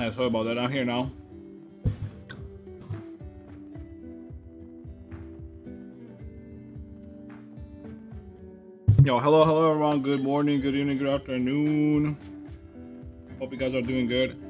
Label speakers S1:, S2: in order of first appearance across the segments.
S1: Alright, sorry about that. I'm here now. Yo, hello everyone. Good morning, good evening, good afternoon. Hope you guys are doing good.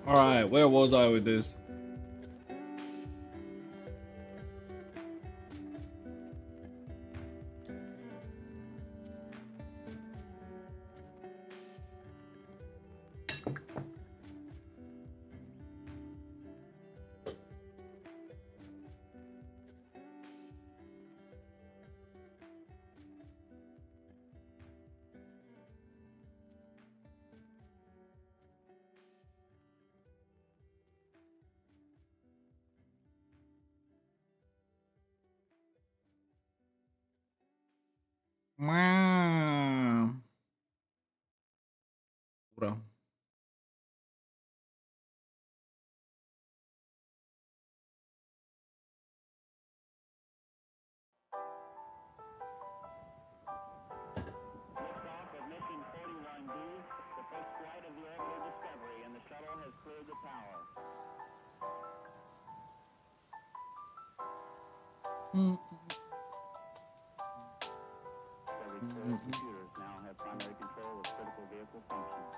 S1: Alright, where was I with this? Bro.
S2: Computers now have primary control of critical vehicle functions.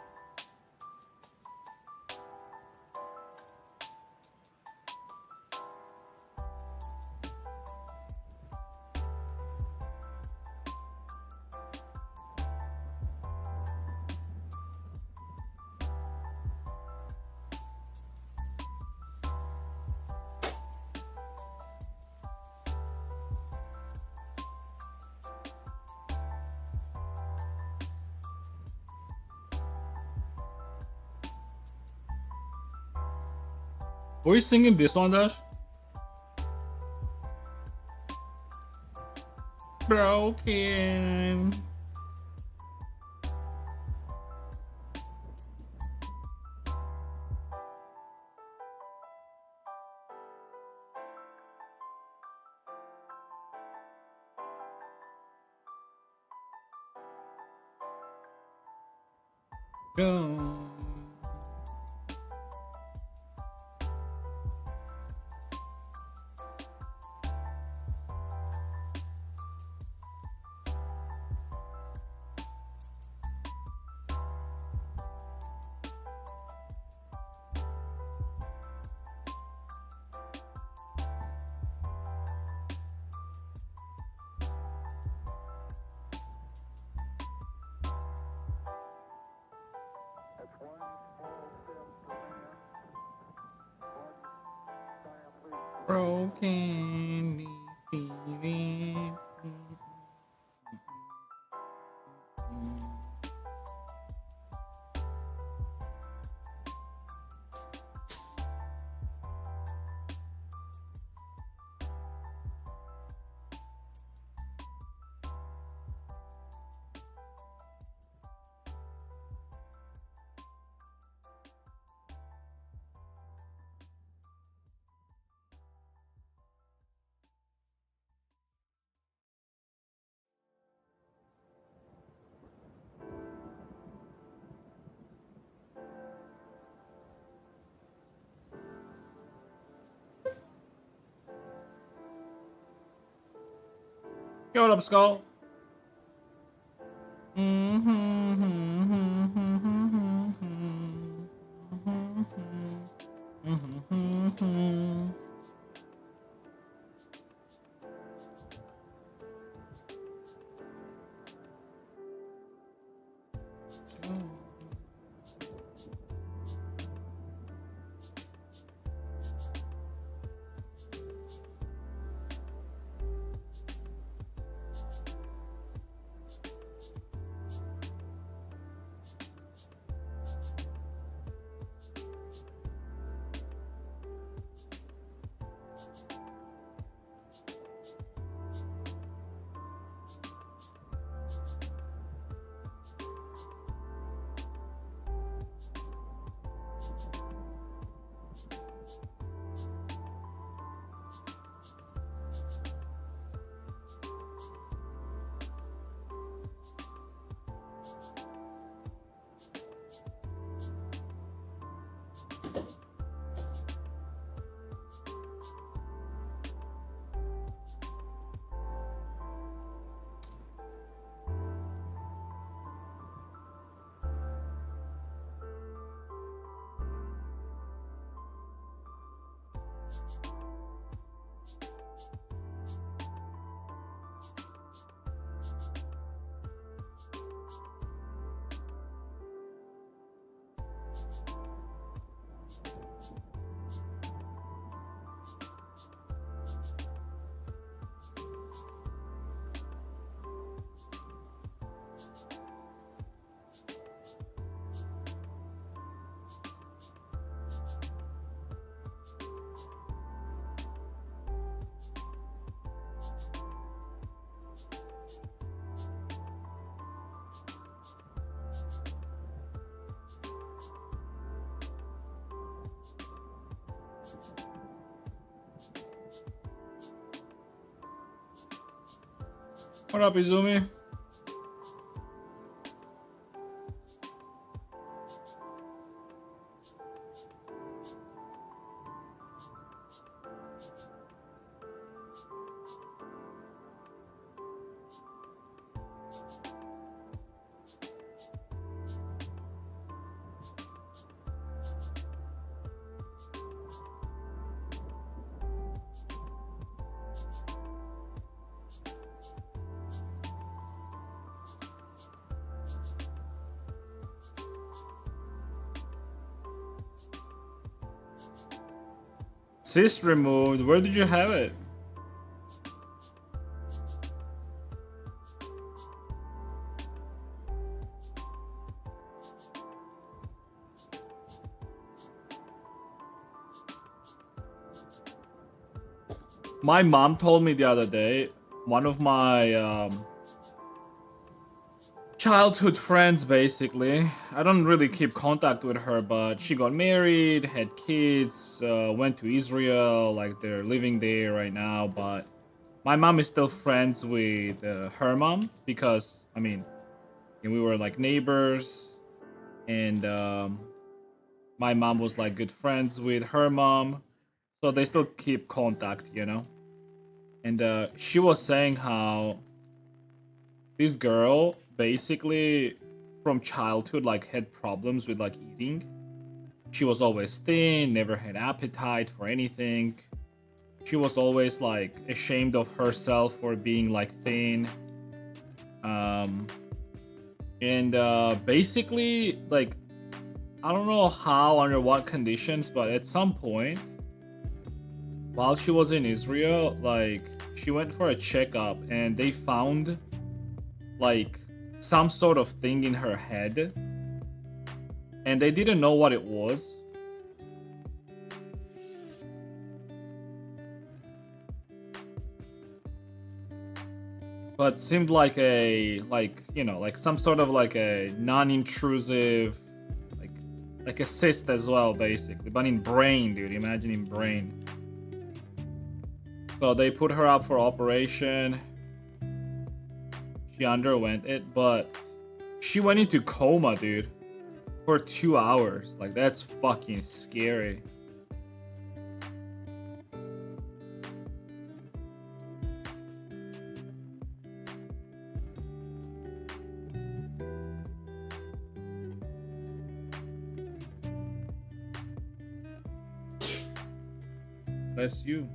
S1: Were you singing this one, Dash? Broken. Go. Broken feeling. Yo, what up, Skull? What up, Izumi? Cyst removed. Where did you have it? My mom told me the other day, one of my childhood friends, basically. I don't really keep contact with her, but she got married, had kids, went to Israel, like they're living there right now. But my mom is still friends with her mom because, I mean, we were like neighbors, and my mom was like good friends with her mom, so they still keep contact, you know. And she was saying how this girl basically from childhood like had problems with like eating. She was always thin, never had appetite for anything. She was always like ashamed of herself for being like thin. Um and basically like I don't know how under what conditions, but at some point while she was in Israel, like she went for a checkup and they found like some sort of thing in her head, and they didn't know what it was. But seemed like a like some sort of like a non-intrusive like a cyst as well, basically, but in brain, dude. Imagine in brain. So they put her up for operation. She underwent it, but she went into coma, dude, for 2 hours. Like, that's fucking scary. Bless you.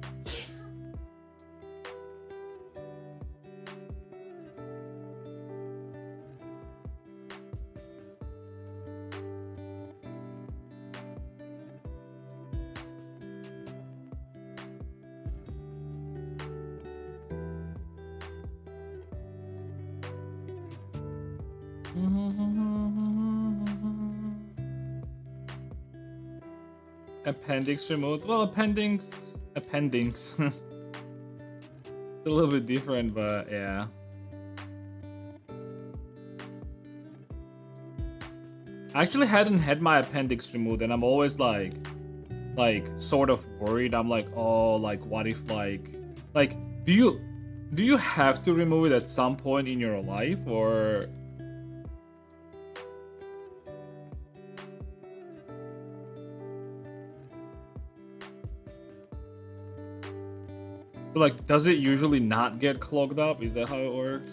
S1: Appendix removed. Well, appendix. It's a little bit different, but yeah. I actually hadn't had my appendix removed, and I'm always like sort of worried. I'm like, oh, like what if like do you have to remove it at some point in your life, or like does it usually not get clogged up? Is that how it works?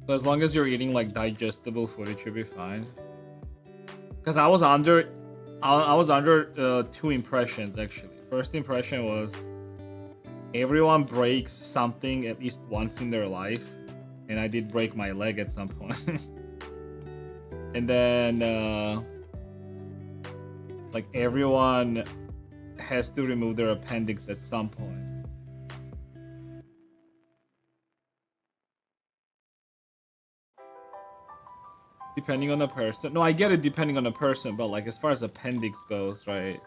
S1: So as long as you're eating like digestible food, it should be fine. Because I was under two impressions actually. First impression was everyone breaks something at least once in their life, and I did break my leg at some point. And then like everyone has to remove their appendix at some point. Depending on the person. No, I get it depending on the person, but like as far as appendix goes, right?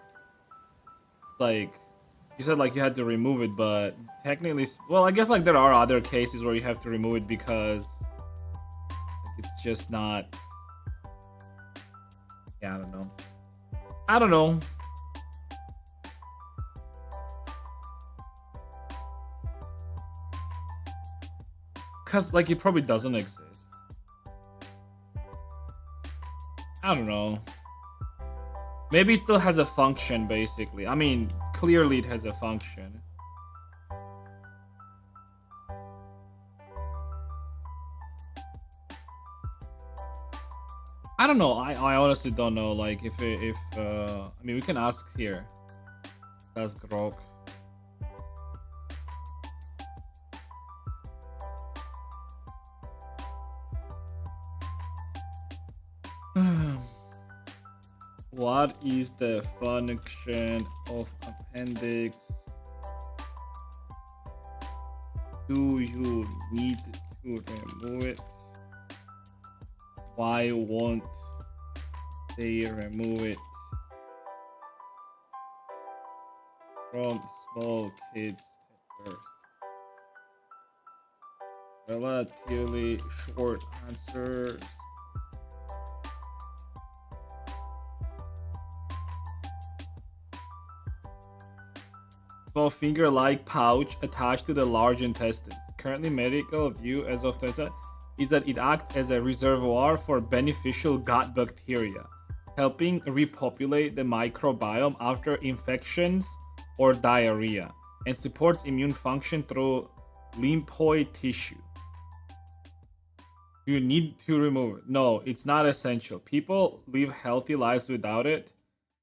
S1: Like you said like you had to remove it, but technically, well, I guess like there are other cases where you have to remove it because like, it's just not. Yeah, I don't know. Cause like it probably doesn't exist. I don't know. Maybe it still has a function, basically. I mean, clearly it has a function. I don't know. I honestly don't know. Like, if I mean, we can ask here. That's Grok. What is the function of appendix? Do you need to remove it? Why won't they remove it? From small kids at birth. Relatively short answers. Small finger-like pouch attached to the large intestines. Currently, medical view as of Tesla is that it acts as a reservoir for beneficial gut bacteria, helping repopulate the microbiome after infections or diarrhea, and supports immune function through lymphoid tissue. You need to remove it. No, it's not essential. People live healthy lives without it,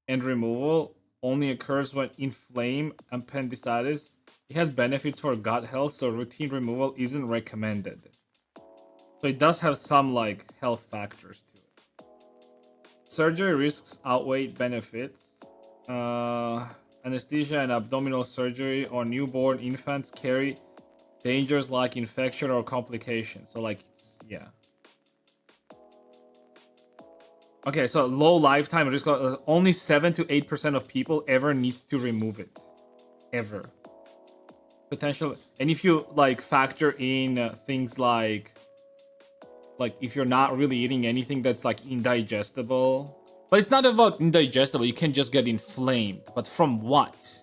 S1: and removal only occurs when inflamed appendicitis It has benefits for gut health, so routine removal isn't recommended. So it does have some like health factors to it. Surgery risks outweigh benefits. Anesthesia and abdominal surgery on newborn infants carry dangers like infection or complications. So like, yeah. Okay, so low lifetime risk. Only 7 to 8% of people ever need to remove it. Ever. Potential. And if you like factor in things like if you're not really eating anything that's like indigestible. But it's not about indigestible. You can just get inflamed. But from what?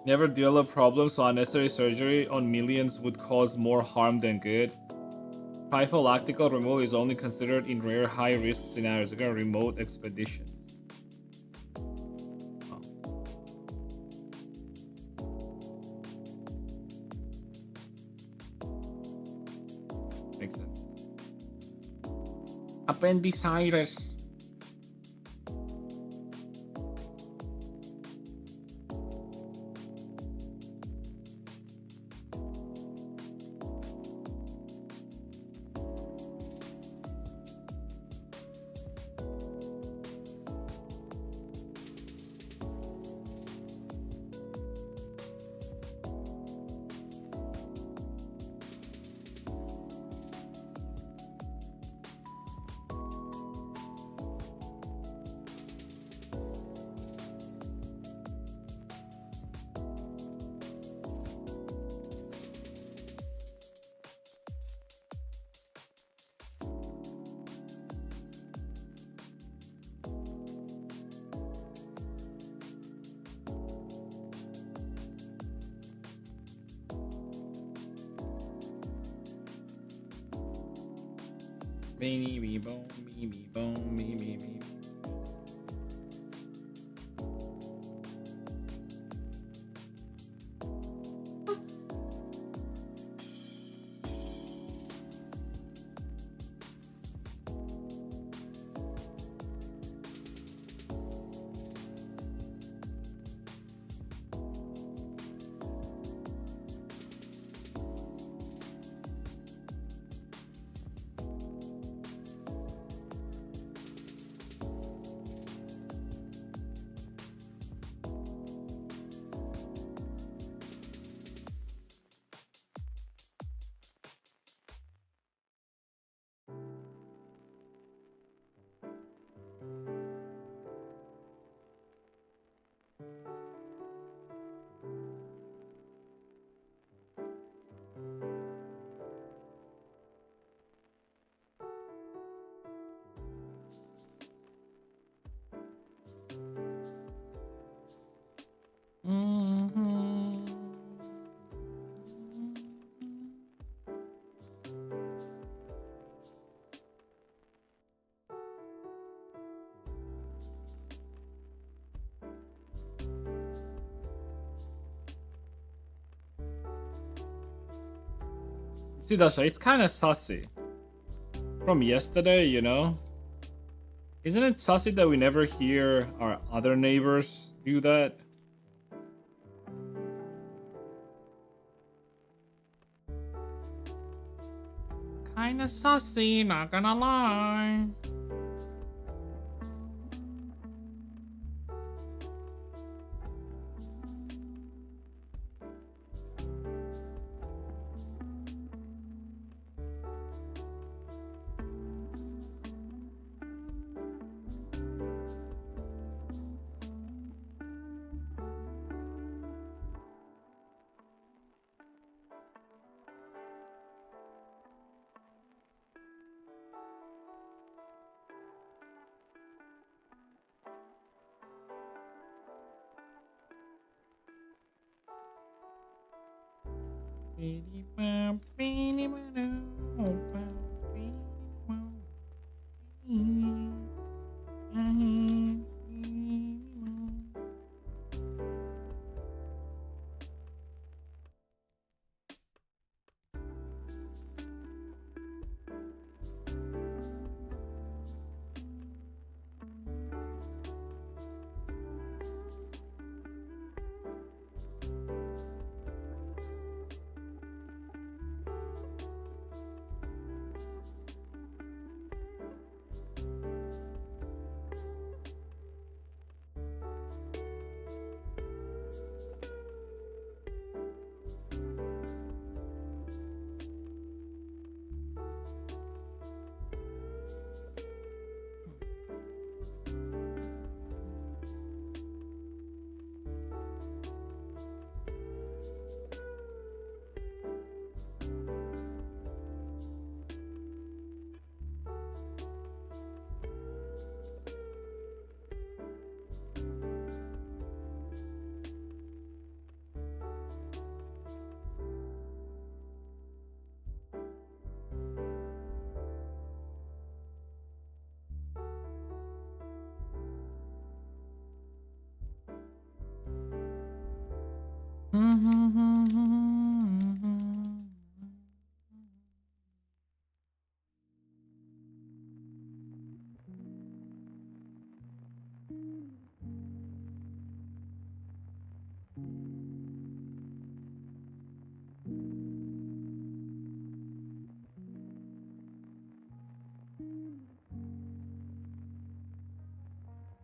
S1: Never develop problems, so unnecessary surgery on millions would cause more harm than good. Prophylactical removal is only considered in rare high-risk scenarios, like remote expeditions. Oh. Makes sense. Appendicitis. See, Dasha, it's kind of sussy. From yesterday, you know? Isn't it sussy that we never hear our other neighbors do that? Kinda sussy, not gonna lie.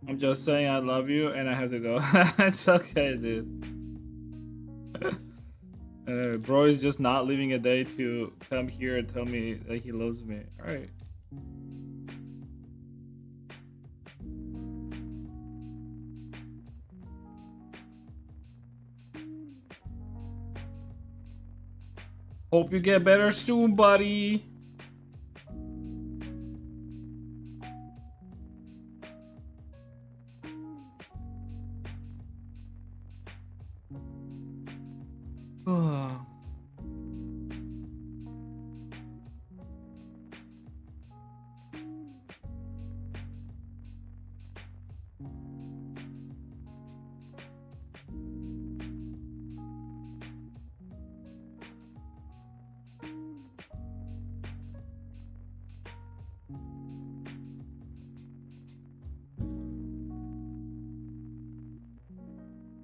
S1: I'm just saying I love you and I have to go. It's okay, dude. Bro is just not leaving a day to come here and tell me that he loves me. Alright. Hope you get better soon, buddy.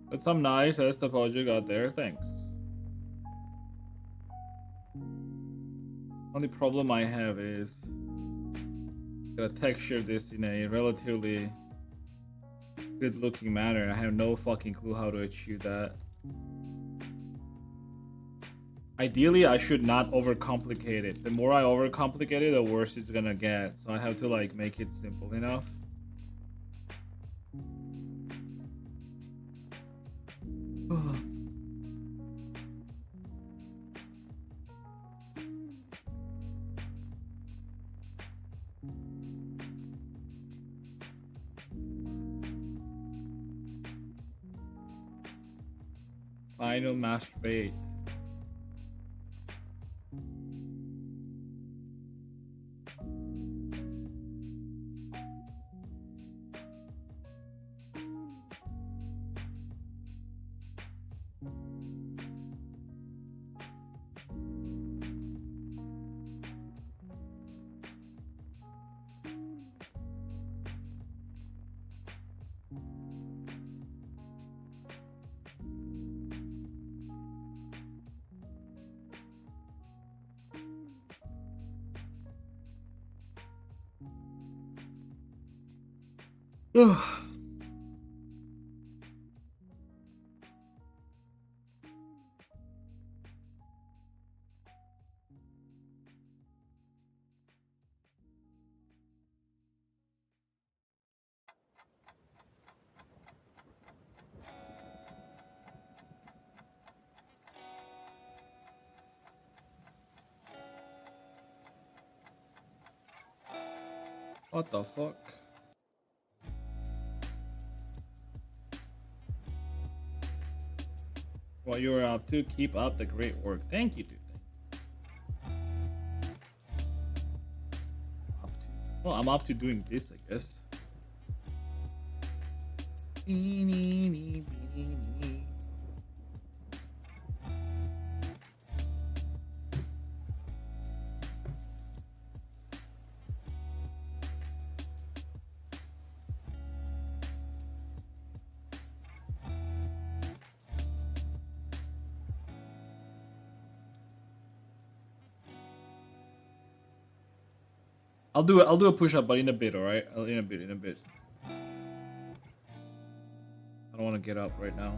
S1: That's some nice Estapod you got there. Thanks. Only problem I have is gotta texture this in a relatively good looking manner. I have no fucking clue how to achieve that. Ideally, I should not overcomplicate it. The more I overcomplicate it, the worse it's gonna get. So I have to like make it simple enough. Final masturbate. What the fuck? What you're up to, keep up the great work. Thank you, dude. Well, I'm up to doing this, I guess. I'll do a push-up, but in a bit, alright? In a bit. I don't want to get up right now.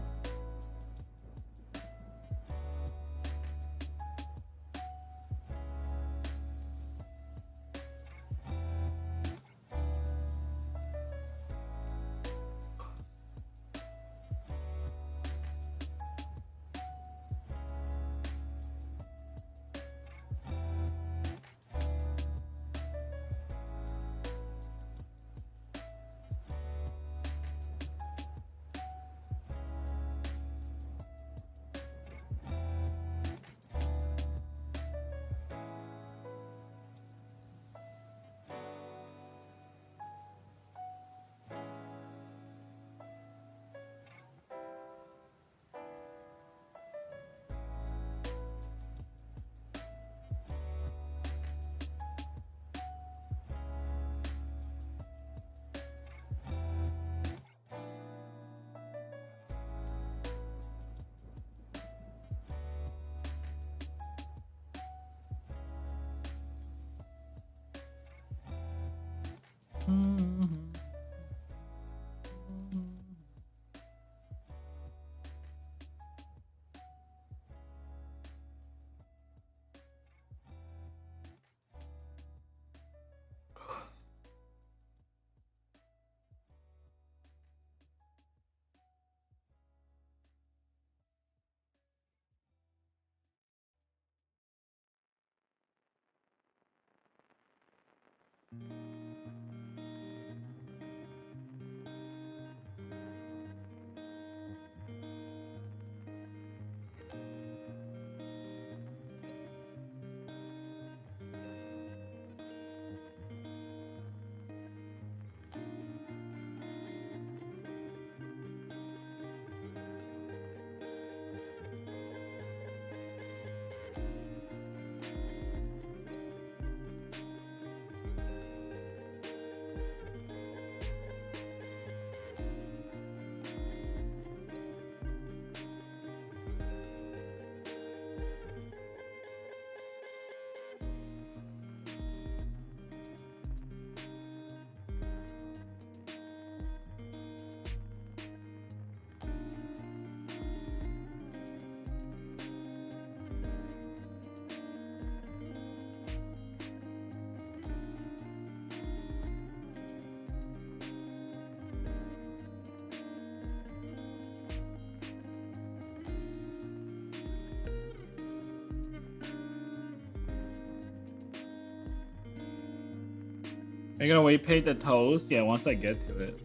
S1: Are you gonna weight paint the toes? Yeah, once I get to it.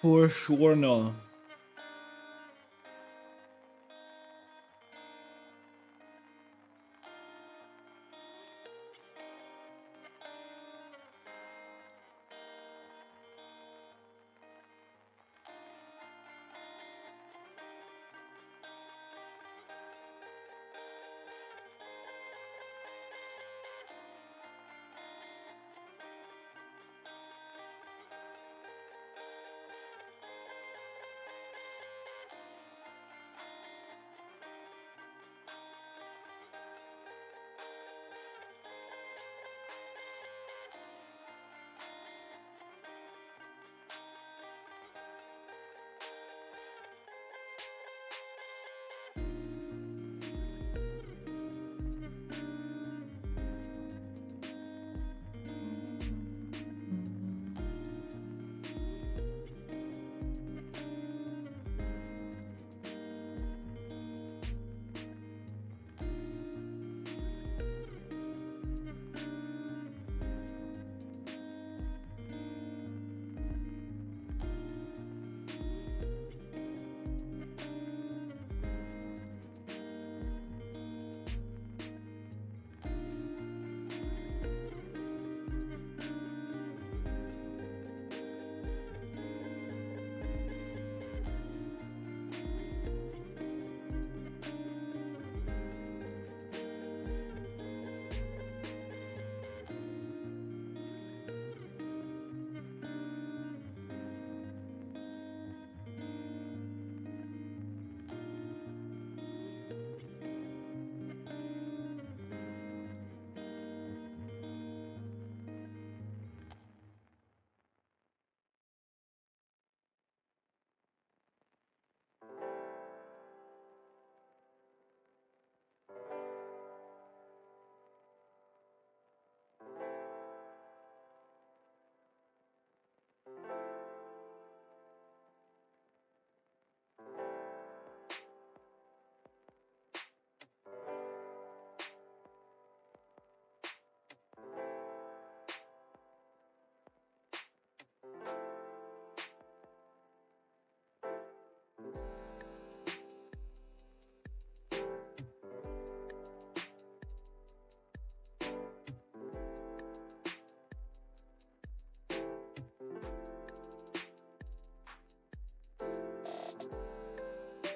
S1: For sure, no.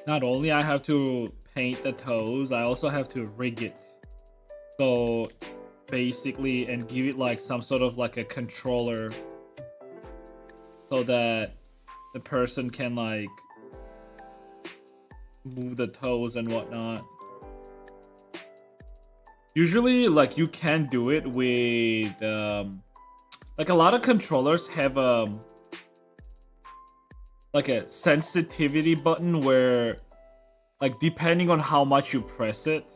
S1: Not only I have to paint the toes, I also have to rig it. So basically, and give it like some sort of like a controller so that the person can like move the toes and whatnot. Usually like you can do it with like a lot of controllers have like a sensitivity button where like depending on how much you press it,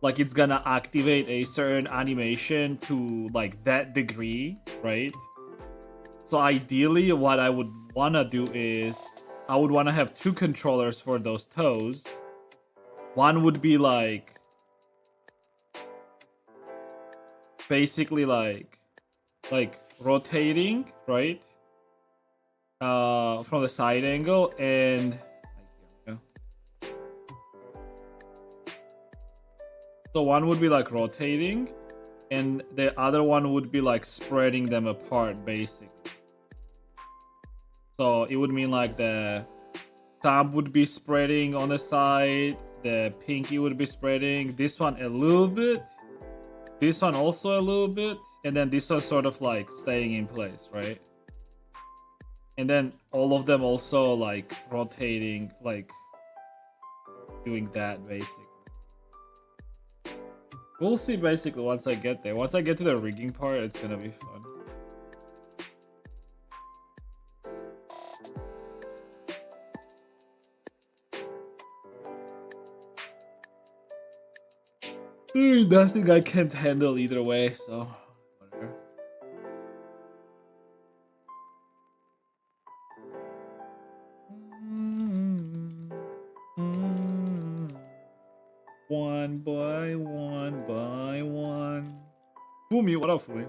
S1: like it's gonna activate a certain animation to like that degree, right? So ideally what I would wanna do is I would wanna have two controllers for those toes. One would be like basically like rotating, right? From the side angle, and so one would be like rotating and the other one would be like spreading them apart basically. So it would mean like the thumb would be spreading on the side, the pinky would be spreading, this one a little bit, this one also a little bit, and then this one sort of like staying in place, right? And then all of them also like rotating, like doing that basically. We'll see basically once I get there. Once I get to the rigging part, it's gonna be fun. Nothing I can't handle either way, so whatever. Fumi, what up, Fumi?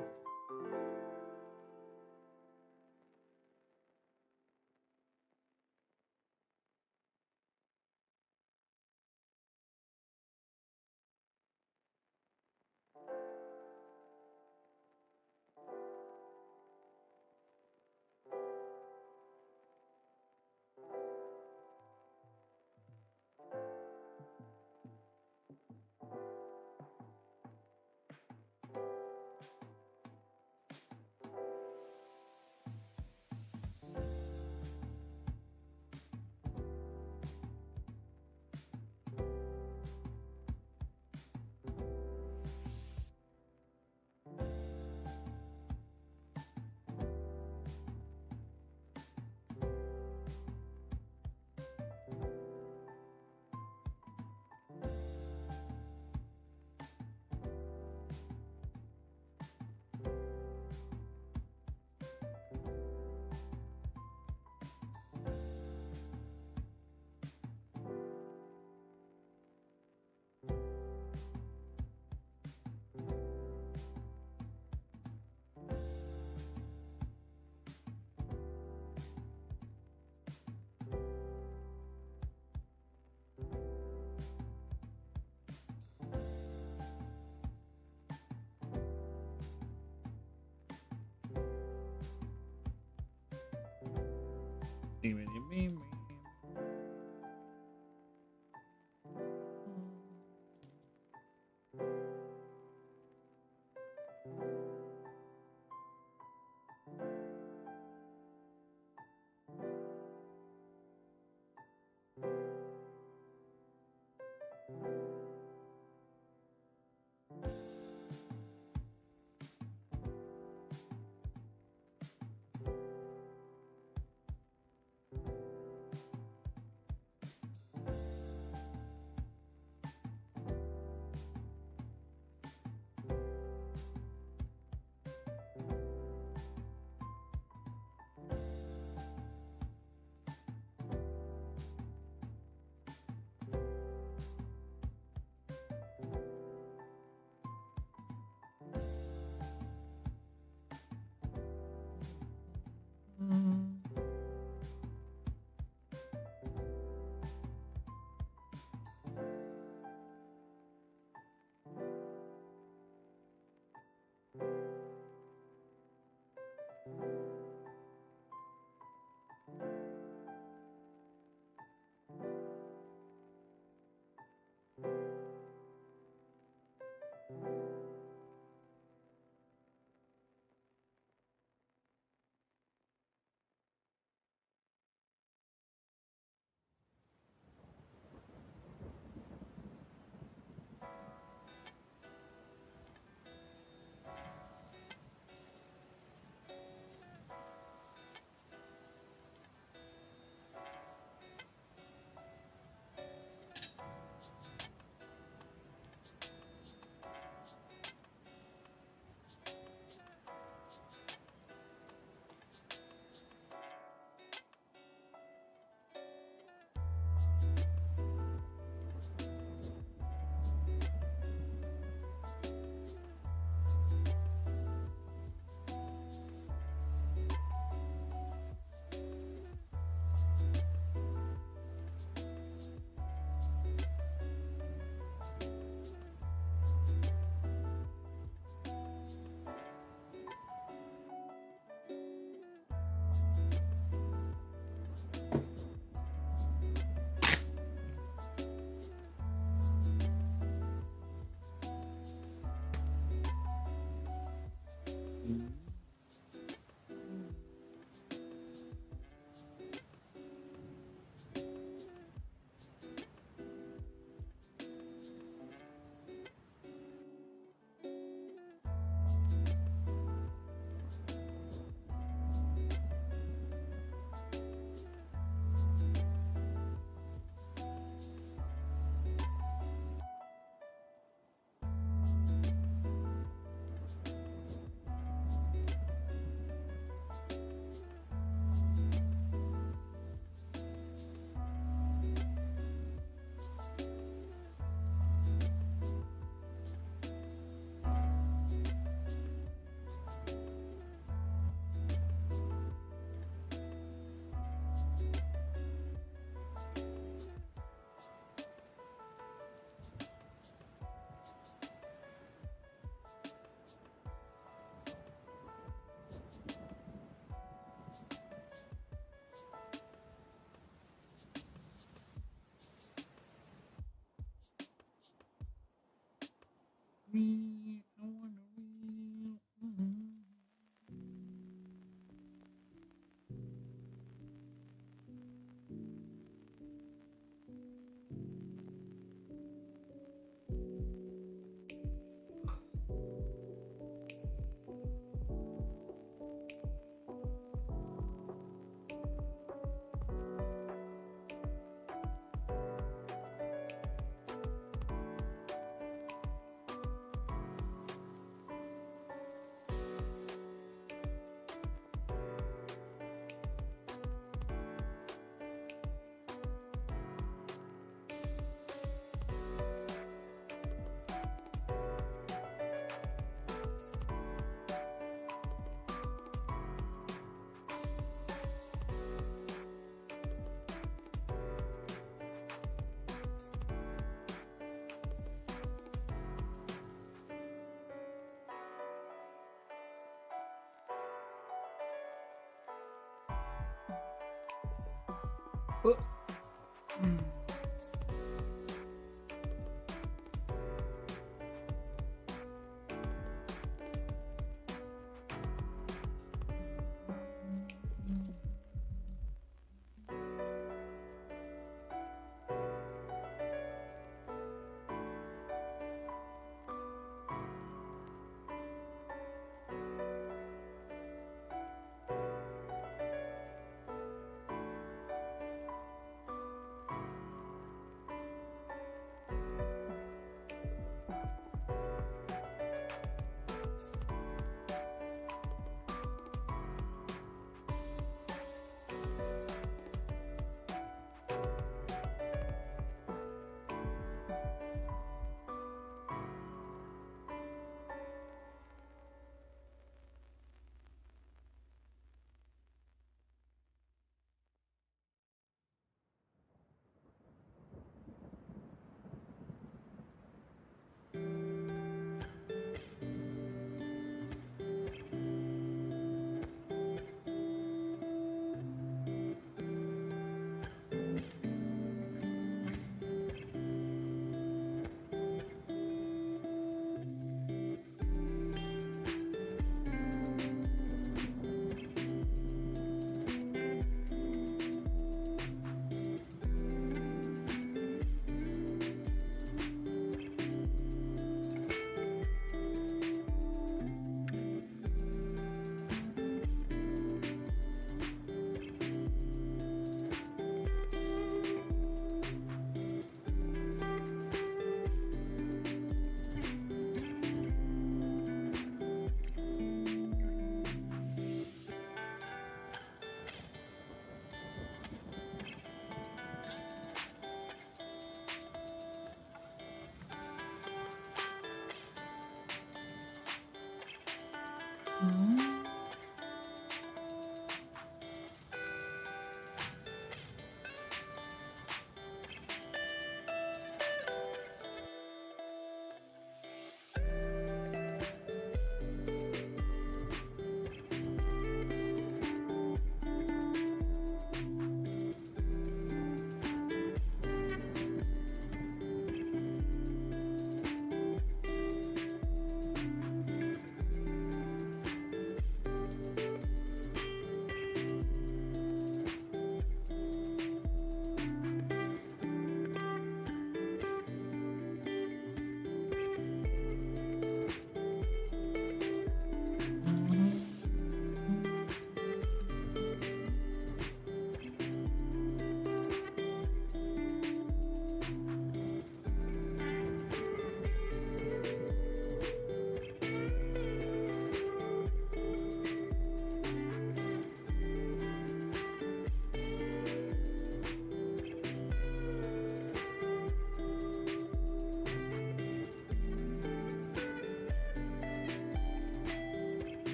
S1: read. I wanna read.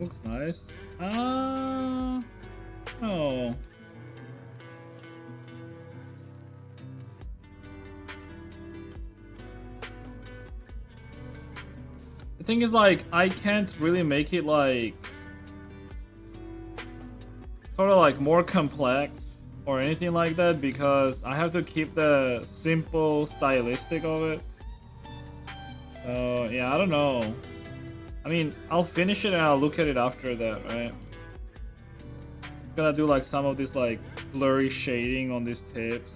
S1: Looks nice. Oh. The thing is, like, I can't really make it like sort of like more complex or anything like that because I have to keep the simple stylistic of it. So yeah, I don't know. I mean, I'll finish it and I'll look at it after that, right? I'm gonna do like some of this like blurry shading on these tips.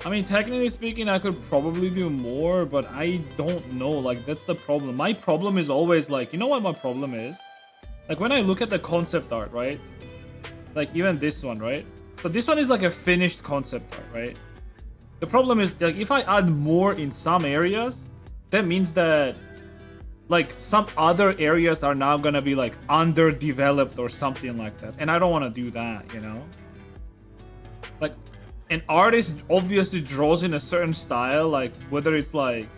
S1: I mean, technically speaking, I could probably do more, but I don't know. Like, that's the problem. My problem is always like, you know what my problem is? Like, when I look at the concept art, right? Like, even this one, right? So this one is like a finished concept art, right? The problem is, like, if I add more in some areas, that means that, like, some other areas are now gonna be, like, underdeveloped or something like that. And I don't want to do that, you know? Like, an artist obviously draws in a certain style, like whether it's like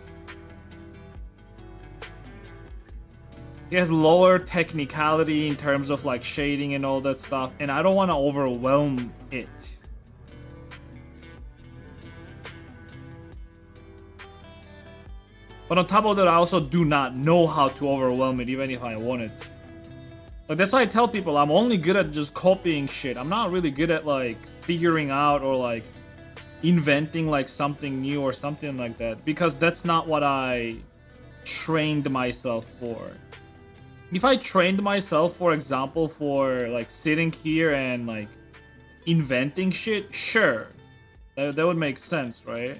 S1: he has lower technicality in terms of like shading and all that stuff, and I don't want to overwhelm it. But on top of that, I also do not know how to overwhelm it, even if I wanted. Like, that's why I tell people I'm only good at just copying shit. I'm not really good at like figuring out or like inventing like something new or something like that, because that's not what I trained myself for. If I trained myself, for example, for like sitting here and like inventing shit, sure, that would make sense, right?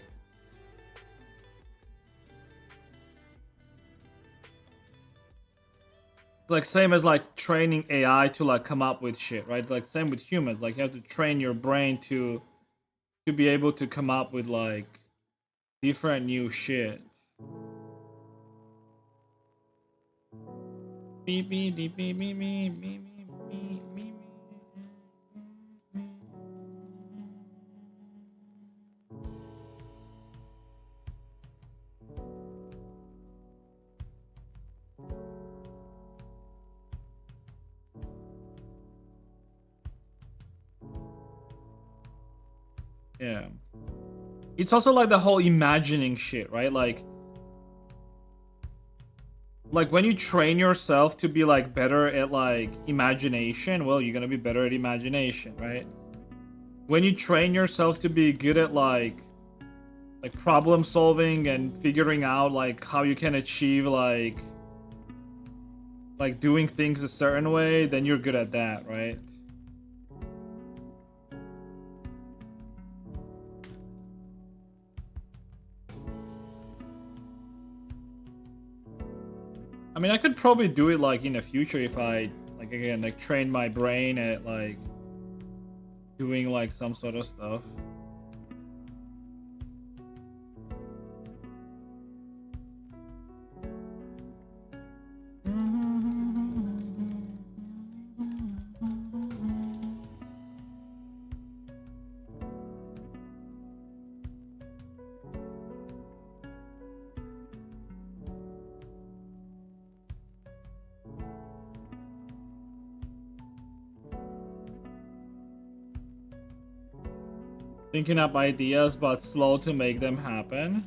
S1: Like, same as like training AI to like come up with shit, right? Like, same with humans. Like, you have to train your brain to be able to come up with like different new shit. Beep beep beep beep beep beep beep beep beep. Yeah. It's also like the whole imagining shit, right? Like when you train yourself to be like better at like imagination, well, you're gonna be better at imagination, right? When you train yourself to be good at like problem solving and figuring out like how you can achieve like doing things a certain way, then you're good at that, right? I mean, I could probably do it like in the future if I like, again, like train my brain at like doing like some sort of stuff. Thinking up ideas, but slow to make them happen.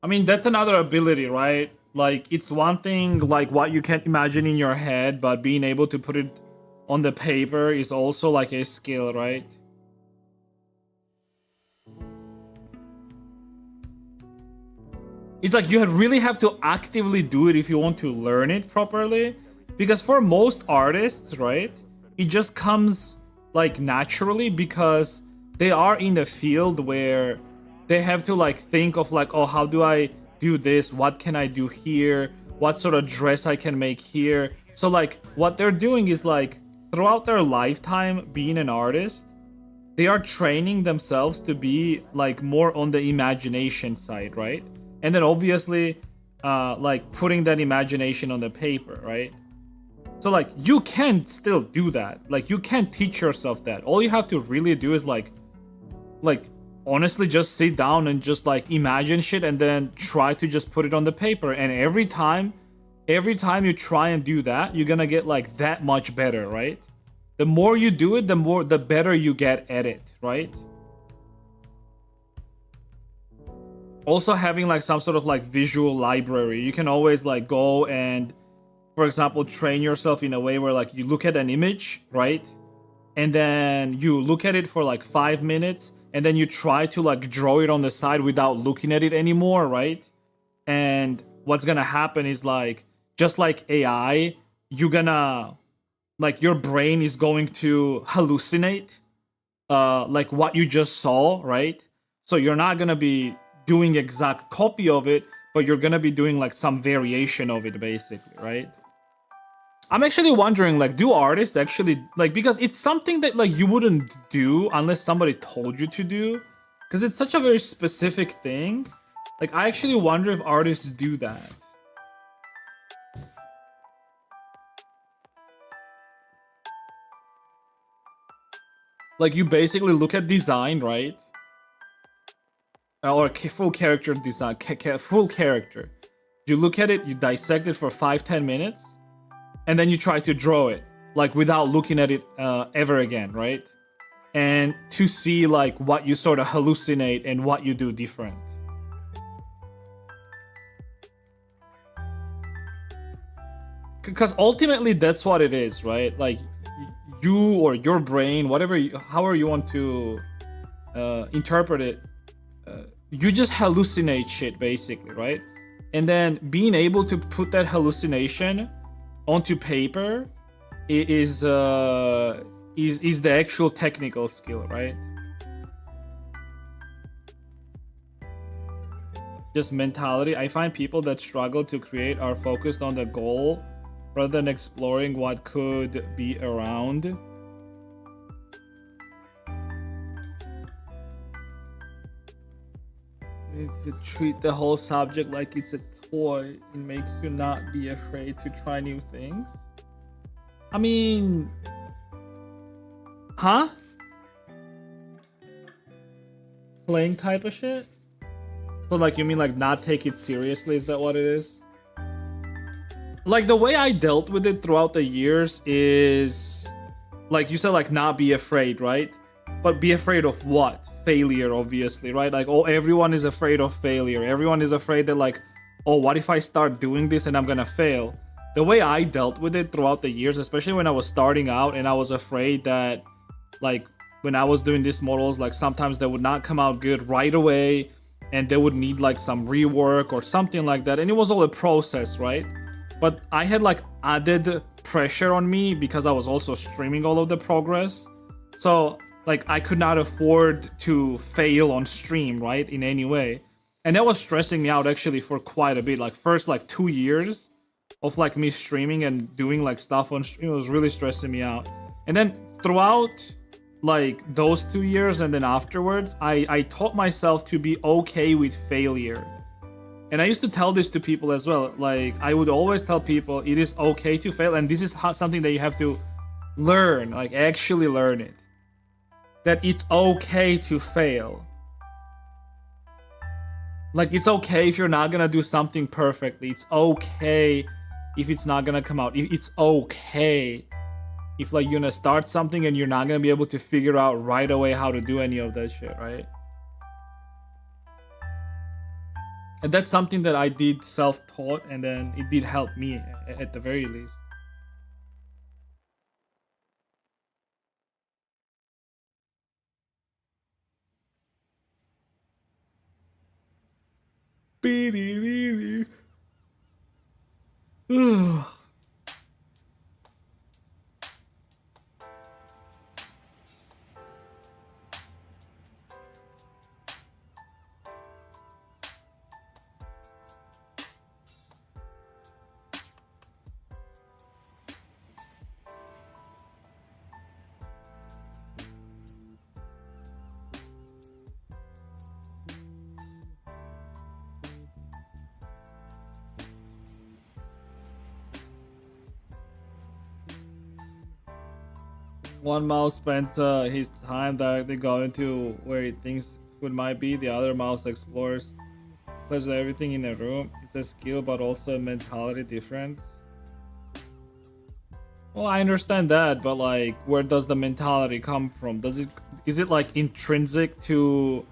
S1: I mean, that's another ability, right? Like, it's one thing, like, what you can imagine in your head, but being able to put it on the paper is also, like, a skill, right? It's like you really have to actively do it if you want to learn it properly. Because for most artists, right, it just comes, like, naturally because they are in the field where they have to, like, think of, like, oh, how do I do this? What can I do here? What sort of dress I can make here? So, like, what they're doing is, like, throughout their lifetime being an artist, they are training themselves to be, like, more on the imagination side, right? and then obviously like putting that imagination on the paper, right? So like you can still do that. Like you can teach yourself that. All you have to really do is like honestly just sit down and just like imagine shit and then try to just put it on the paper. And every time you try and do that, you're gonna get like that much better, right? The more you do it, the better you get at it, right? Also having like some sort of like visual library, you can always like go and, for example, train yourself in a way where like you look at an image, right? And then you look at it for like 5 minutes and then you try to like draw it on the side without looking at it anymore, right? And what's gonna happen is like, just like AI, you're gonna, like your brain is going to hallucinate like what you just saw, right? So you're not gonna be doing exact copy of it, but you're gonna be doing like some variation of it basically, right? I'm actually wondering, like, do artists actually, like, because it's something that like you wouldn't do unless somebody told you to do, because it's such a very specific thing. Like, I actually wonder if artists do that. Like, you basically look at design, right? Or full character design, full character. You look at it, you dissect it for 5-10 minutes, and then you try to draw it, like, without looking at it ever again, right? And to see, like, what you sort of hallucinate and what you do different. Because ultimately, that's what it is, right? Like, you or your brain, whatever, however you want to interpret it, you just hallucinate shit basically, right? And then being able to put that hallucination onto paper is the actual technical skill, right? Just mentality. I find people that struggle to create are focused on the goal rather than exploring what could be around. To treat the whole subject like it's a toy, it makes you not be afraid to try new things. I mean, huh? Playing type of shit? So like, you mean like not take it seriously? Is that what it is? Like, the way I dealt with it throughout the years is, like you said, like, not be afraid, right? But be afraid of what? Failure, obviously, right? Like, oh, everyone is afraid of failure. Everyone is afraid that, like, oh, what if I start doing this and I'm gonna fail? The way I dealt with it throughout the years, especially when I was starting out and I was afraid that, like, when I was doing these models, like, sometimes they would not come out good right away and they would need, like, some rework or something like that. And it was all a process, right? But I had, like, added pressure on me because I was also streaming all of the progress. So, like, I could not afford to fail on stream, right, in any way. And that was stressing me out actually for quite a bit. Like, first, like, 2 years of, like, me streaming and doing, like, stuff on stream, it was really stressing me out. And then throughout, like, those 2 years and then afterwards, I taught myself to be okay with failure. And I used to tell this to people as well. Like, I would always tell people it is okay to fail, and this is something that you have to learn, like, actually learn it. That it's okay to fail. Like, it's okay if you're not gonna do something perfectly. It's okay if it's not gonna come out. It's okay if, like, you're gonna start something and you're not gonna be able to figure out right away how to do any of that shit, right? And that's something that I did self-taught, and then it did help me at the very least. Ugh. One mouse spends his time directly going to where he thinks food might be. The other mouse explores, plays with everything in the room. It's a skill, but also a mentality difference. Well, I understand that, but like, where does the mentality come from? Is it like intrinsic to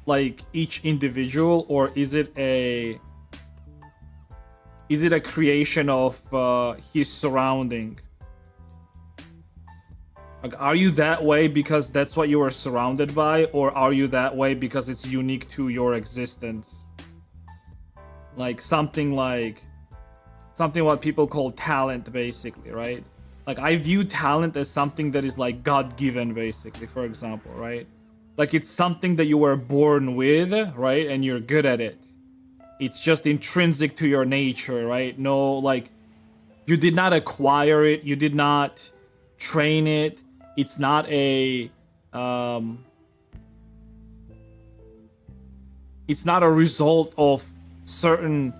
S1: like each individual, or is it a creation of his surrounding? Like, are you that way because that's what you were surrounded by, or are you that way because it's unique to your existence? Like something what people call talent, basically, right? Like, I view talent as something that is like God-given, basically, for example, right? Like, it's something that you were born with, right? And you're good at it. It's just intrinsic to your nature, right? No, like, you did not acquire it, you did not train it. It's not a it's not a result of certain,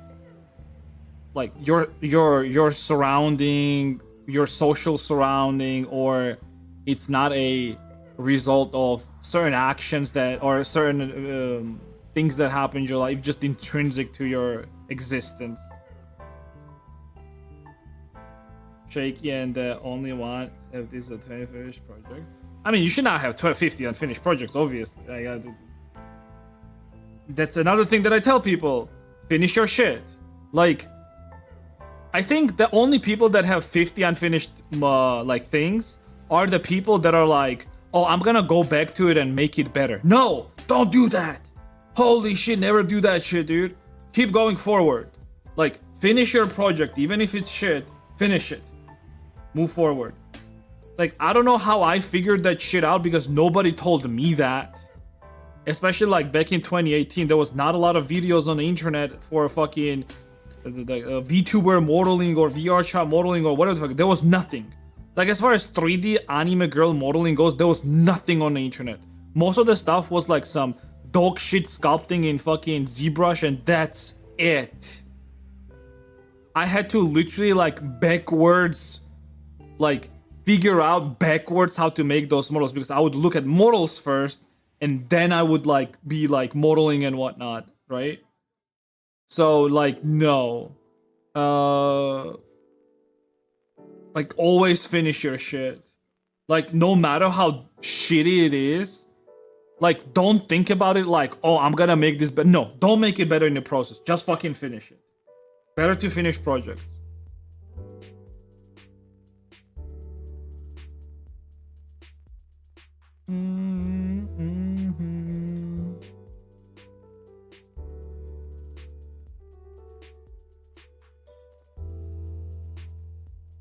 S1: like, your surrounding, your social surrounding, or it's not a result of certain actions that, or certain things that happen in your life, just intrinsic to your existence. Shaky and the only one if these are 20 finished projects. I mean, you should not have 50 unfinished projects, obviously. That's another thing that I tell people. Finish your shit. Like, I think the only people that have 50 unfinished like things are the people that are like, oh, I'm gonna go back to it and make it better. No, don't do that. Holy shit, never do that shit, dude. Keep going forward. Like, finish your project, even if it's shit. Finish it. Move forward. Like, I don't know how I figured that shit out, because nobody told me that. Especially like back in 2018, there was not a lot of videos on the internet for fucking VTuber modeling or VRChat modeling or whatever the fuck. There was nothing. Like, as far as 3D anime girl modeling goes, there was nothing on the internet. Most of the stuff was like some dog shit sculpting in fucking ZBrush, and that's it. I had to literally like backwards, like figure out backwards how to make those models, because I would look at models first and then I would like be like modeling and whatnot, right? So like, no. Like, always finish your shit. Like, no matter how shitty it is, like, don't think about it like, oh, I'm gonna make this better. No, don't make it better in the process. Just fucking finish it. Better to finish projects.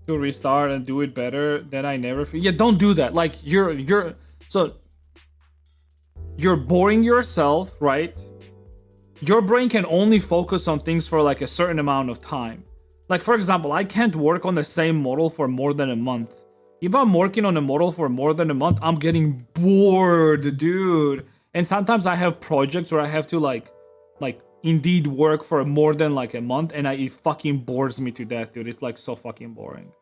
S1: To restart and do it better, then I never. Yeah, don't do that. Like, you're boring yourself, right? Your brain can only focus on things for like a certain amount of time. Like, for example, I can't work on the same model for more than a month. If I'm working on a model for more than a month, I'm getting bored, dude. And sometimes I have projects where I have to like indeed work for more than like a month, and it fucking bores me to death, dude. It's like so fucking boring.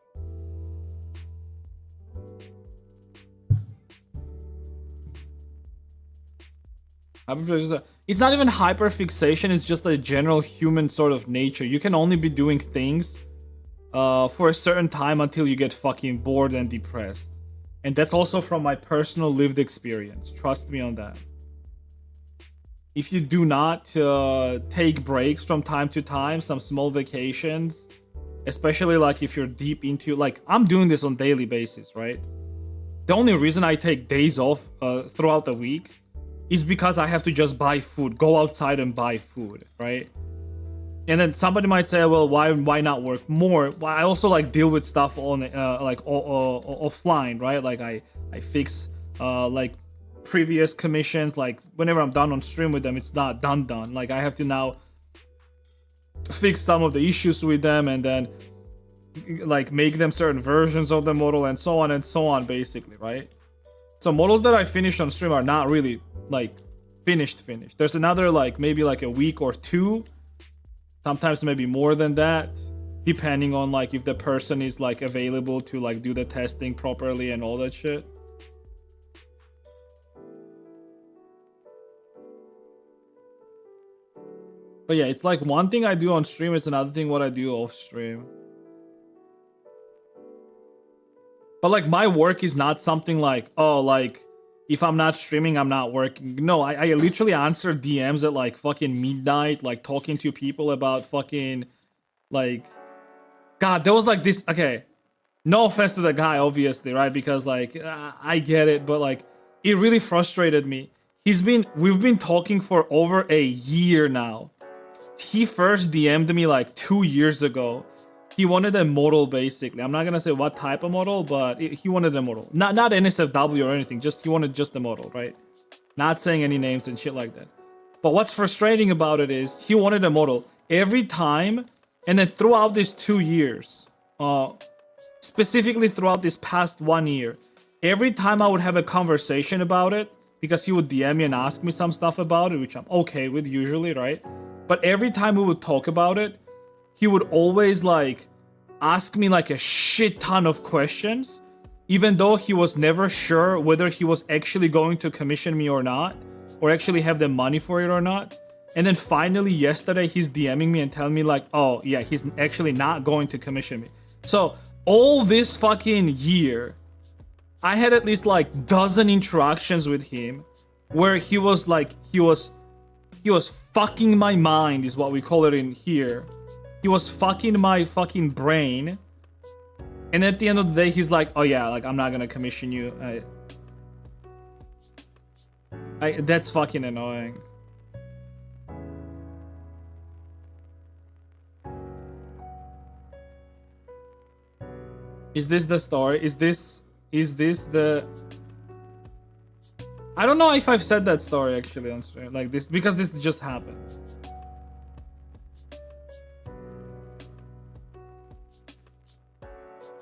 S1: It's not even hyperfixation, it's just a general human sort of nature. You can only be doing things for a certain time until you get fucking bored and depressed. And that's also from my personal lived experience. Trust me on that. If you do not take breaks from time to time, some small vacations, especially like if you're deep into, like, I'm doing this on daily basis, right? The only reason I take days off throughout the week is because I have to just buy food, go outside and buy food, right? And then somebody might say, well, why not work more? Well, I also like deal with stuff on offline, right? Like I fix like previous commissions. Like whenever I'm done on stream with them, it's not done. Like I have to now fix some of the issues with them, and then like make them certain versions of the model, and so on, basically, right? So models that I finished on stream are not really like finished. There's another like maybe like a week or two, sometimes maybe more than that, depending on like if the person is like available to like do the testing properly and all that shit. But yeah, it's like one thing I do on stream, it's another thing what I do off stream. But like my work is not something like, oh, like if I'm not streaming, I'm not working. No, I literally answer DMs at like fucking midnight, like talking to people about fucking like, God, there was like this, okay, no offense to the guy, obviously, right? Because like, I get it, but like, it really frustrated me. We've been talking for over a year now. He first DM'd me like 2 years ago. He wanted a model, basically. I'm not gonna say what type of model, but he wanted a model. Not NSFW or anything, he wanted just a model, right? Not saying any names and shit like that. But what's frustrating about it is he wanted a model every time, and then throughout these 2 years, specifically throughout this past 1 year, every time I would have a conversation about it, because he would DM me and ask me some stuff about it, which I'm okay with usually, right? But every time we would talk about it, he would always like ask me like a shit ton of questions, even though he was never sure whether he was actually going to commission me or not, or actually have the money for it or not. And then finally yesterday he's DMing me and telling me like, oh yeah, he's actually not going to commission me. So all this fucking year, I had at least like dozen interactions with him where he was fucking my mind, is what we call it in here. He was fucking my fucking brain. And at the end of the day, he's like, oh yeah, like I'm not gonna commission you. That's fucking annoying. Is this the story? Is this the... I don't know if I've said that story actually on stream, like this, because this just happened.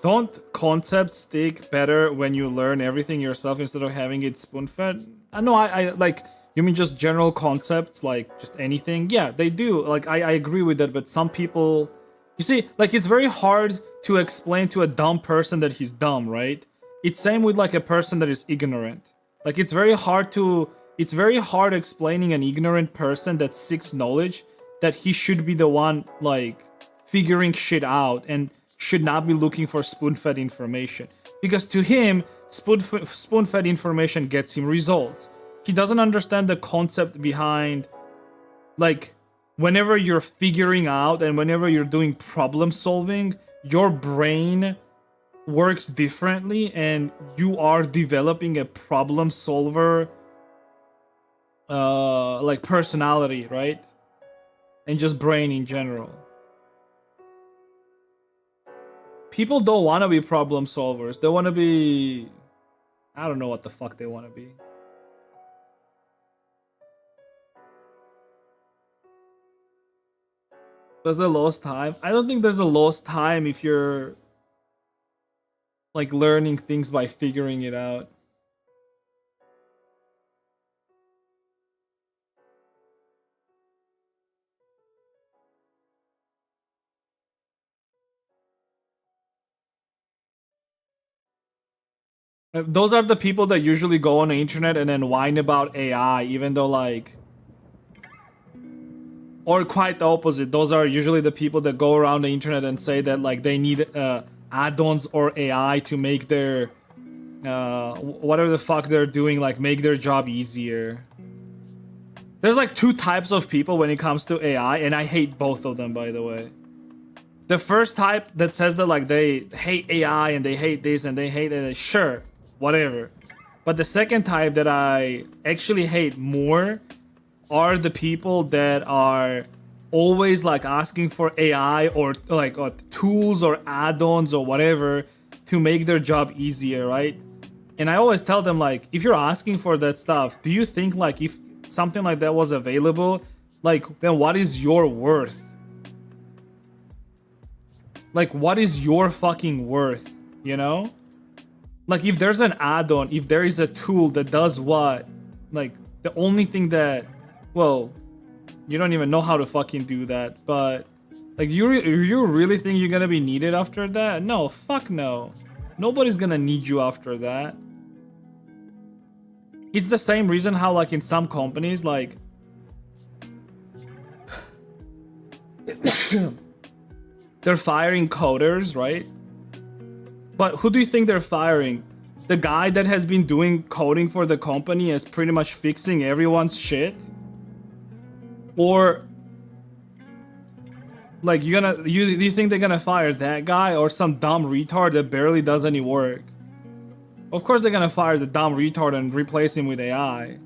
S1: Don't concepts stick better when you learn everything yourself instead of having it spoon-fed? No, I like, you mean just general concepts, like just anything? Yeah, they do. Like, I agree with that, but some people... You see, like, it's very hard to explain to a dumb person that he's dumb, right? It's same with like a person that is ignorant. Like, it's very hard explaining an ignorant person that seeks knowledge that he should be the one, like, figuring shit out and should not be looking for spoon-fed information. Because to him, spoon-fed information gets him results. He doesn't understand the concept behind, like, whenever you're figuring out and whenever you're doing problem solving, your brain works differently and you are developing a problem solver like personality, right? And just brain in general. People don't want to be problem solvers. They want to be... I don't know what the fuck they want to be. There's a lost time? I don't think there's a lost time if you're like learning things by figuring it out. Those are the people that usually go on the internet and then whine about AI, even though like... Or quite the opposite. Those are usually the people that go around the internet and say that like they need add-ons or AI to make their whatever the fuck they're doing, like make their job easier. There's like two types of people when it comes to AI, and I hate both of them, by the way. The first type that says that like they hate AI and they hate this and they hate it, sure, whatever. But the second type that I actually hate more are the people that are always like asking for AI or like tools or add-ons or whatever to make their job easier, right? And I always tell them like, if you're asking for that stuff, do you think like if something like that was available, like then what is your worth? Like what is your fucking worth, you know? Like if there's an add-on, if there is a tool that does what, like the only thing that, well, you don't even know how to fucking do that, but Like, you really think you're gonna be needed after that? No, fuck no. Nobody's gonna need you after that. It's the same reason how, like, in some companies, like, they're firing coders, right? But who do you think they're firing? The guy that has been doing coding for the company is pretty much fixing everyone's shit? Or, like, do you think they're gonna fire that guy or some dumb retard that barely does any work? Of course they're gonna fire the dumb retard and replace him with AI.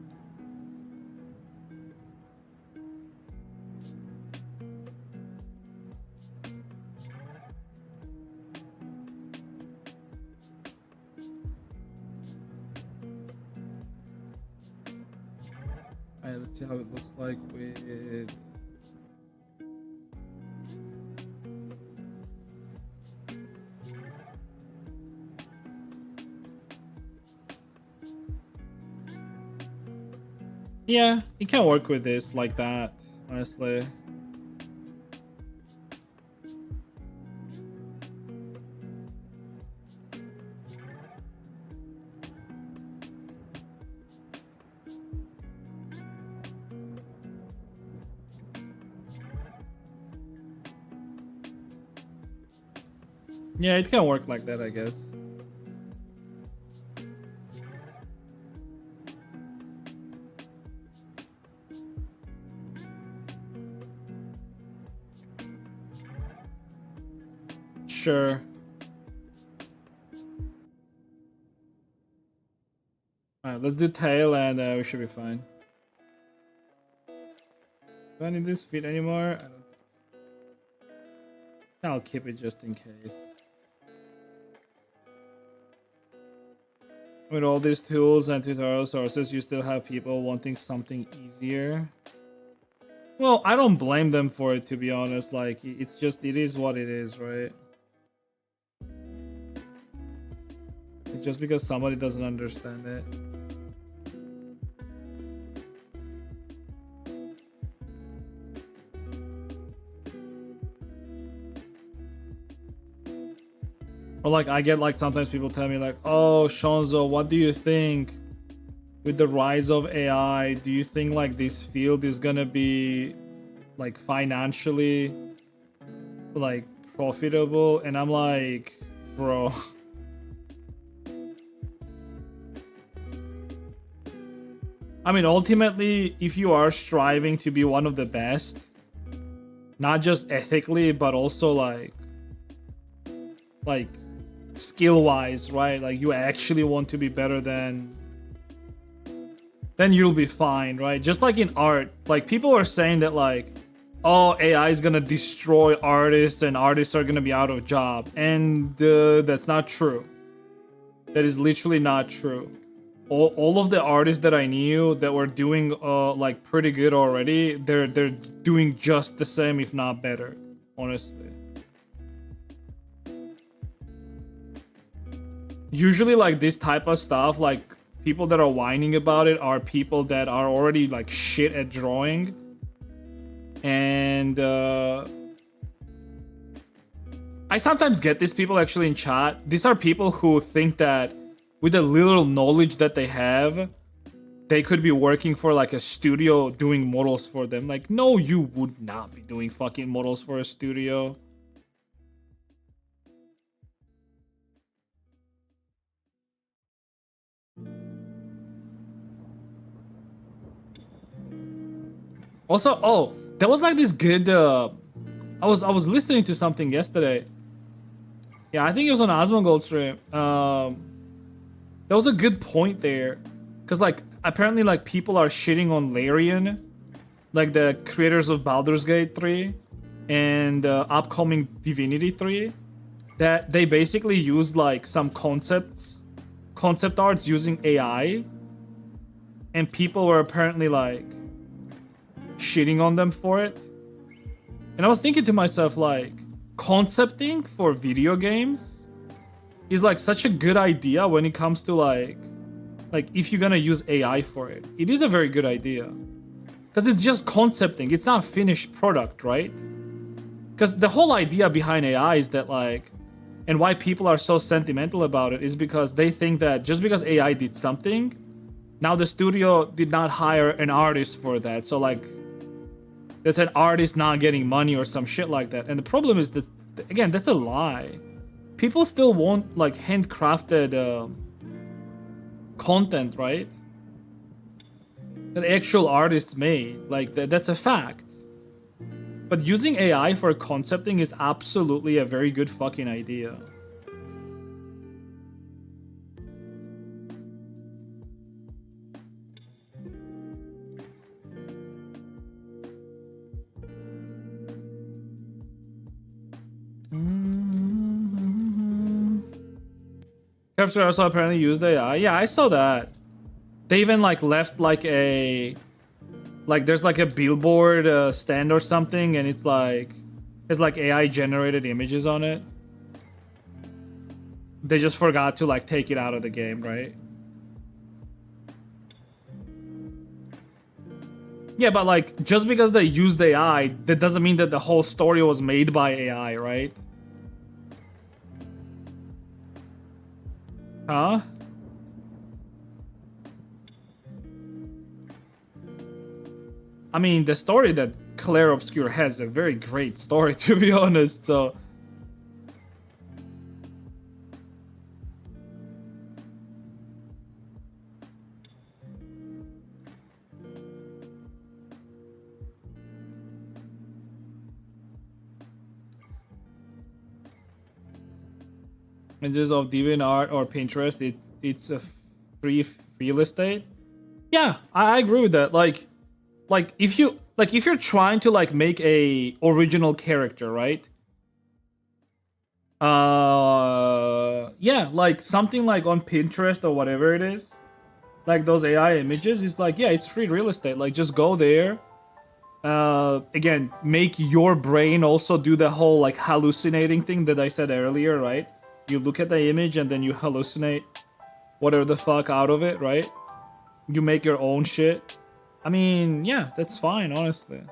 S1: Alright, let's see how it looks like with... Yeah, you can work with this like that, honestly. Yeah, it can work like that, I guess. Sure. Alright, let's do tail and we should be fine. Do I need this feet anymore? I don't think so. I'll keep it just in case. With all these tools and tutorial sources, you still have people wanting something easier. Well, I don't blame them for it, to be honest. Like, it's just, it is what it is, right? Just because somebody doesn't understand it. Or like, I get like sometimes people tell me like, oh, Shonzo, what do you think with the rise of AI? Do you think like this field is gonna be like financially like profitable? And I'm like, bro. I mean, ultimately, if you are striving to be one of the best, not just ethically, but also like skill-wise, right? Like you actually want to be better than, then you'll be fine, right? Just like in art, like people are saying that like, oh, AI is gonna destroy artists and artists are gonna be out of job, and that's not true. That is literally not true. All of the artists that I knew that were doing like pretty good already, they're doing just the same, if not better, honestly. Usually like this type of stuff, like people that are whining about it are people that are already like shit at drawing. And I sometimes get these people actually in chat. These are people who think that with the little knowledge that they have, they could be working for like a studio doing models for them. Like, no, you would not be doing fucking models for a studio. Also, oh, there was like this good I was listening to something yesterday. Yeah, I think it was on Asmongold stream. There was a good point there, because like apparently like people are shitting on Larian, like the creators of Baldur's Gate 3 and upcoming Divinity 3, that they basically used like some concept arts using AI, and people were apparently like shitting on them for it. And I was thinking to myself, like, concepting for video games is like such a good idea when it comes to like if you're gonna use AI for it. It is a very good idea, because it's just concepting. It's not finished product, right? Because the whole idea behind AI is that like, and why people are so sentimental about it is because they think that just because AI did something, now the studio did not hire an artist for that. So like, that's an artist not getting money or some shit like that. And the problem is this, again, that's a lie. People still want like handcrafted content, right? That actual artists made. Like that's a fact. But using AI for concepting is absolutely a very good fucking idea. Capture also apparently used AI. Yeah, I saw that. They even like left like a there's like a billboard stand or something, and it's like AI generated images on it. They just forgot to like take it out of the game, right? Yeah, but like just because they used AI, that doesn't mean that the whole story was made by AI, right? Huh? I mean, the story that Claire Obscure has is a very great story, to be honest, so... Images of DeviantArt or Pinterest, it's a free real estate. Yeah, I agree with that. Like if you're trying to like make a original character, right? Yeah, like something like on Pinterest or whatever it is, like those AI images is like, yeah, it's free real estate. Like just go there. Again, make your brain also do the whole like hallucinating thing that I said earlier, right? You look at the image and then you hallucinate whatever the fuck out of it, right? You make your own shit. I mean, yeah, that's fine, honestly.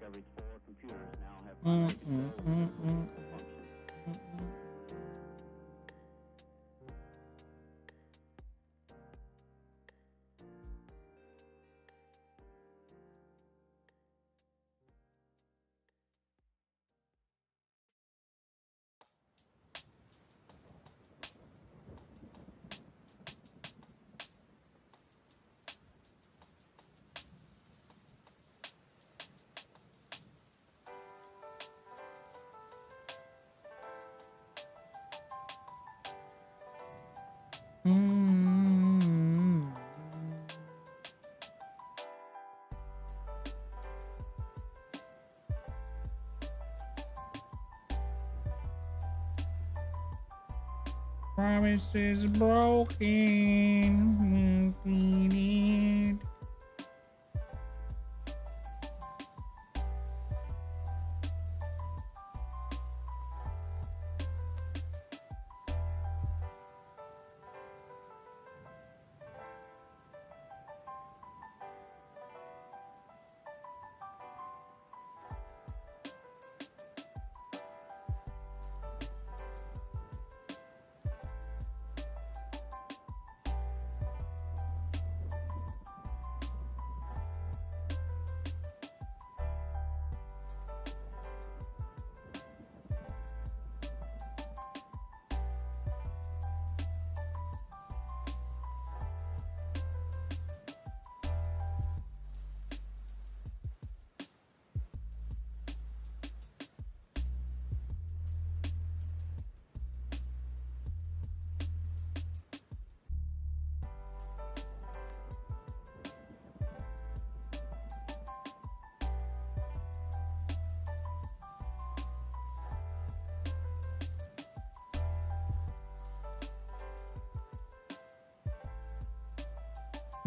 S2: every 4 computers now have primary control of critical functions.
S1: Promise is broken. Feed it.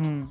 S1: Hmm.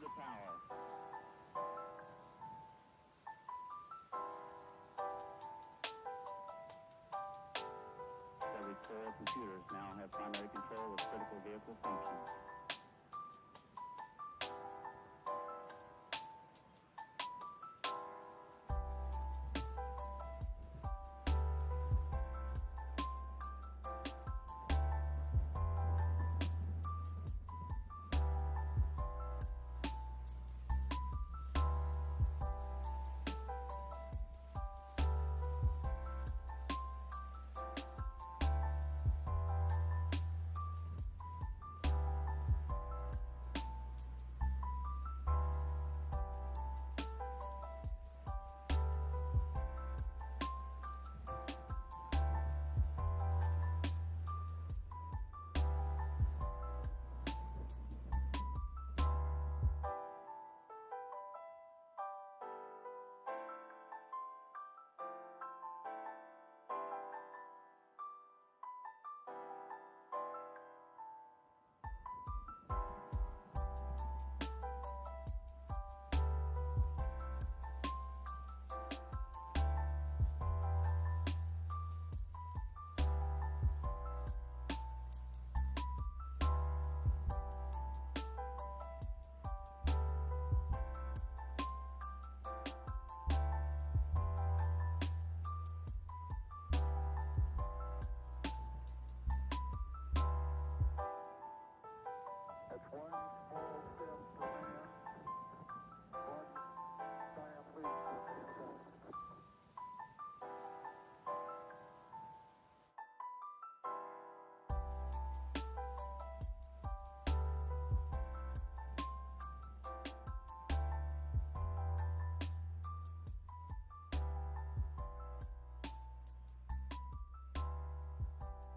S2: the tower. Every core computers now have primary control of critical vehicle functions.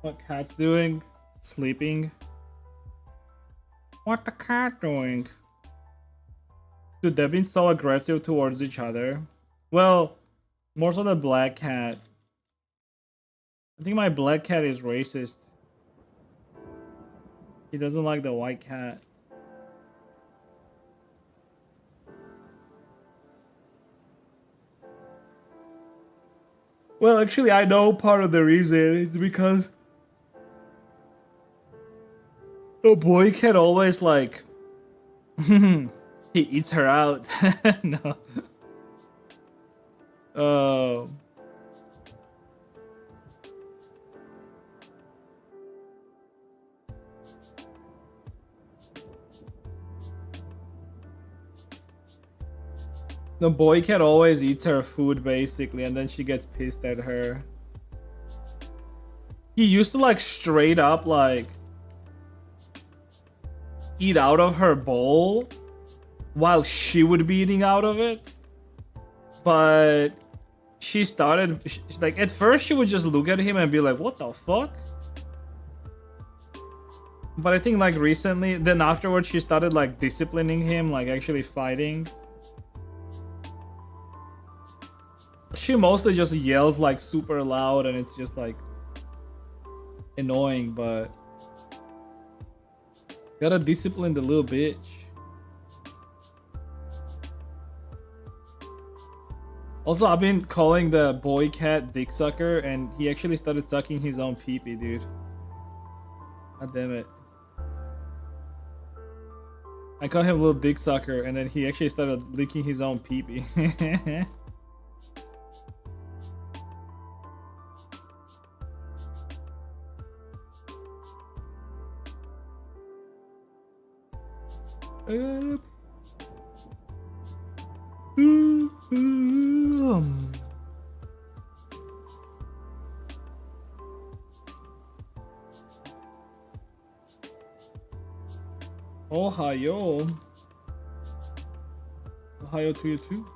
S1: What cat's doing? Sleeping. What the cat doing? Dude, they've been so aggressive towards each other. Well, more so the black cat. I think my black cat is racist. He doesn't like the white cat. Well, actually, I know part of the reason is because the boy cat always like he eats her out. No. Oh. The boy cat always eats her food basically, and then she gets pissed at her. He used to like straight up like eat out of her bowl while she would be eating out of it. But she started like at first she would just look at him and be like, what the fuck? But I think like recently, then afterwards she started like disciplining him, like actually fighting. She mostly just yells like super loud and it's just like annoying, but gotta discipline the little bitch. Also, I've been calling the boy cat dick sucker and he actually started sucking his own pee-pee, dude. God damn it. I call him little dick sucker and then he actually started licking his own pee-pee. Ohio. Ohio to you too.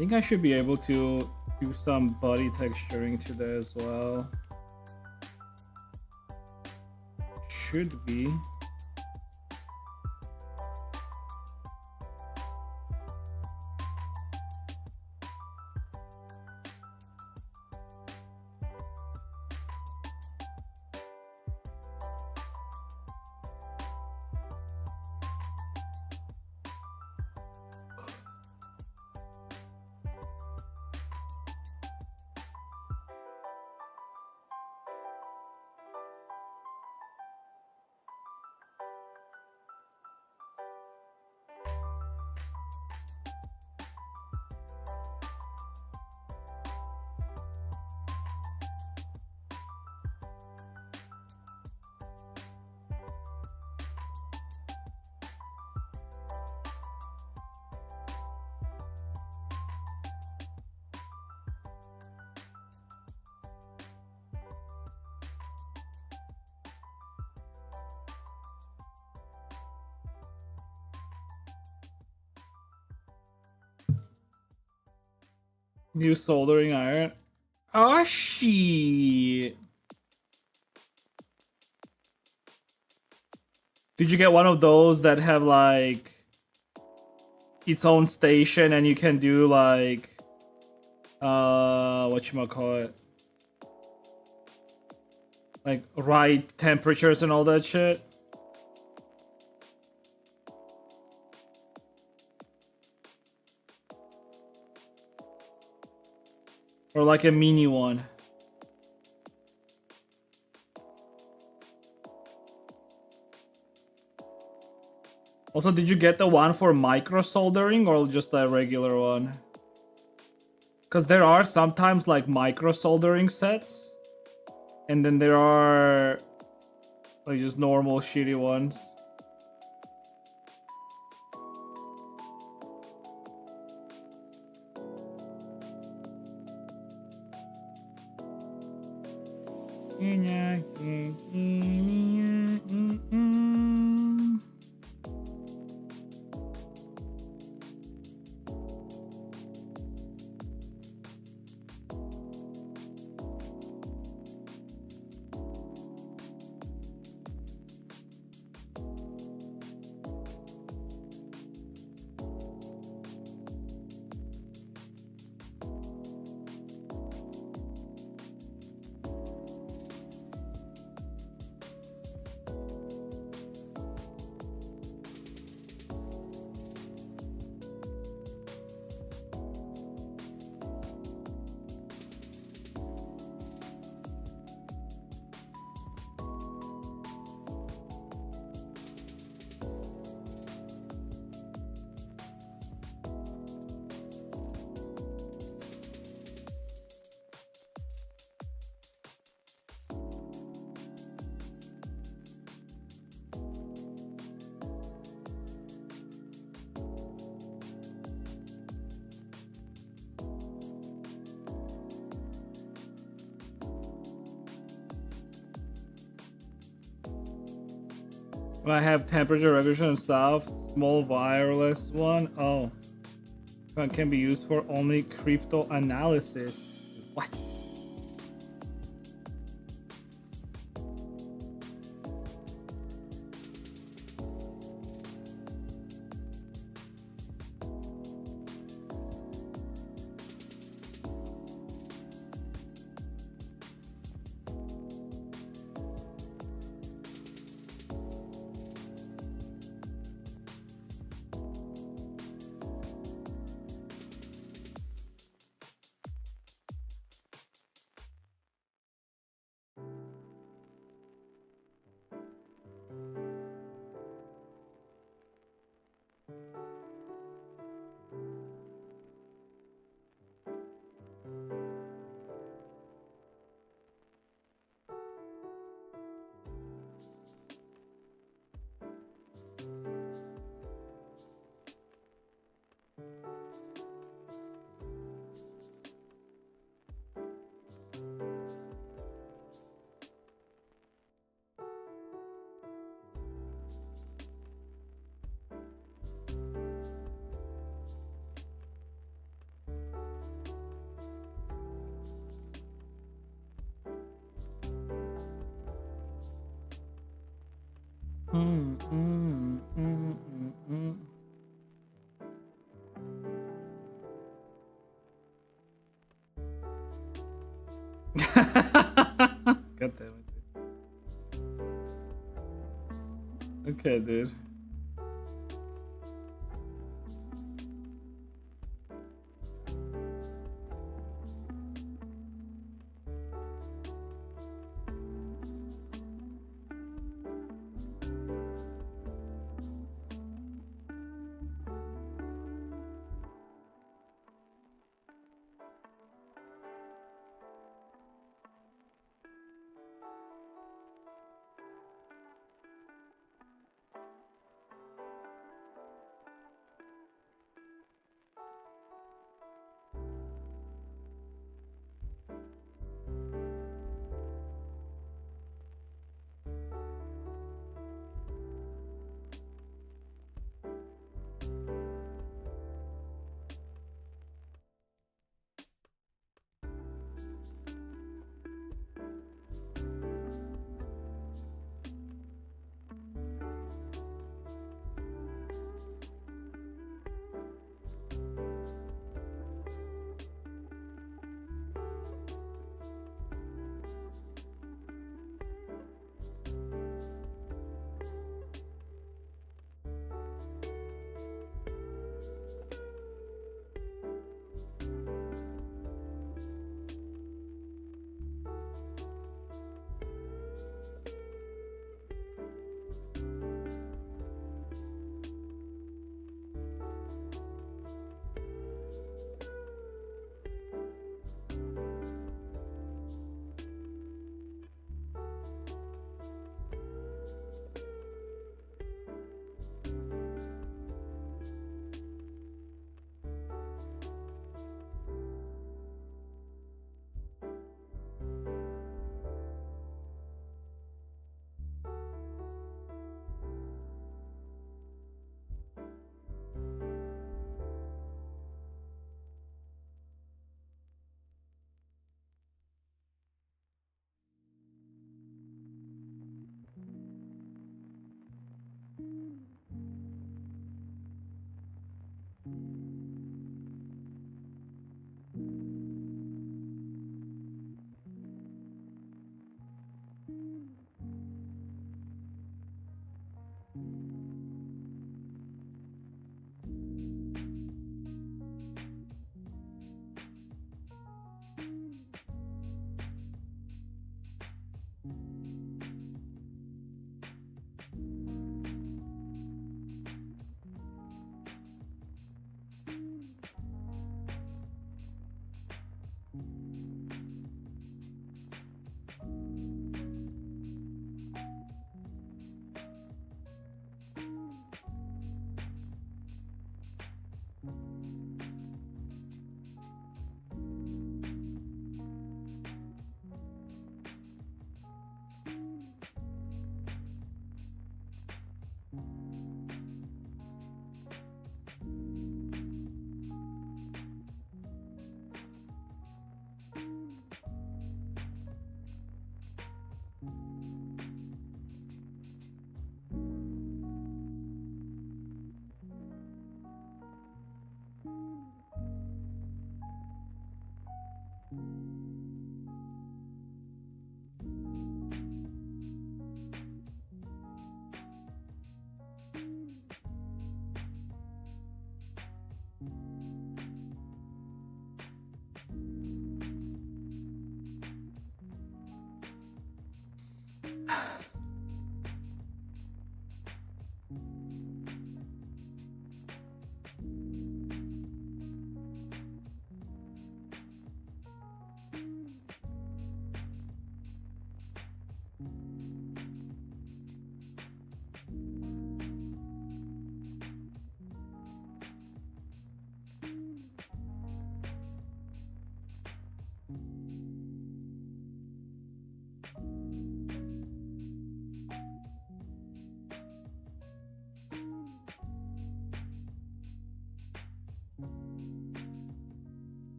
S1: think I should be able to do some body texturing to that as well. Should be. New soldering iron. Oh shit. Did you get one of those that have like its own station and you can do like whatchamacallit? Like right temperatures and all that shit? Or like a mini one? Also, did you get the one for micro soldering or just a regular one? Because there are sometimes like micro soldering sets, and then there are like just normal shitty ones. I have temperature regulation and stuff. Small wireless one. Oh. That can be used for only crypto analysis. What? Mm, mm, mm, mm, mm. God damn it, dude. Okay, dude.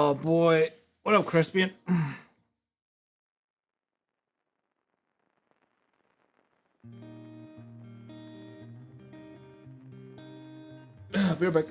S1: Oh boy. What up, Crispian? Be right back.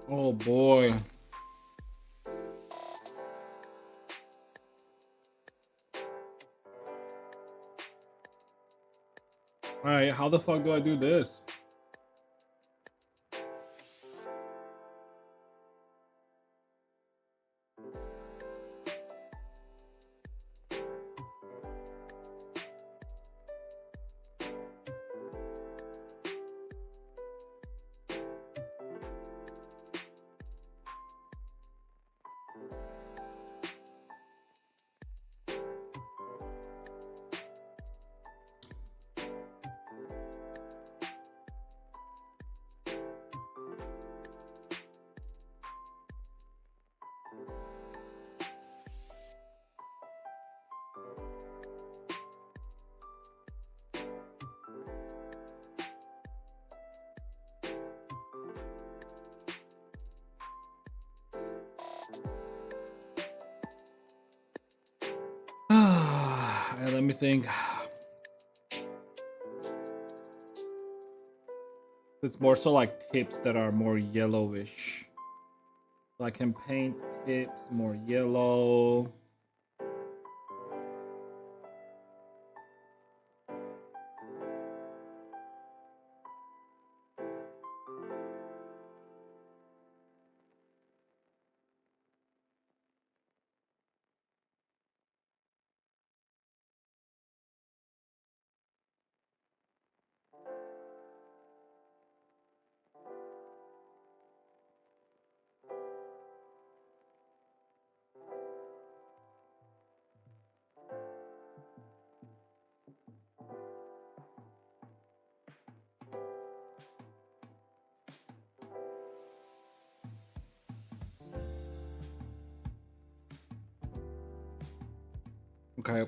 S1: Oh boy. Alright, how the fuck do I do this? Let me think. It's more so like tips that are more yellowish. So I can paint tips more yellow. Okay.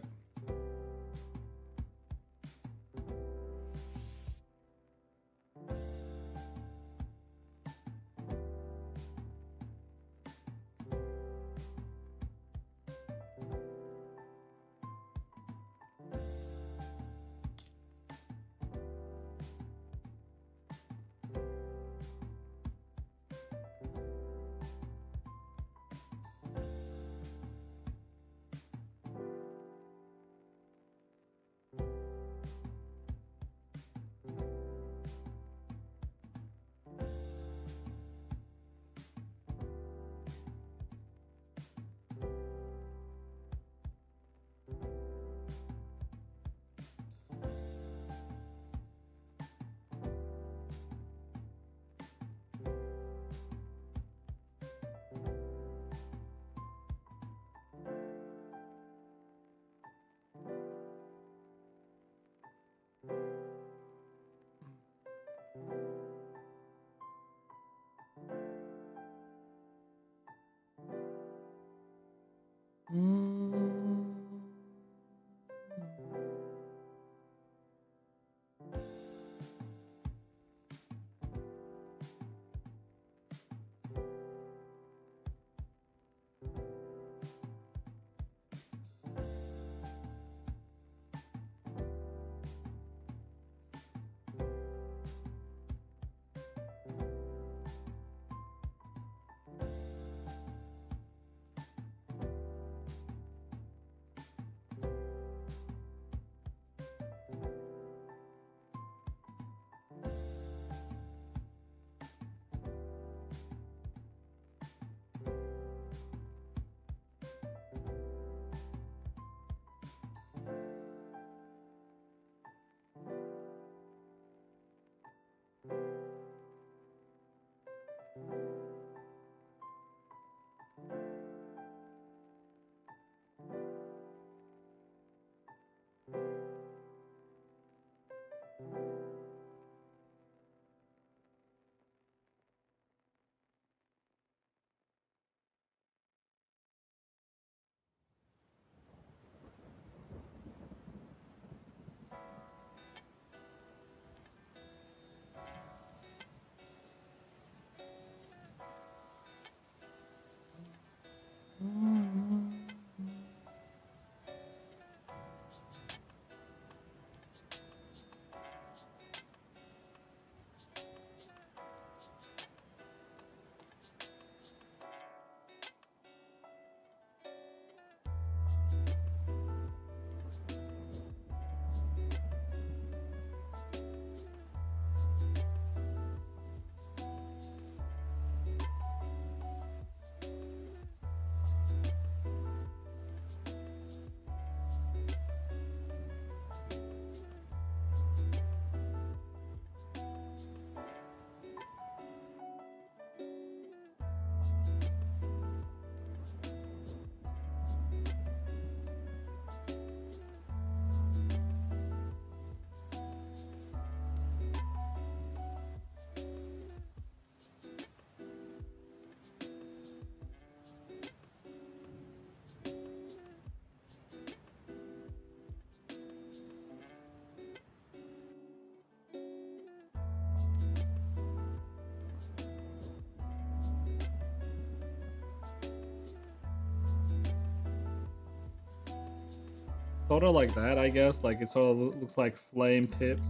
S1: Sort of like that, I guess. Like it sort of looks like flame tips.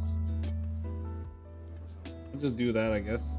S1: I'll just do that, I guess.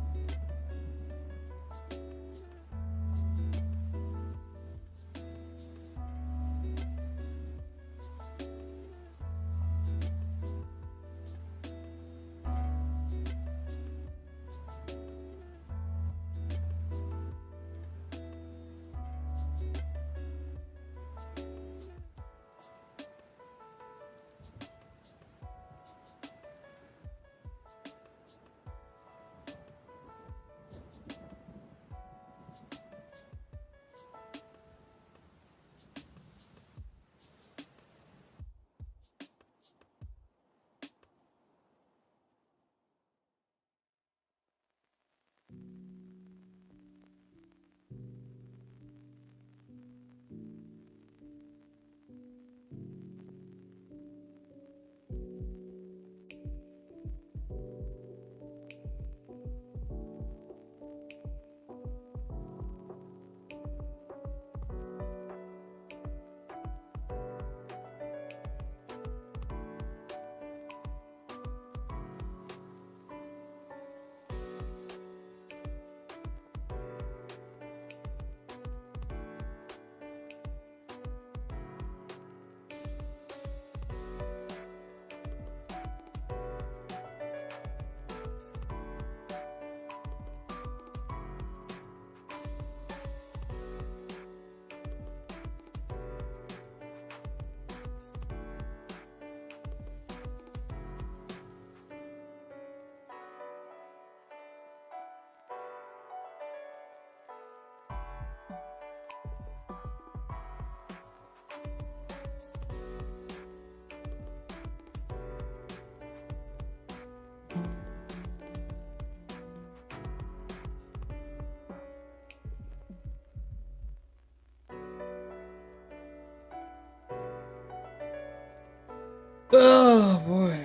S1: Oh boy.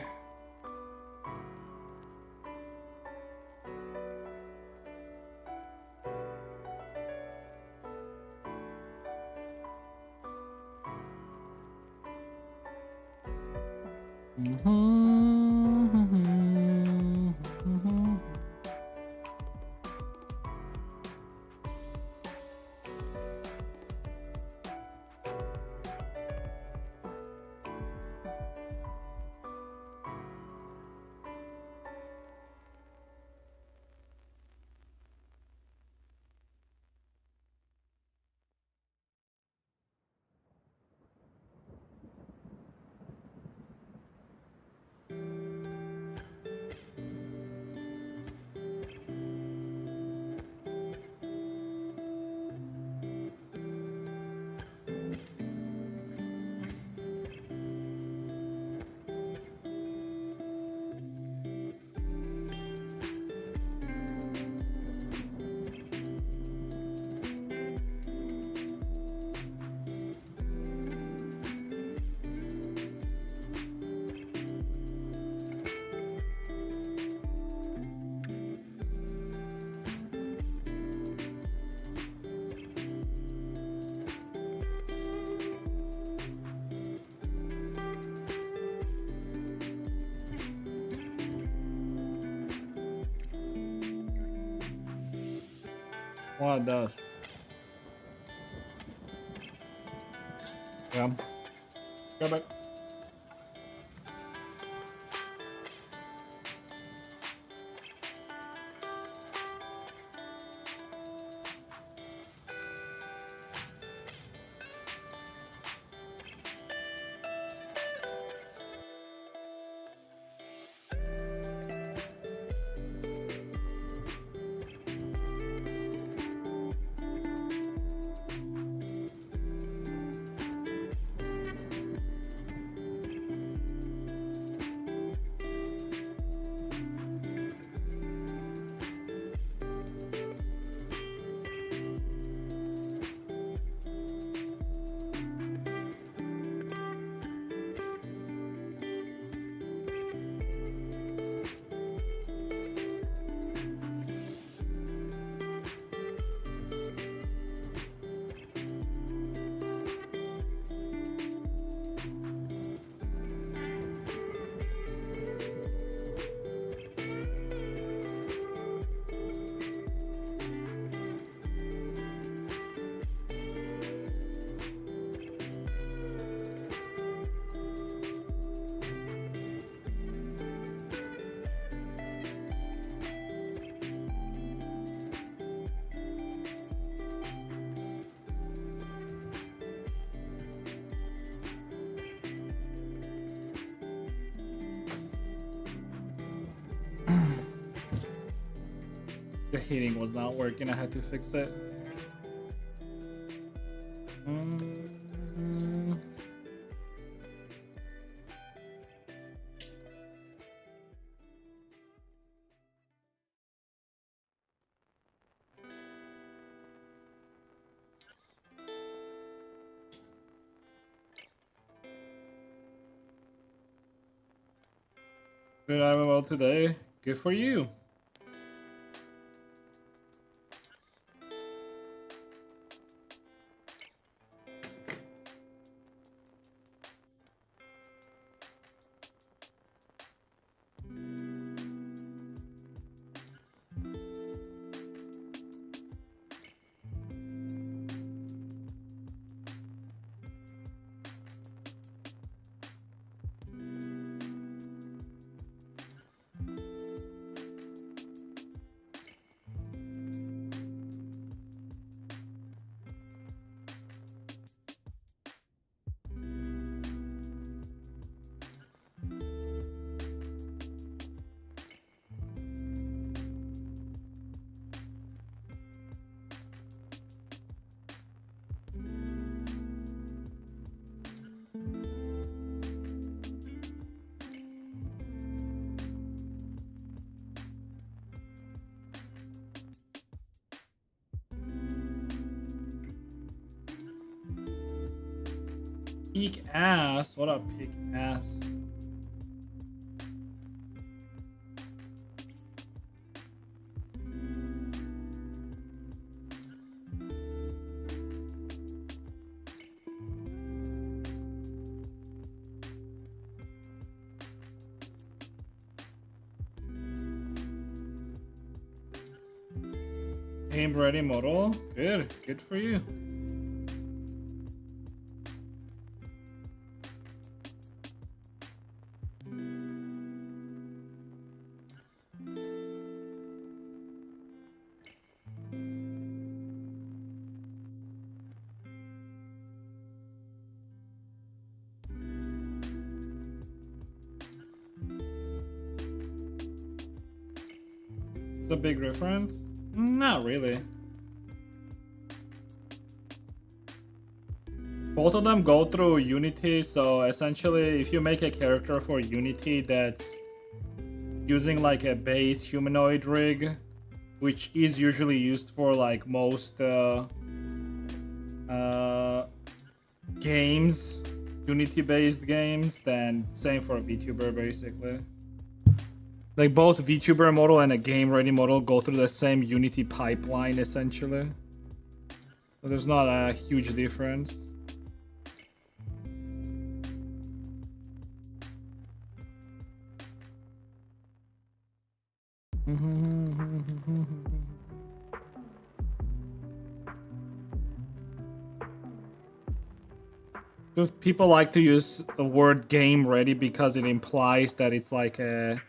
S1: Well, it does. Yeah. Go back. The heating was not working. I had to fix it. Good, I'm well today. Good for you. Peak ass? What up, peak ass? Game ready model. Good. Good for you. The big reference? Not really. Both of them go through Unity, so essentially if you make a character for Unity that's using like a base humanoid rig, which is usually used for like most games, Unity based games, then same for a VTuber basically. Like both VTuber model and a game ready model go through the same Unity pipeline essentially. So there's not a huge difference. Just people like to use the word game ready because it implies that it's like a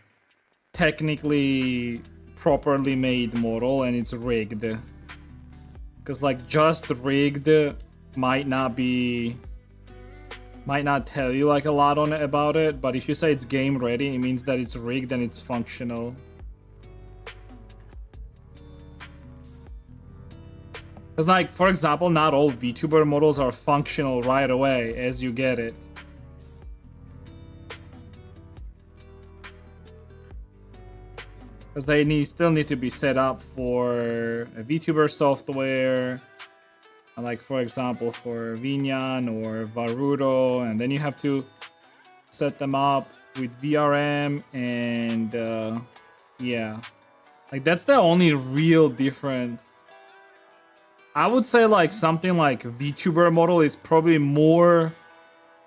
S1: technically properly made model and it's rigged. Because like just rigged might not tell you like a lot on it about it, but if you say it's game ready, it means that it's rigged and it's functional. Because like, for example, not all VTuber models are functional right away as you get it. Because they still need to be set up for a VTuber software. Like, for example, for Vinyan or Varudo. And then you have to set them up with VRM and yeah. Like, that's the only real difference. I would say like something like VTuber model is probably more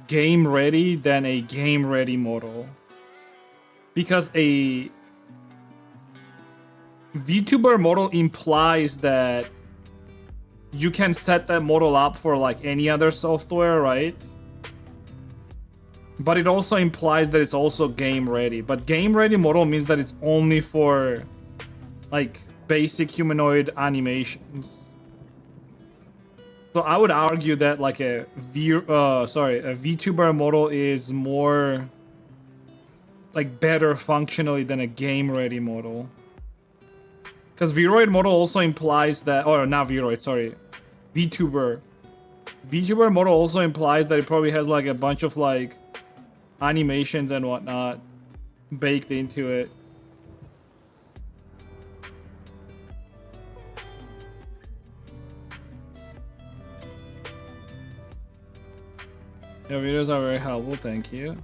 S1: game ready than a game ready model. Because a VTuber model implies that you can set that model up for like any other software, right? But it also implies that it's also game ready. But game ready model means that it's only for like basic humanoid animations. So I would argue that like a VTuber model is more like better functionally than a game ready model. Because Vroid model also implies that, or not Vroid, sorry, VTuber. VTuber model also implies that it probably has like a bunch of like animations and whatnot baked into it. Your videos are very helpful, thank you.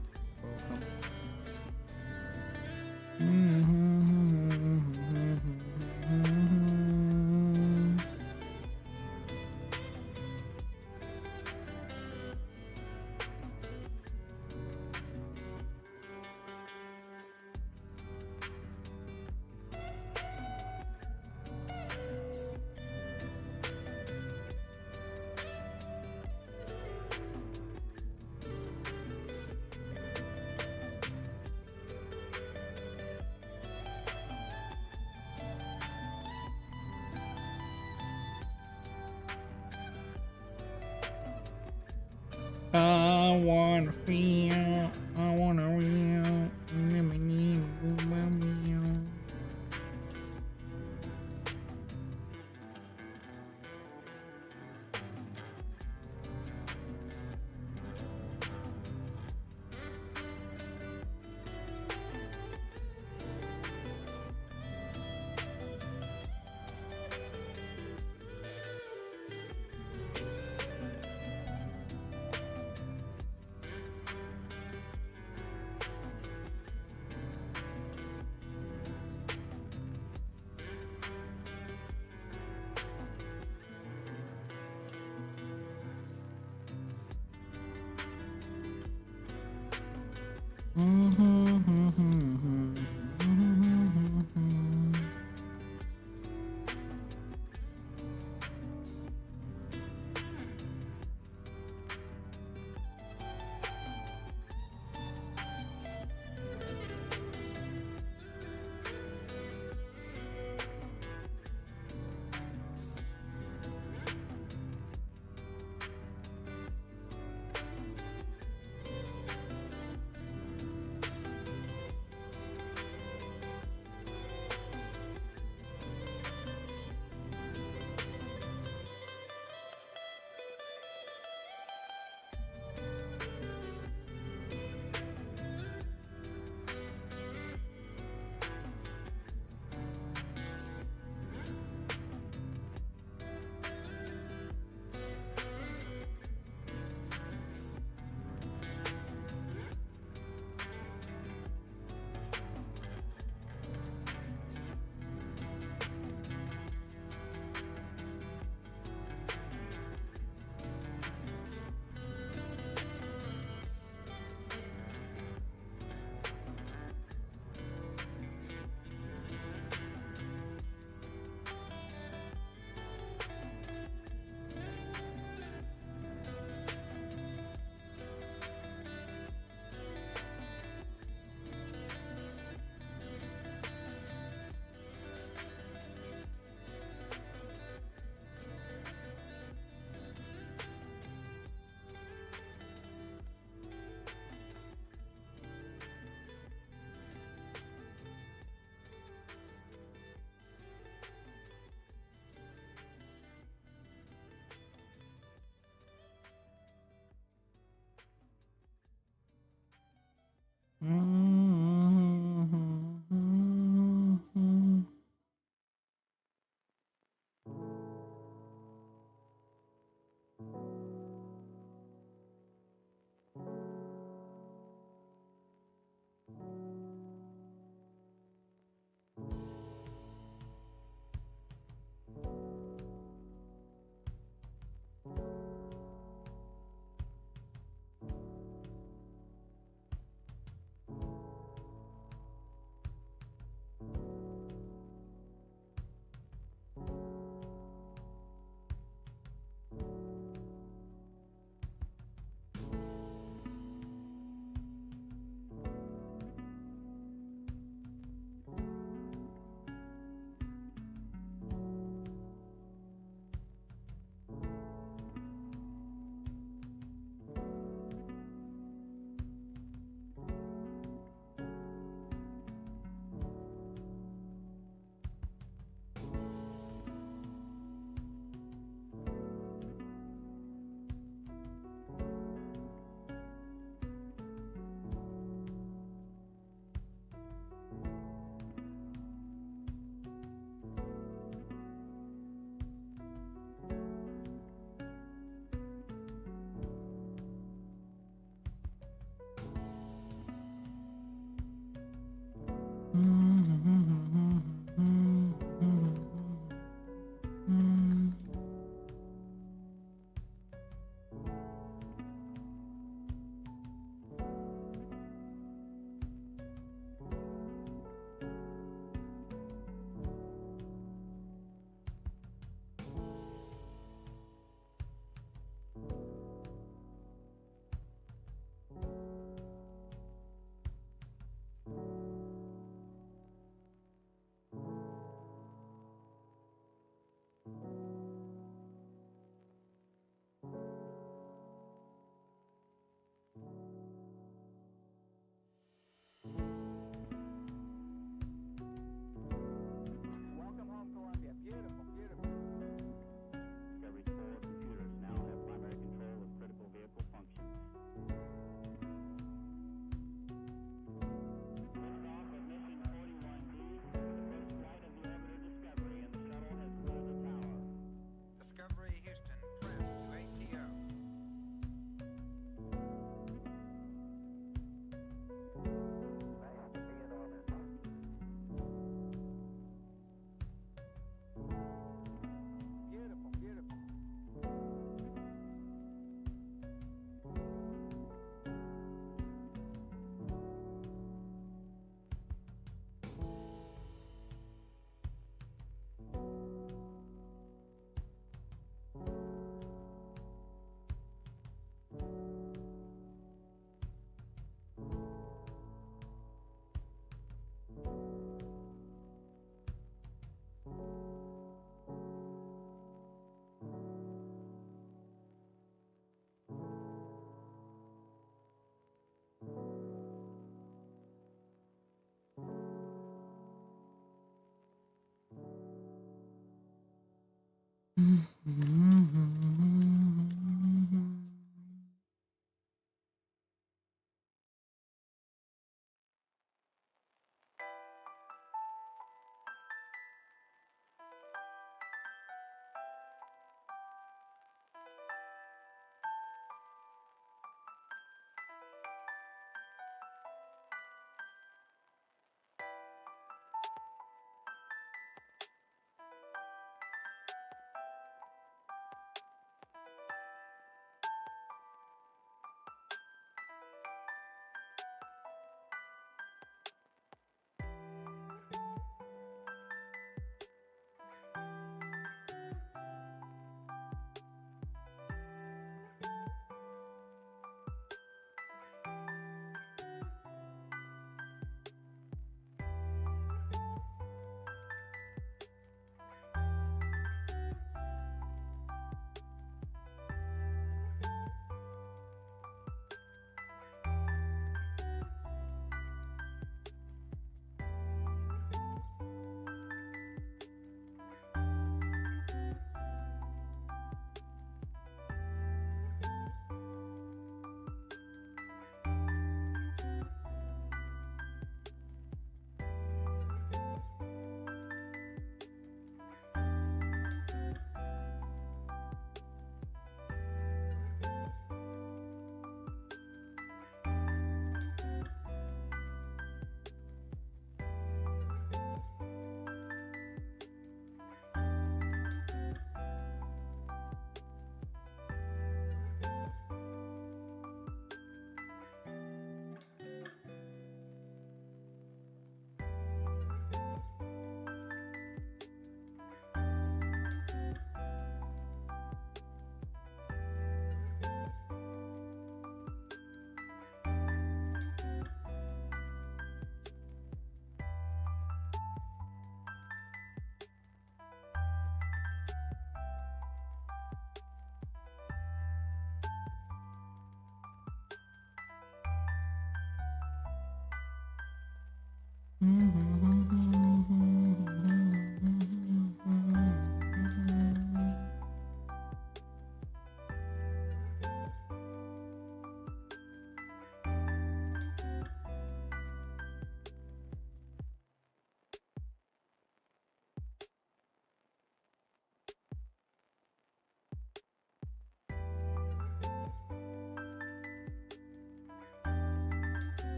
S1: I wanna feel, I wanna real.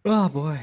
S1: Oh boy.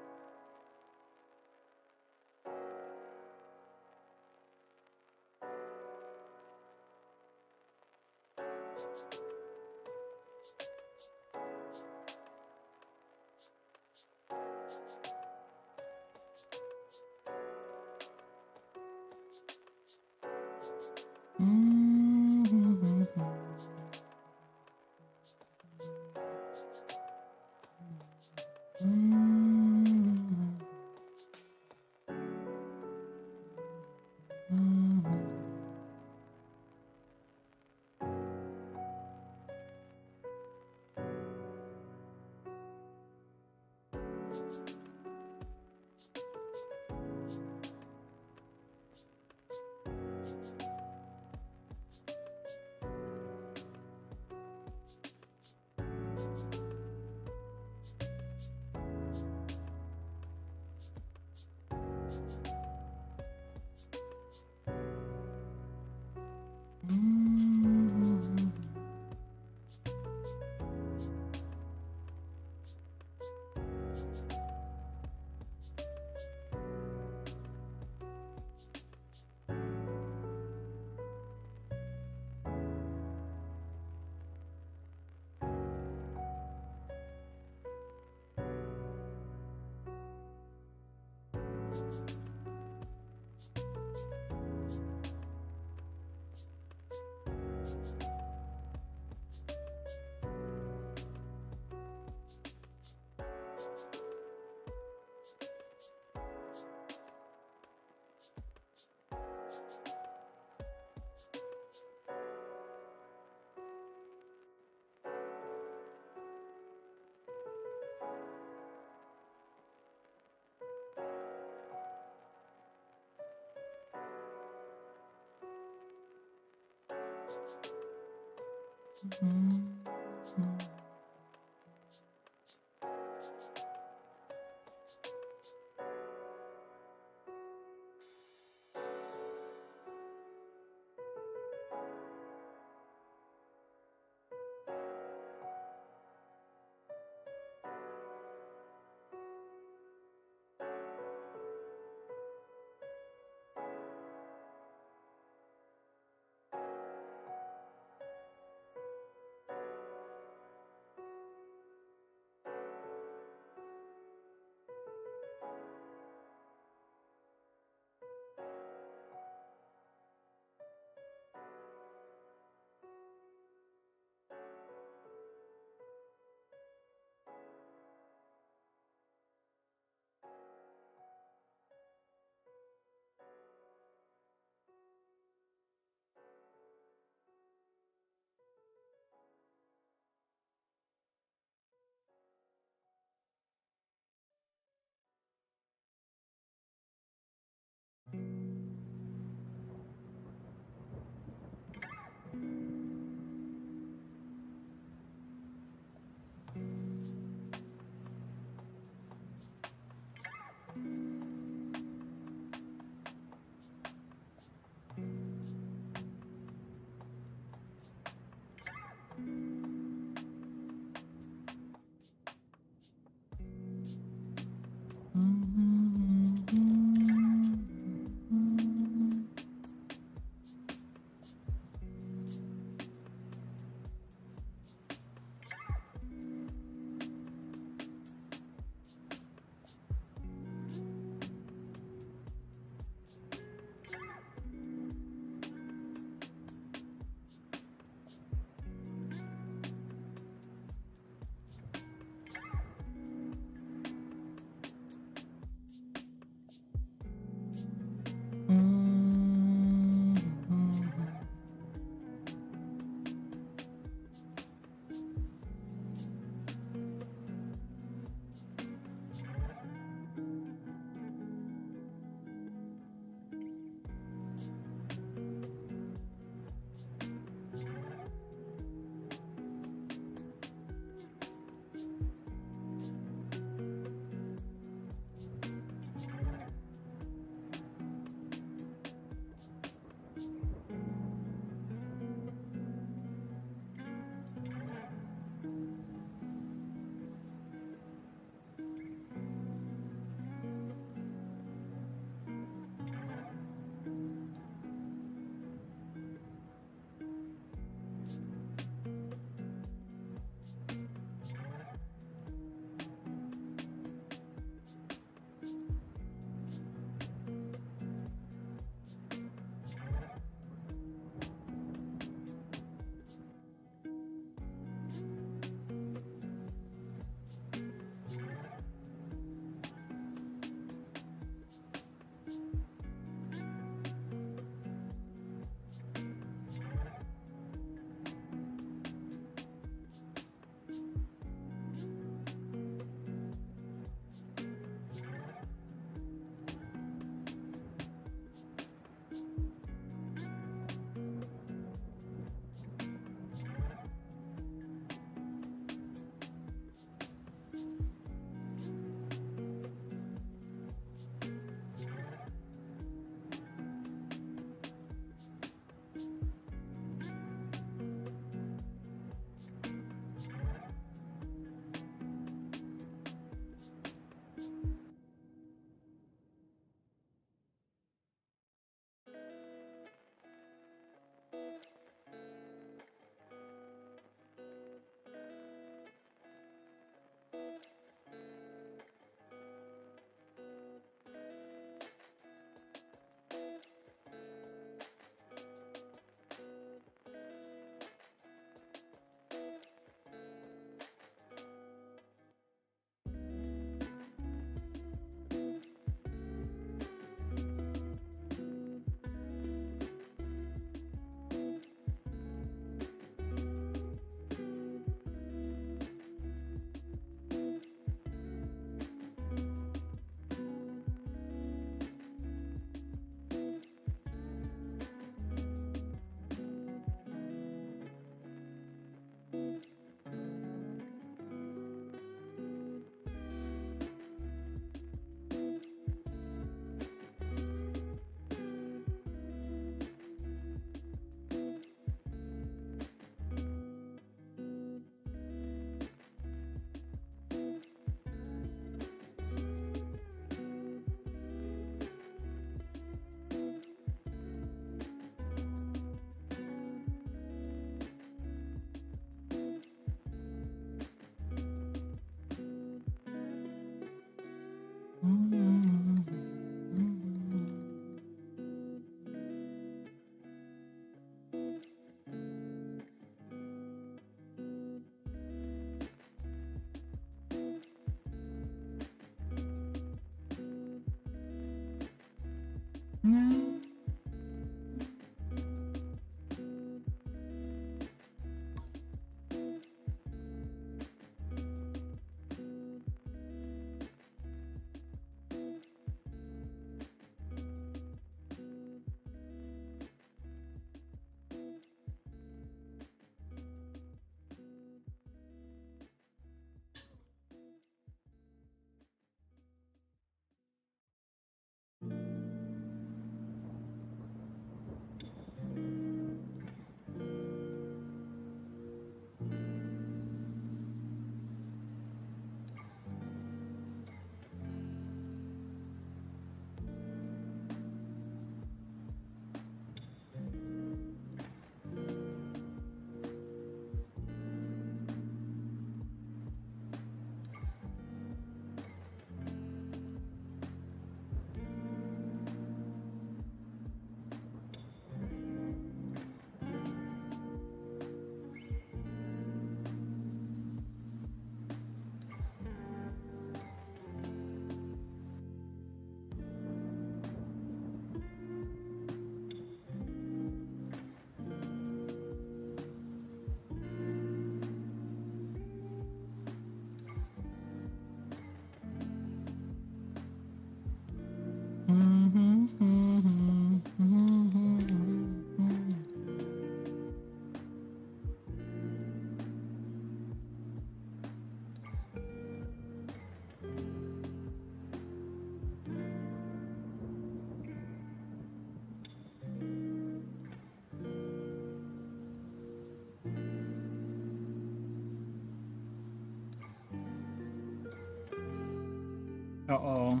S1: Uh-oh.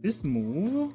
S1: This move?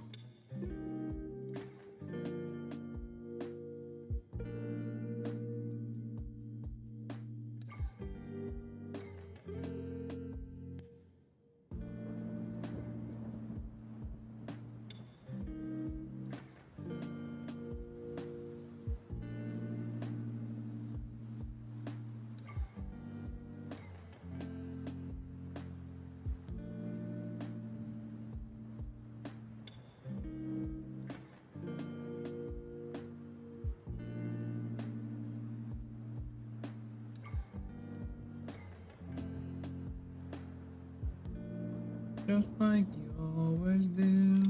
S1: Just like you always do.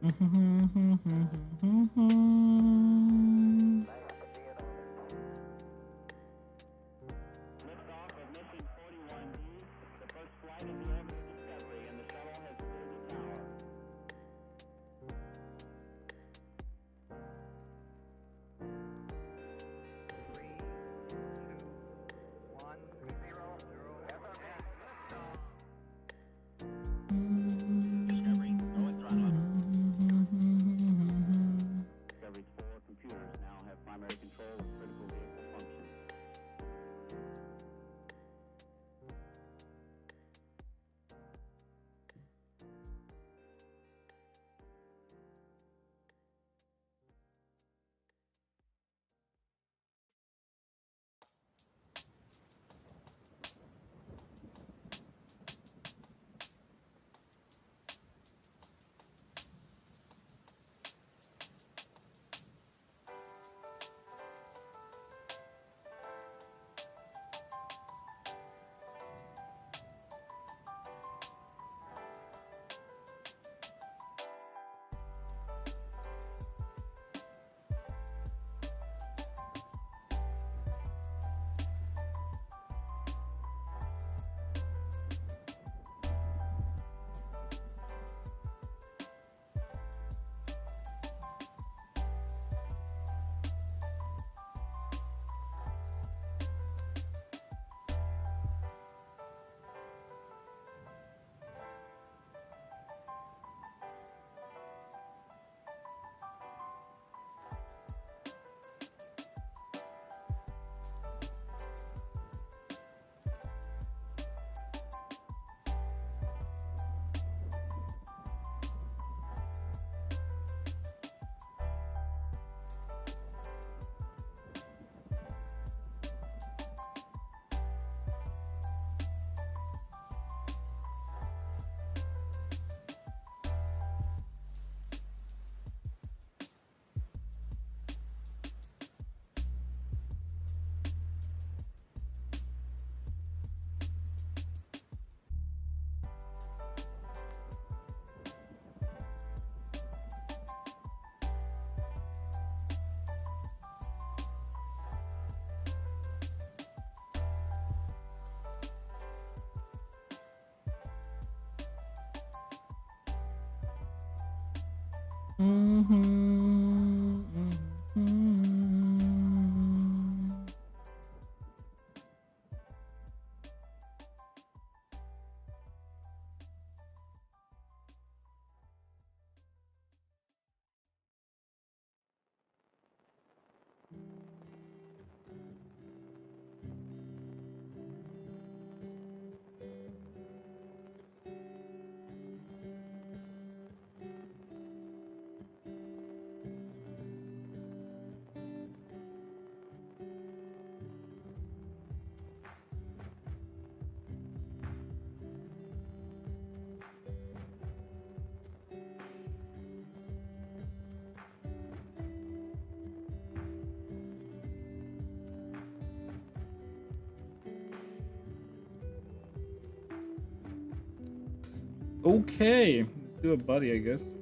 S2: Liftoff of mission 41D, the first flight of the orbiter Discovery, and the shuttle has cleared the tower. 3, 2, 1, 0. Discovery, go and throttle up. Discovery's 4 computers now have primary control of critical vehicle functions.
S1: Okay, let's do a buddy, I guess.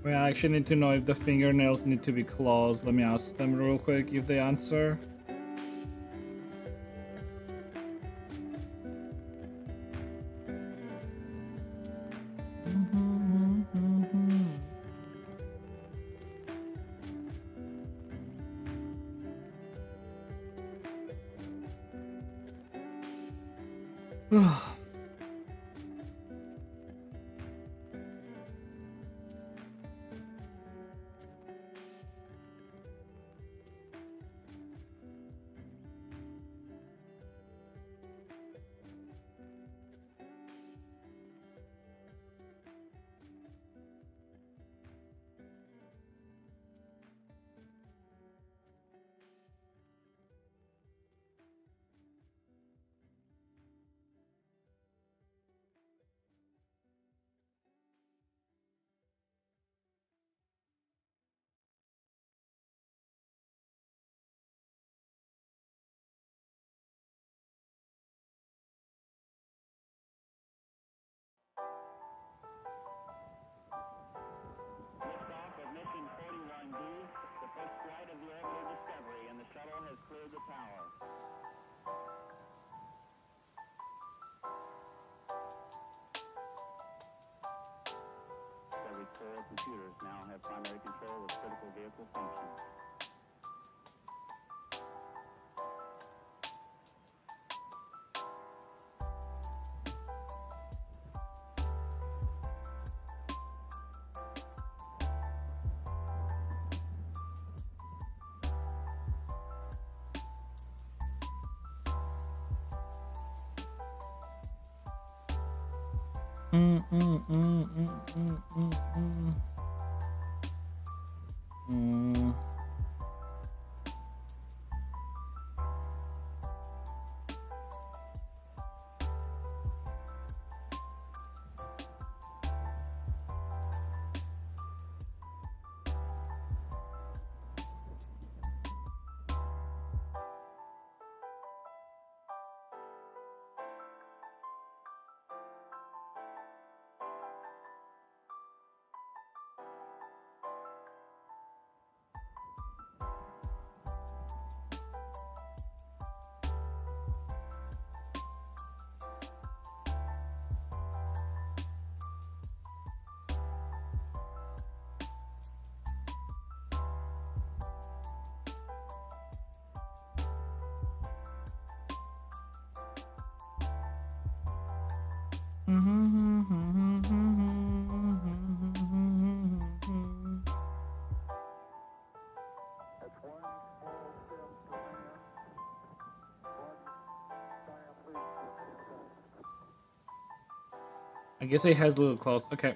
S1: We actually need to know if the fingernails need to be closed. Let me ask them real quick if they answer.
S2: Liftoff of mission 41D, the first flight of the orbital Discovery, and the shuttle has cleared the tower. Discovery's core computers now have primary control of critical vehicle functions.
S1: I guess it has a little close. Okay.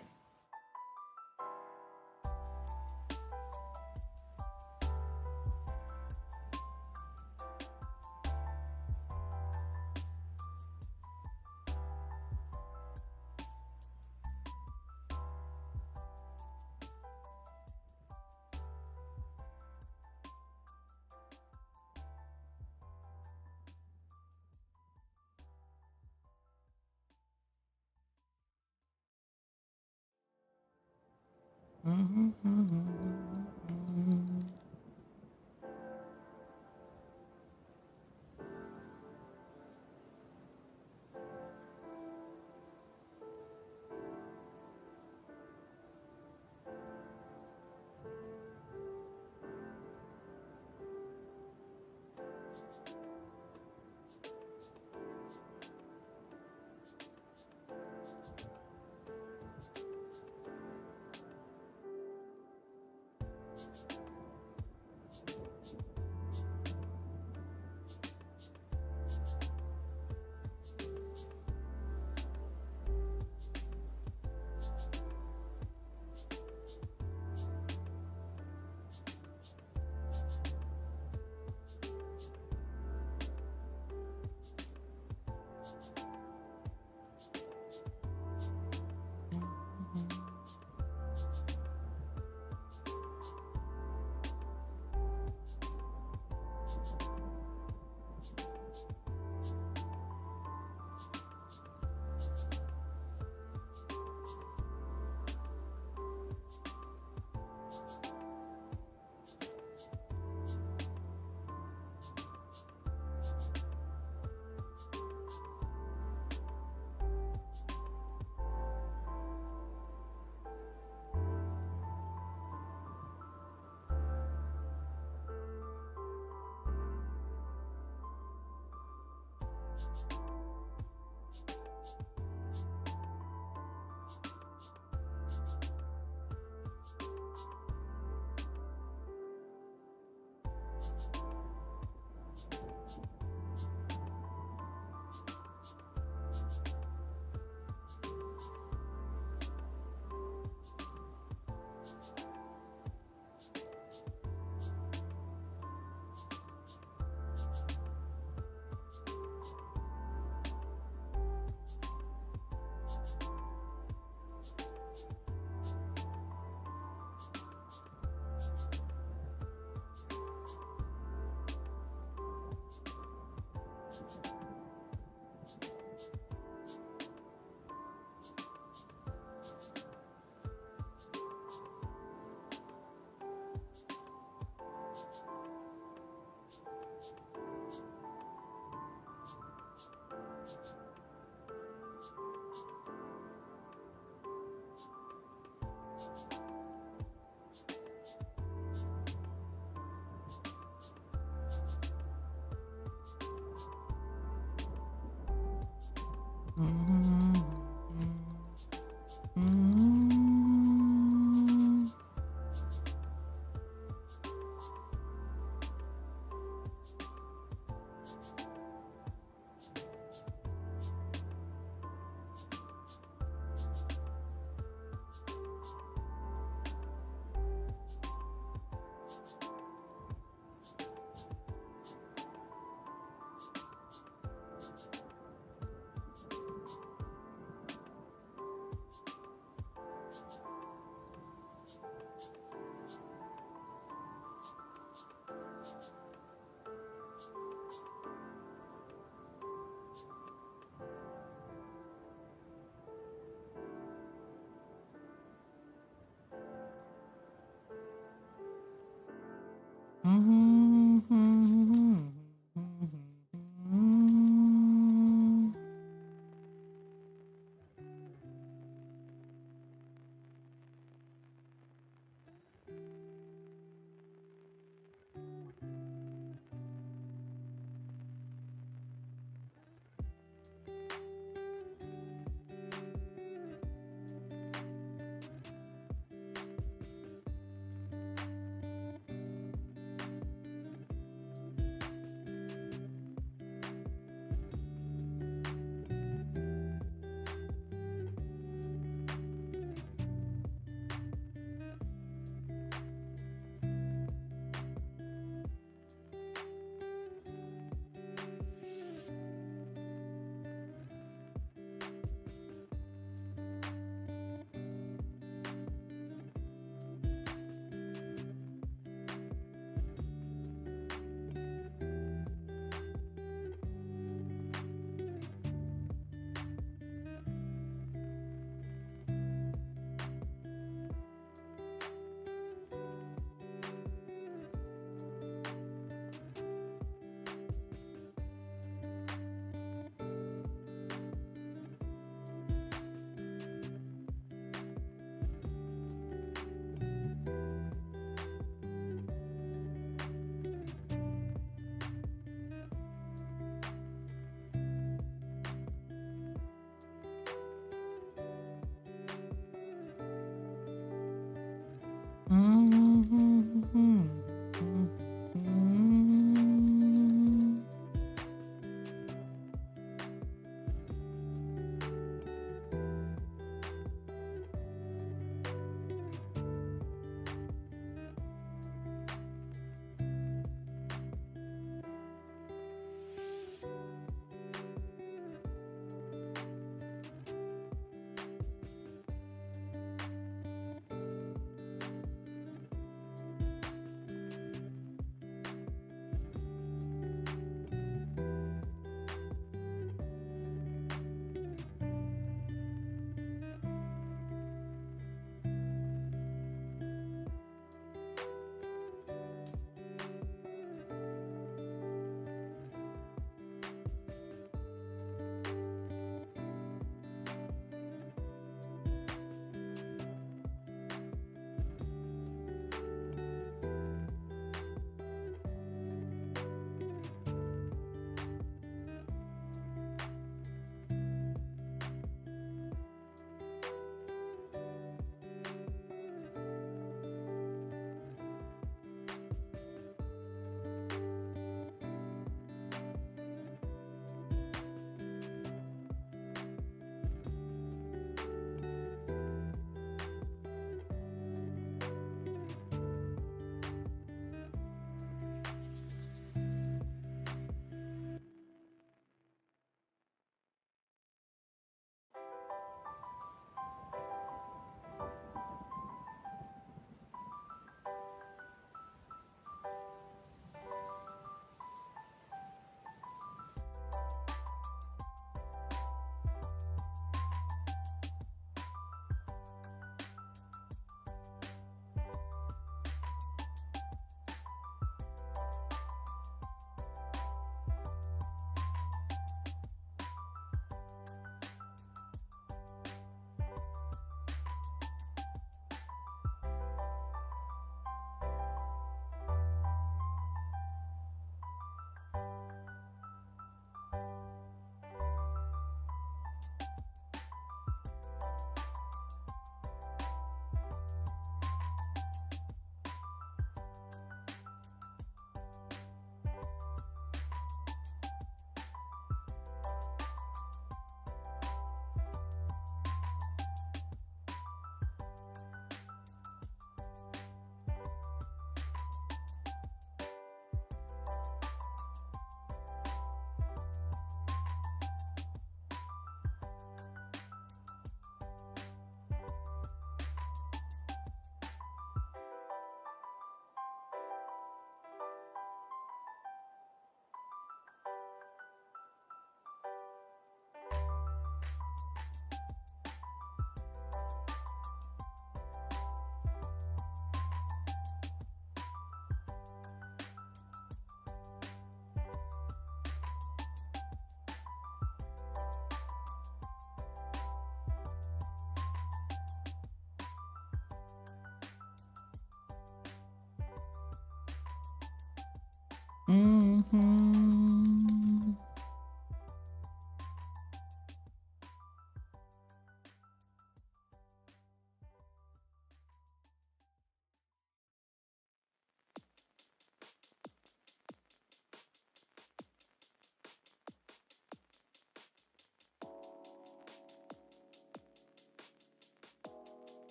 S1: Mhm.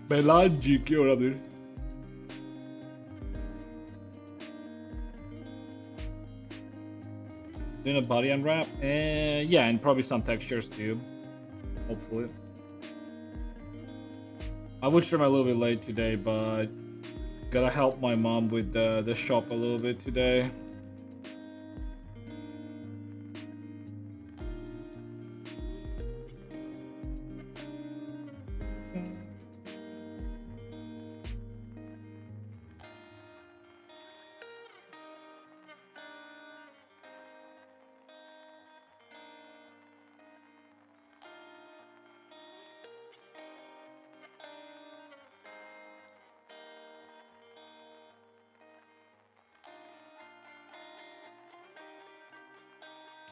S1: Melancik olabilir. Doing a body unwrap? Yeah, and probably some textures too. Hopefully. I would stream a little bit late today, but gotta help my mom with the shop a little bit today.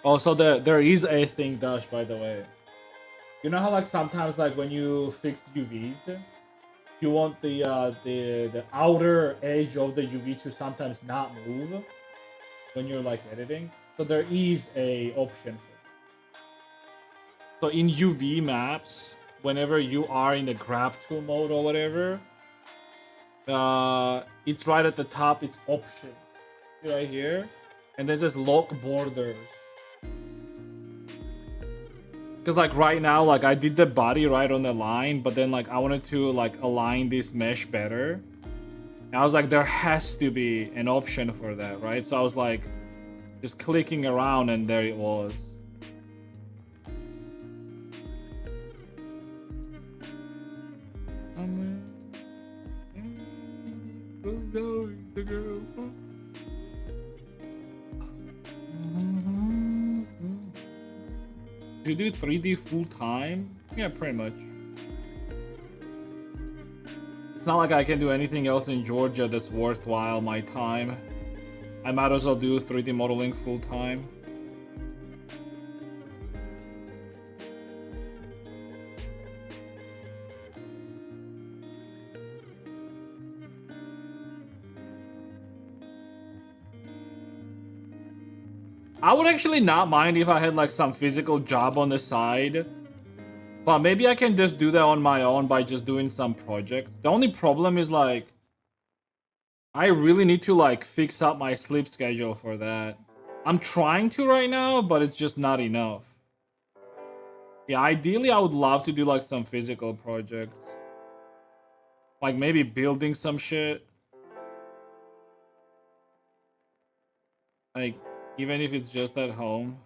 S1: Oh, so there is a thing, Dash, by the way. You know how like sometimes like when you fix UVs, you want the outer edge of the UV to sometimes not move when you're like editing. So there is a option for that. So in UV maps, whenever you are in the grab tool mode or whatever, it's right at the top. It's options right here, and then just lock borders. Because like right now, like I did the body right on the line, but then like I wanted to like align this mesh better. And I was like, there has to be an option for that, right? So I was like, just clicking around, and there it was. Do you do 3D full time? Yeah, pretty much. It's not like I can do anything else in Georgia that's worthwhile my time. I might as well do 3D modeling full time. I would actually not mind if I had like some physical job on the side. But maybe I can just do that on my own by just doing some projects. The only problem is like I really need to like fix up my sleep schedule for that. I'm trying to right now, but it's just not enough. Yeah, ideally I would love to do like some physical projects. Like maybe building some shit. Like even if it's just at home.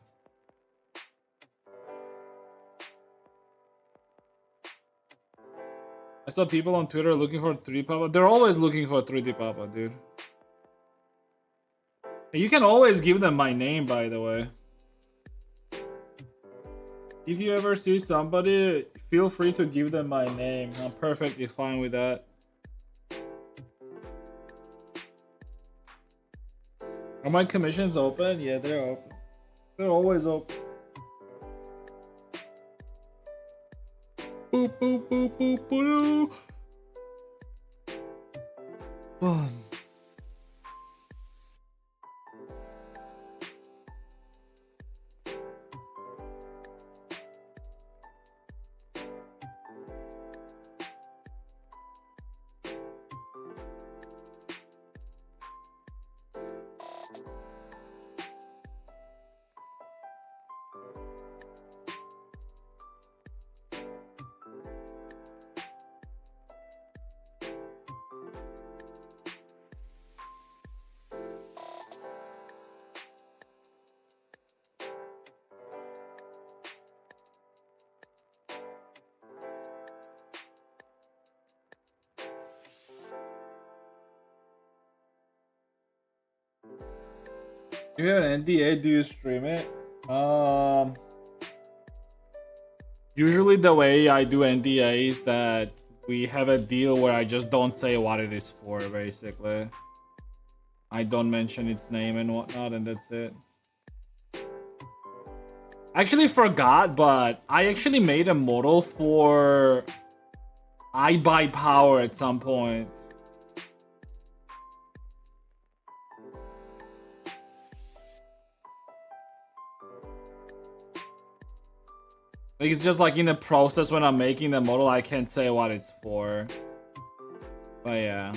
S1: I saw people on Twitter looking for 3D Papa. They're always looking for 3D Papa, dude. You can always give them my name, by the way. If you ever see somebody, feel free to give them my name. I'm perfectly fine with that. Are my commissions open? Yeah, they're open. They're always open. Boop, boop, boop, boop, boop. Do you have an NDA? Do you stream it? Usually the way I do NDA is that we have a deal where I just don't say what it is for, basically. I don't mention its name and whatnot, and that's it. I actually forgot, but I actually made a model for I Buy Power at some point. Like, it's just like in the process when I'm making the model, I can't say what it's for. But yeah.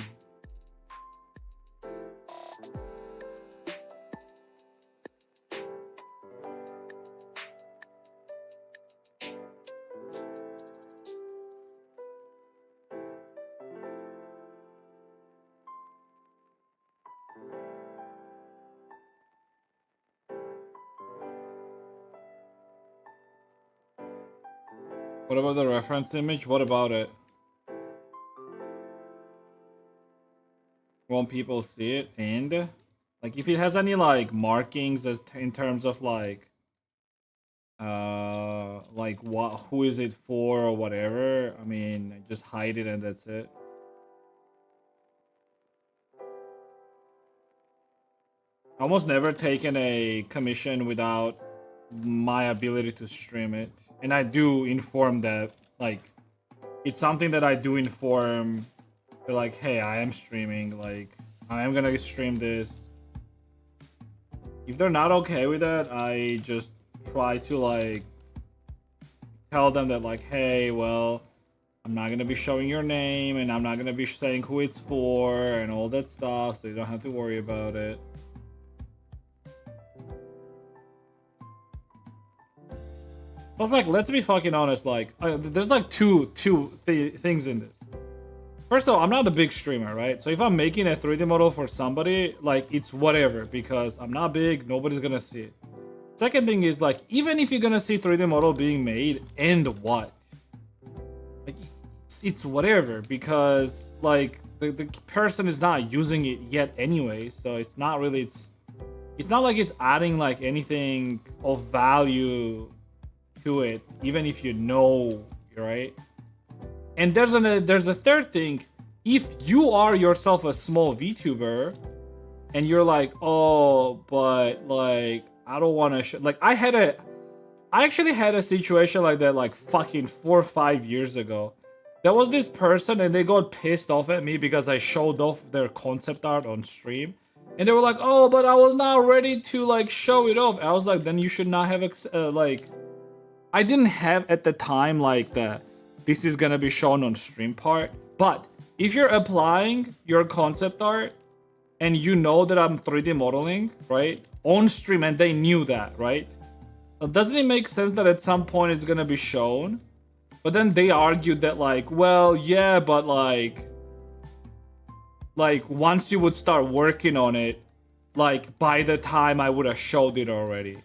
S1: What about the reference image? What about it? Won't people see it? And like if it has any like markings as in terms of like what, who is it for or whatever, I mean just hide it and that's it. Almost never taken a commission without my ability to stream it. And I do inform that, like, it's something that I do inform. They're like, hey, I am streaming. Like, I am gonna stream this. If they're not okay with that, I just try to, like, tell them that, like, hey, well, I'm not gonna be showing your name, and I'm not gonna be saying who it's for, and all that stuff, so you don't have to worry about it. But like, let's be fucking honest. Like, there's like two things in this. First of all, I'm not a big streamer, right? So if I'm making a 3D model for somebody, like, it's whatever, because I'm not big, nobody's gonna see it. Second thing is, like, even if you're gonna see 3D model being made, and what? Like, it's whatever, because, like, the person is not using it yet anyway, so it's not really, it's not like it's adding, like, anything of value to it, even if you know, right? And there's a third thing. If you are yourself a small VTuber, and you're like, oh, but, like, I don't want to like, I actually had a situation like that, like, fucking 4 or 5 years ago. There was this person, and they got pissed off at me because I showed off their concept art on stream. And they were like, oh, but I was not ready to, like, show it off. I was like, then you should not have, like, I didn't have at the time, like, this is gonna be shown on stream part. But if you're applying your concept art and you know that I'm 3D modeling, right, on stream, and they knew that, right? Doesn't it make sense that at some point it's gonna be shown? But then they argued that, like, well, yeah, but like once you would start working on it, like, by the time I would have showed it already.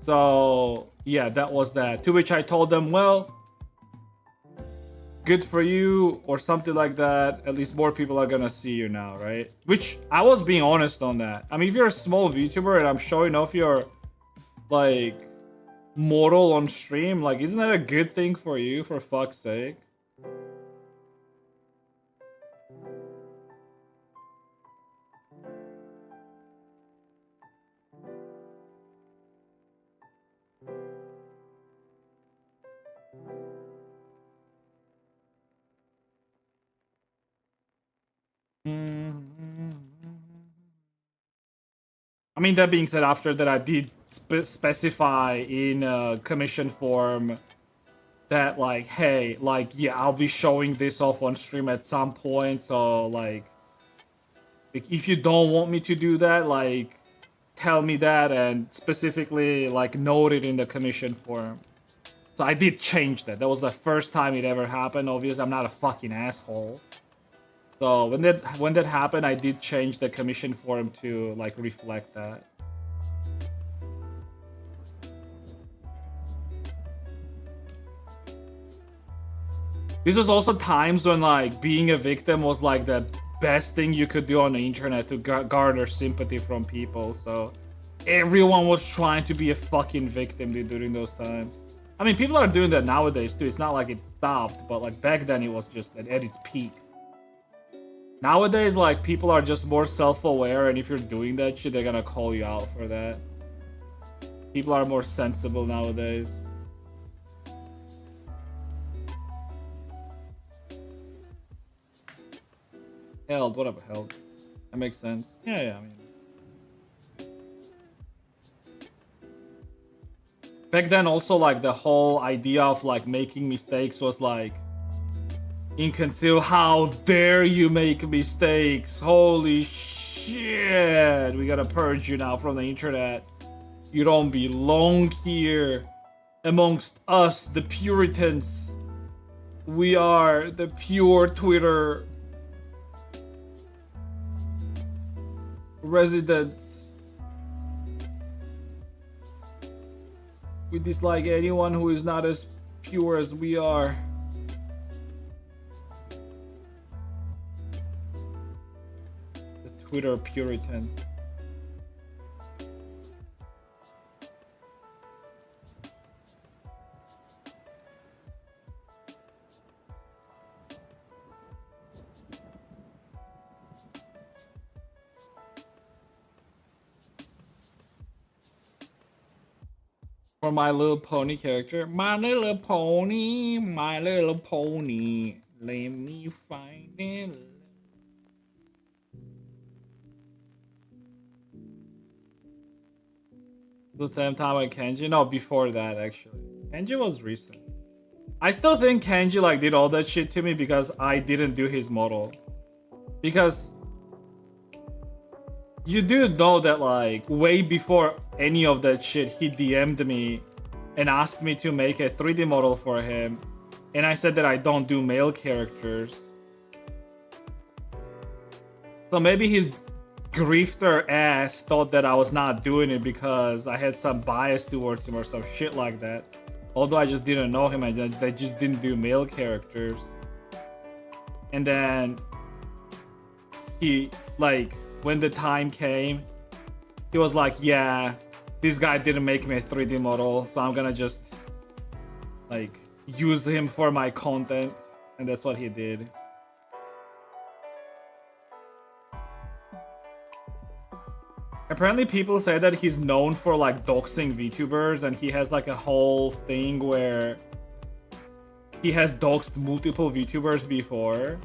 S1: So yeah, that was that. To which I told them, well, good for you, or something like that. At least more people are gonna see you now, right? Which, I was being honest on that. I mean, if you're a small VTuber and I'm showing off your, like, model on stream, like, isn't that a good thing for you, for fuck's sake? I mean, that being said, after that, I did specify in a commission form that, like, hey, like, yeah, I'll be showing this off on stream at some point, so, like, if you don't want me to do that, like, tell me that, and specifically, like, note it in the commission form. So I did change that. That was the first time it ever happened. Obviously, I'm not a fucking asshole. So when that happened, I did change the commission form to, like, reflect that. This was also times when, like, being a victim was, like, the best thing you could do on the internet to garner sympathy from people. So everyone was trying to be a fucking victim during those times. I mean, people are doing that nowadays too. It's not like it stopped, but, like, back then it was just at its peak. Nowadays, like, people are just more self-aware, and if you're doing that shit, they're gonna call you out for that. People are more sensible nowadays. Held, whatever, held. That makes sense. Yeah, I mean. Back then, also, like, the whole idea of, like, making mistakes was, like, inconceivable. How dare you make mistakes? Holy shit! We gotta purge you now from the internet. You don't belong here amongst us, the Puritans. We are the pure Twitter residents. We dislike anyone who is not as pure as we are. The Twitter Puritans. For My Little Pony character. My Little Pony, My Little Pony. Let me find it. The same time with Kenji? No, before that actually. Kenji was recent. I still think Kenji like did all that shit to me because I didn't do his model. Because you do know that like way before any of that shit, he DM'd me and asked me to make a 3D model for him. And I said that I don't do male characters. So maybe his grifter ass thought that I was not doing it because I had some bias towards him or some shit like that. Although I just didn't know him, I just didn't do male characters. And then he, like, when the time came, he was like, yeah, this guy didn't make me a 3D model, so I'm gonna just, like, use him for my content. And that's what he did. Apparently people say that he's known for like doxing VTubers, and he has like a whole thing where he has doxed multiple VTubers before.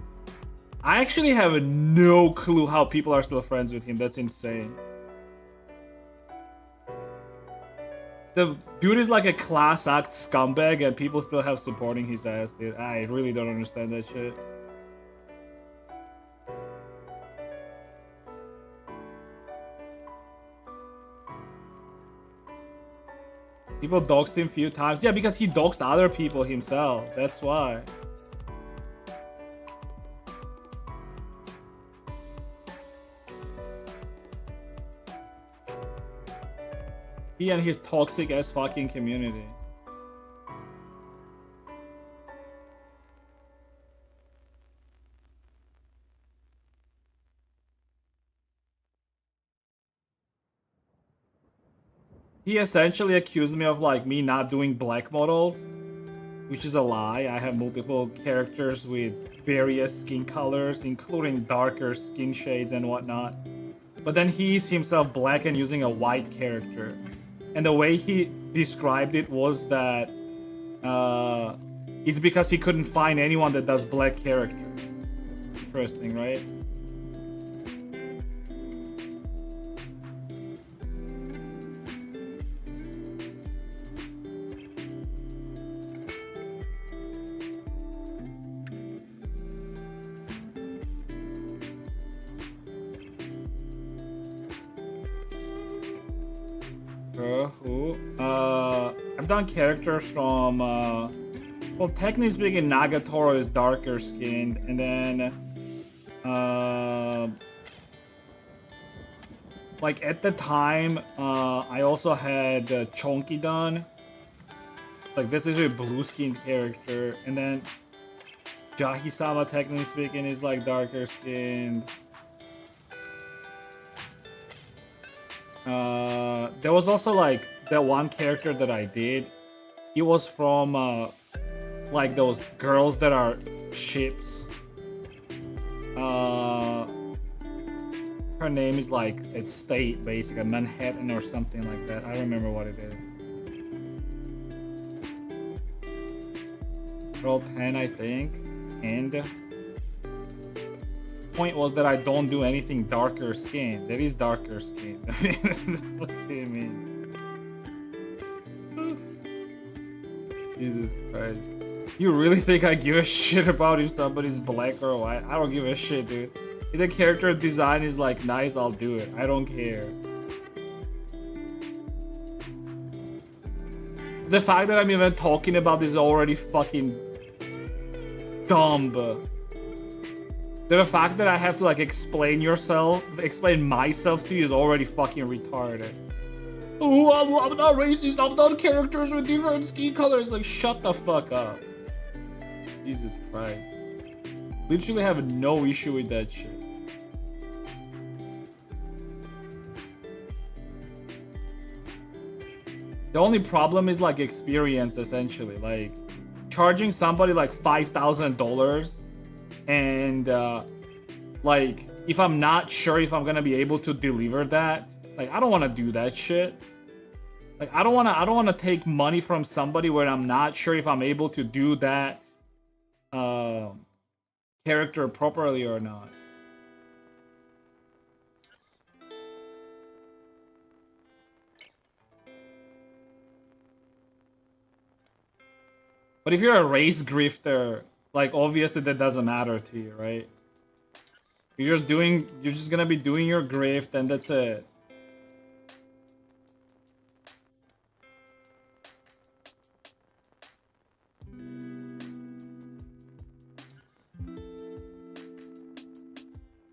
S1: I actually have no clue how people are still friends with him. That's insane. The dude is like a class act scumbag and people still have supporting his ass, dude. I really don't understand that shit. People doxed him a few times. Yeah, because he doxed other people himself. That's why. He and his toxic ass fucking community. He essentially accused me of like me not doing black models, which is a lie. I have multiple characters with various skin colors, including darker skin shades and whatnot. But then he's himself black and using a white character. And the way he described it was that it's because he couldn't find anyone that does black characters. Interesting, right? I've done characters from well, technically speaking, Nagatoro is darker skinned, and then like at the time I also had Chonky done. Like this is a blue skinned character, and then Jahi-sama technically speaking is like darker skinned. There was also like that one character that I did. It was from like those girls that are ships. Her name is like it's State, basically Manhattan or something like that. I don't remember what it is. Girl 10, I think, and point was that I don't do anything darker skin. There is darker skin. What do you mean? Jesus Christ. You really think I give a shit about if somebody's black or white? I don't give a shit, dude. If the character design is like nice, I'll do it. I don't care. The fact that I'm even talking about this is already fucking dumb. The fact that I have to like explain myself to you is already fucking retarded. Oh, I'm not racist. I've done characters with different skin colors. Like, shut the fuck up. Jesus Christ. Literally have no issue with that shit. The only problem is like experience, essentially. Like, charging somebody like $5,000 and like if I'm not sure if I'm gonna be able to deliver that, like I don't want to do that shit. Like, I don't wanna take money from somebody where I'm not sure if I'm able to do that character properly or not. But if you're a race grifter, like, obviously that doesn't matter to you, right? You're just gonna be doing your grift and that's it.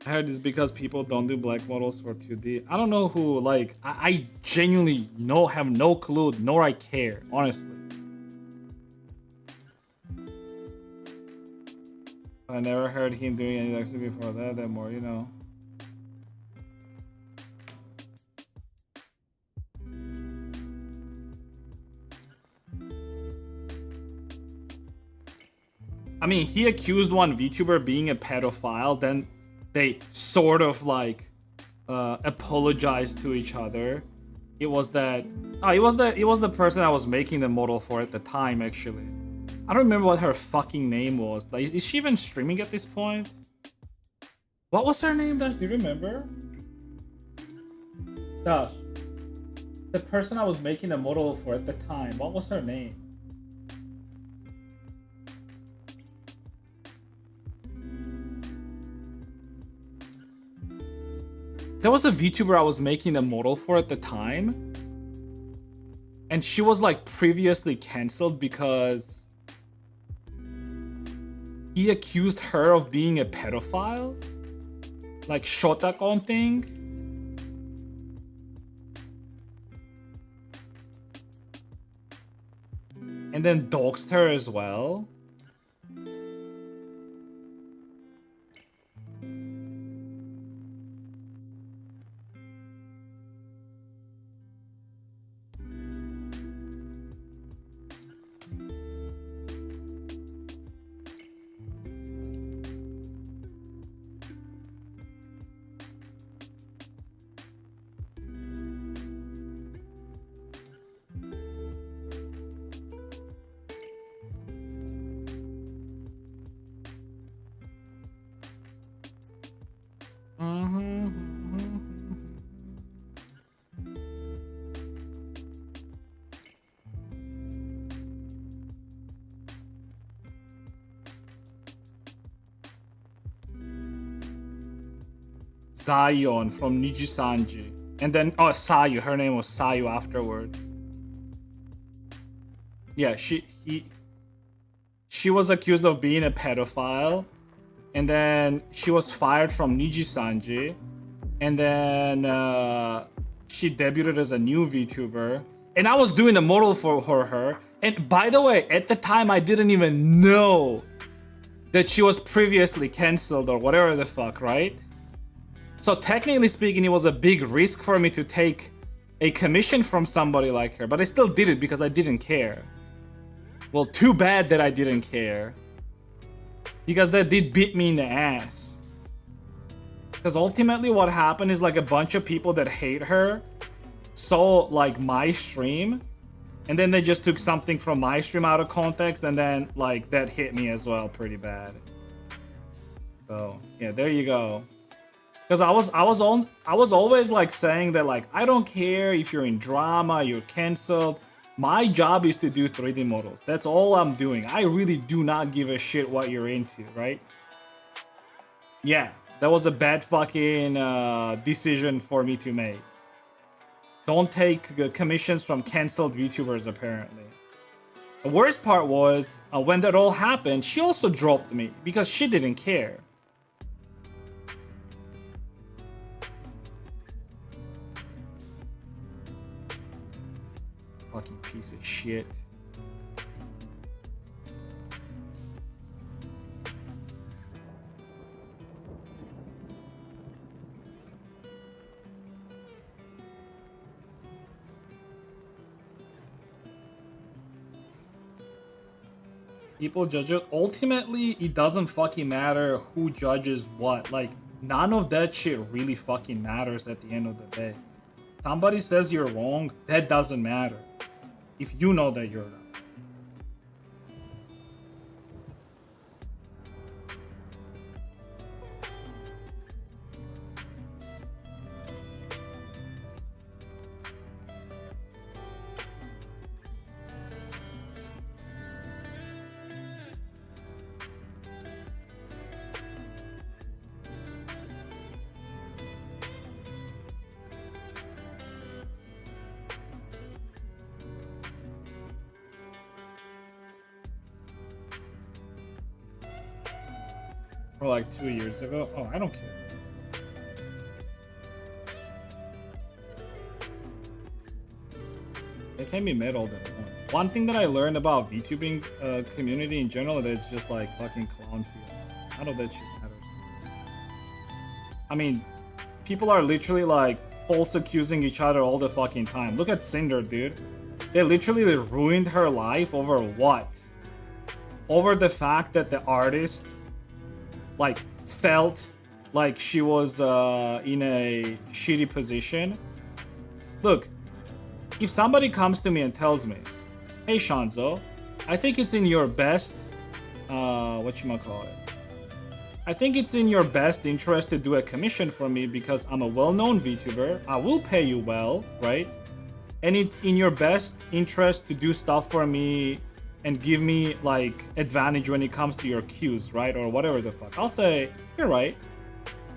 S1: I heard it's because people don't do black models for 2D. I don't know who, like, I genuinely have no clue, nor I care, honestly. I never heard him doing any Lexi before that, more, you know. I mean, he accused one VTuber being a pedophile, then they sort of like apologized to each other. It was that it was the person I was making the model for at the time, actually. I don't remember what her fucking name was. Like, is she even streaming at this point? What was her name, Dash? Do you remember? Dash. The person I was making the model for at the time, what was her name? There was a VTuber I was making the model for at the time. And she was like previously cancelled because he accused her of being a pedophile. Like Shotakon thing. And then doxed her as well. Zion from Nijisanji. And then, Sayu. Her name was Sayu afterwards. Yeah, she was accused of being a pedophile. And then she was fired from Nijisanji. And then she debuted as a new VTuber. And I was doing a model for her. And by the way, at the time, I didn't even know that she was previously cancelled or whatever the fuck, right? So technically speaking, it was a big risk for me to take a commission from somebody like her, but I still did it because I didn't care. Well, too bad that I didn't care. Because that did beat me in the ass. Because ultimately what happened is like a bunch of people that hate her saw like my stream, and then they just took something from my stream out of context, and then like that hit me as well pretty bad. So yeah, there you go. Because I was always like saying that like I don't care if you're in drama, you're cancelled. My job is to do 3D models. That's all I'm doing. I really do not give a shit what you're into, right? Yeah, that was a bad fucking decision for me to make. Don't take commissions from cancelled VTubers, apparently. The worst part was, when that all happened, she also dropped me because she didn't care. Fucking piece of shit. People judge it. Ultimately, it doesn't fucking matter who judges what. Like, none of that shit really fucking matters at the end of the day. somebody says you're wrong, that doesn't matter. If you know that you're wrong. Or like 2 years ago. Oh, I don't care. They can be mad all day long. One thing that I learned about VTubing community in general is that it's just like fucking clown field. None of that shit matters. I mean, people are literally like false accusing each other all the fucking time. Look at Cinder, dude. They literally ruined her life over what? Over the fact that the artist like felt like she was in a shitty position. Look, if somebody comes to me and tells me, hey Shanzo, I think it's in your best I think it's in your best interest to do a commission for me because I'm a well-known VTuber. I will pay you well, right? And it's in your best interest to do stuff for me and give me like advantage when it comes to your queues, right? Or whatever the fuck. I'll say, you're right.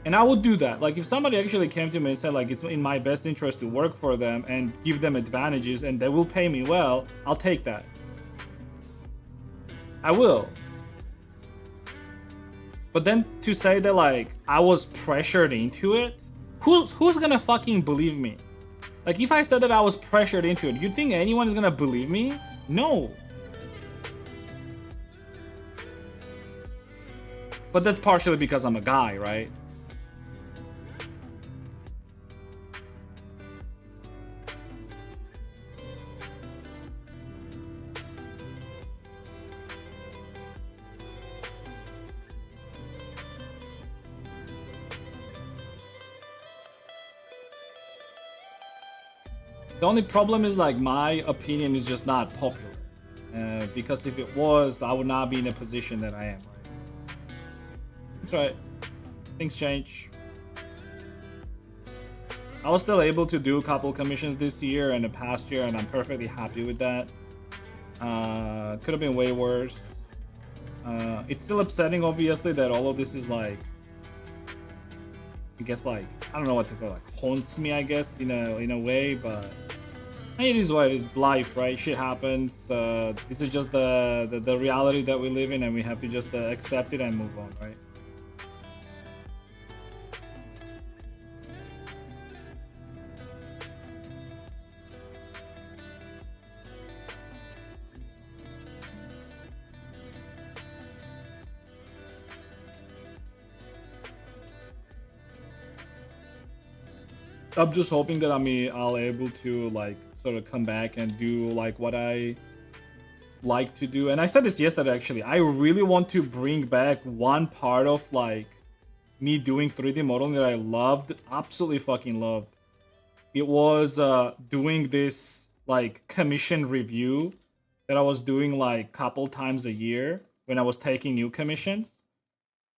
S1: And I would do that. Like if somebody actually came to me and said like it's in my best interest to work for them and give them advantages and they will pay me well, I'll take that. I will. But then to say that like I was pressured into it, who's gonna fucking believe me? Like if I said that I was pressured into it, you think anyone is gonna believe me? No. But that's partially because I'm a guy, right? The only problem is like my opinion is just not popular. Because if it was, I would not be in a position that I am, right? That's right. Things change. I was still able to do a couple commissions this year and the past year, and I'm perfectly happy with that. Could have been way worse. It's still upsetting, obviously, that all of this is like, I guess like, I don't know what to call it, like haunts me, I guess, in a way, but it is what it is. Life, right? Shit happens. This is just the reality that we live in, and we have to just accept it and move on, right? I'm just hoping that I'll able to like sort of come back and do like what I like to do. And I said this yesterday actually. I really want to bring back one part of like me doing 3D modeling that I loved, absolutely fucking loved. It was doing this like commission review that I was doing like couple times a year when I was taking new commissions.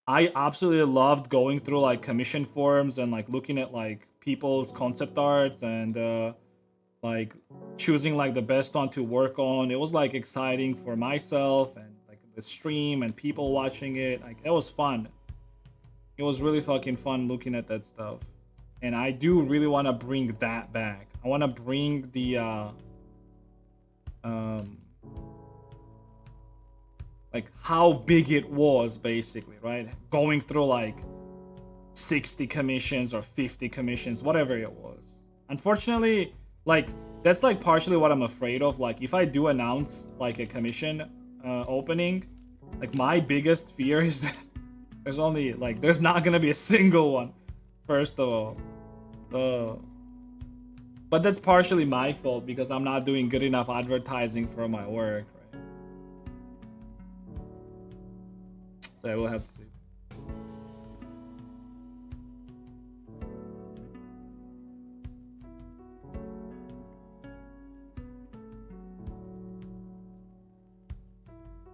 S1: I absolutely loved going through like commission forums and like looking at like people's concept arts and like choosing like the best one to work on. It was like exciting for myself and like the stream and people watching it. Like it was fun. It was really fucking fun looking at that stuff. And I do really want to bring that back. I want to bring the like how big it was basically, right? Going through like 60 commissions or 50 commissions, whatever it was. Unfortunately, like that's like partially what I'm afraid of. Like if I do announce like a commission opening, like my biggest fear is that there's not gonna be a single one, first of all. But that's partially my fault because I'm not doing good enough advertising for my work, right? So I will have to see.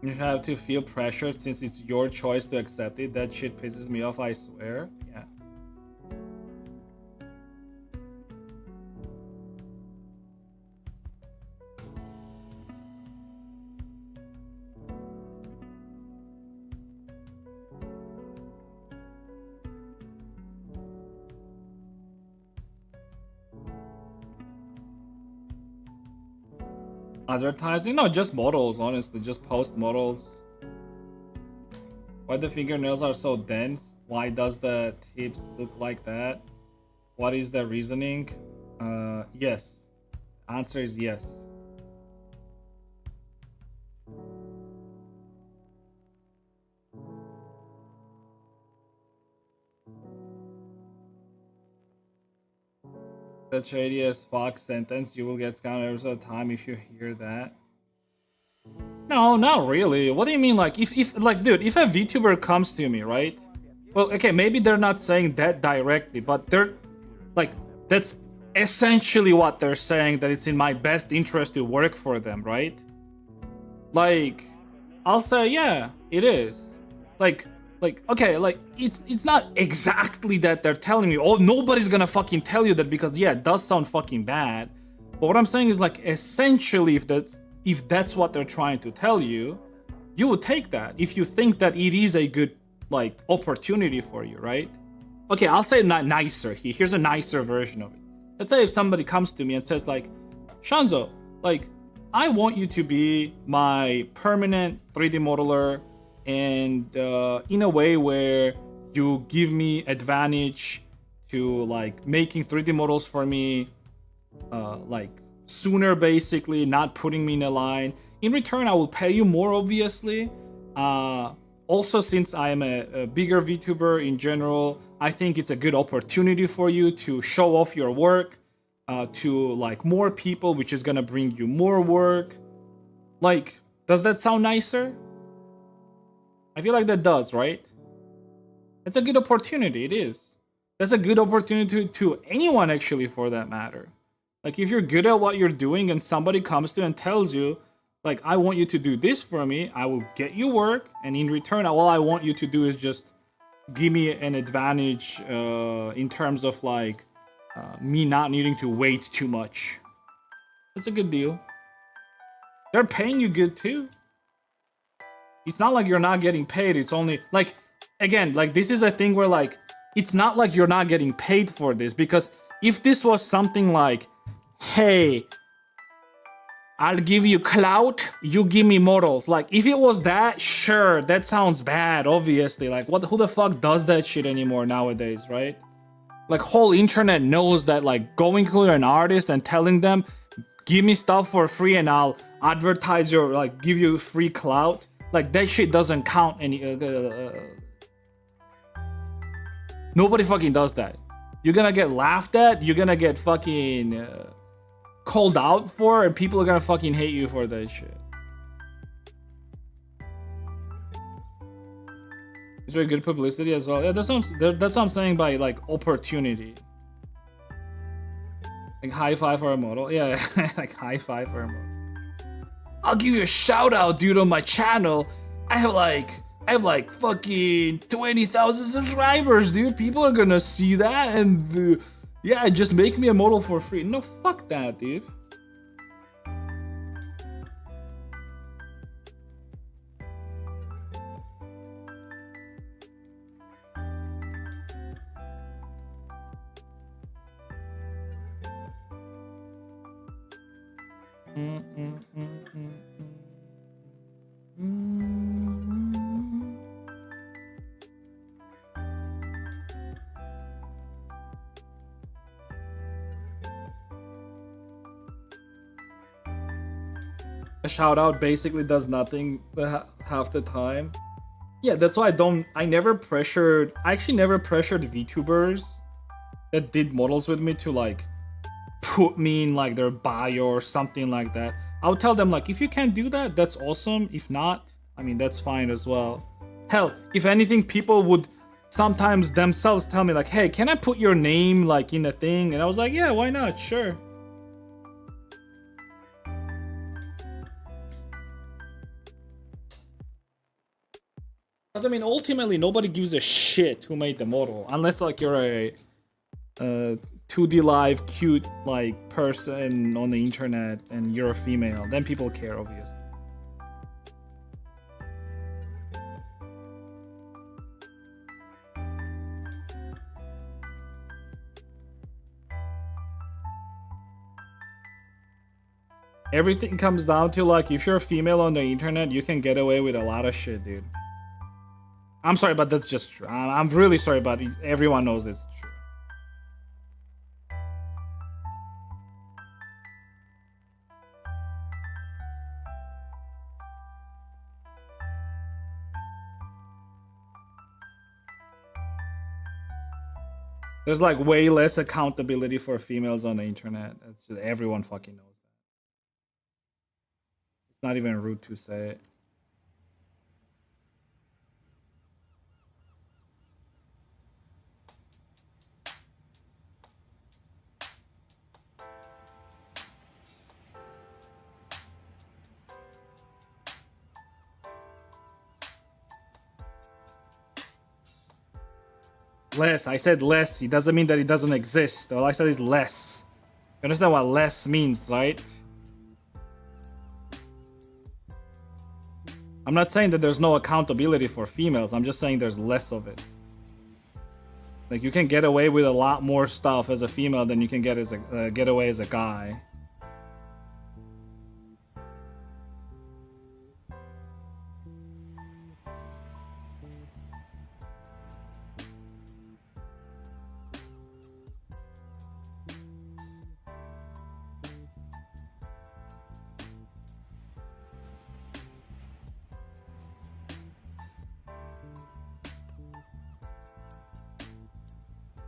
S1: You have to feel pressured since it's your choice to accept it. That shit pisses me off, I swear. Yeah. Advertising? No, just models, honestly. Just post models. Why the fingernails are so dense? Why does the tips look like that? What is the reasoning? Yes. Answer is yes. The shady as fuck sentence. You will get scammed every single time if you hear that. No, not really. What do you mean? Like, if like, dude, if a VTuber comes to me, right? Well, okay, maybe they're not saying that directly, but they're like, that's essentially what they're saying, that it's in my best interest to work for them, right? Like, I'll say, yeah, it is. Like, okay, like, it's not exactly that they're telling me. Oh, nobody's gonna fucking tell you that, because yeah, it does sound fucking bad. But what I'm saying is, like, essentially, if that's what they're trying to tell you, you would take that if you think that it is a good, like, opportunity for you, right? Okay, I'll say nicer. Here's a nicer version of it. Let's say if somebody comes to me and says, like, Shanzo, like, I want you to be my permanent 3D modeler, and in a way where you give me advantage to, like, making 3D models for me, like, sooner, basically, not putting me in a line. In return, I will pay you more, obviously. Also, since I am a bigger VTuber in general, I think it's a good opportunity for you to show off your work to, like, more people, which is gonna bring you more work. Like, does that sound nicer? I feel like that does, right? It's a good opportunity, it is. That's a good opportunity to anyone, actually, for that matter. Like, if you're good at what you're doing and somebody comes to you and tells you, like, I want you to do this for me, I will get you work, and in return, all I want you to do is just give me an advantage in terms of, like, me not needing to wait too much. That's a good deal. They're paying you good too. It's not like you're not getting paid. It's only, like, again, like, this is a thing where, like, it's not like you're not getting paid for this, because if this was something like, hey, I'll give you clout, you give me models. Like, if it was that, sure, that sounds bad, obviously. Like, who the fuck does that shit anymore nowadays, right? Like, whole internet knows that, like, going to an artist and telling them, give me stuff for free and I'll advertise your, like, give you free clout. Like, that shit doesn't count any. Nobody fucking does that. You're gonna get laughed at, you're gonna get fucking called out for, and people are gonna fucking hate you for that shit. It's very good publicity as well. Yeah, that's what I'm saying by, like, opportunity. Like, high five for a model. Yeah, like, high five for a model. I'll give you a shout out, dude, on my channel. I have like fucking 20,000 subscribers, dude. People are gonna see that and yeah, just make me a model for free. No, fuck that, dude. A shout out basically does nothing half the time. Yeah, that's why I actually never pressured VTubers that did models with me to, like, put me in, like, their bio or something like that. I would tell them, like, if you can't do that, that's awesome. If not, I mean, that's fine as well. Hell, if anything, people would sometimes themselves tell me, like, hey, can I put your name, like, in a thing? And I was like, yeah, why not? Sure. Because I mean, ultimately, nobody gives a shit who made the model, unless like you're a 2D live cute like person on the internet and you're a female. Then people care, obviously. Everything comes down to like, if you're a female on the internet, you can get away with a lot of shit, dude. I'm sorry, but that's just true. I'm really sorry, but everyone knows this is true. There's like way less accountability for females on the internet. It's just, everyone fucking knows that. It's not even rude to say it. Less. I said less. It doesn't mean that it doesn't exist. All I said is less. You understand what less means, right? I'm not saying that there's no accountability for females. I'm just saying there's less of it. Like, you can get away with a lot more stuff as a female than you can get as a get away as a guy.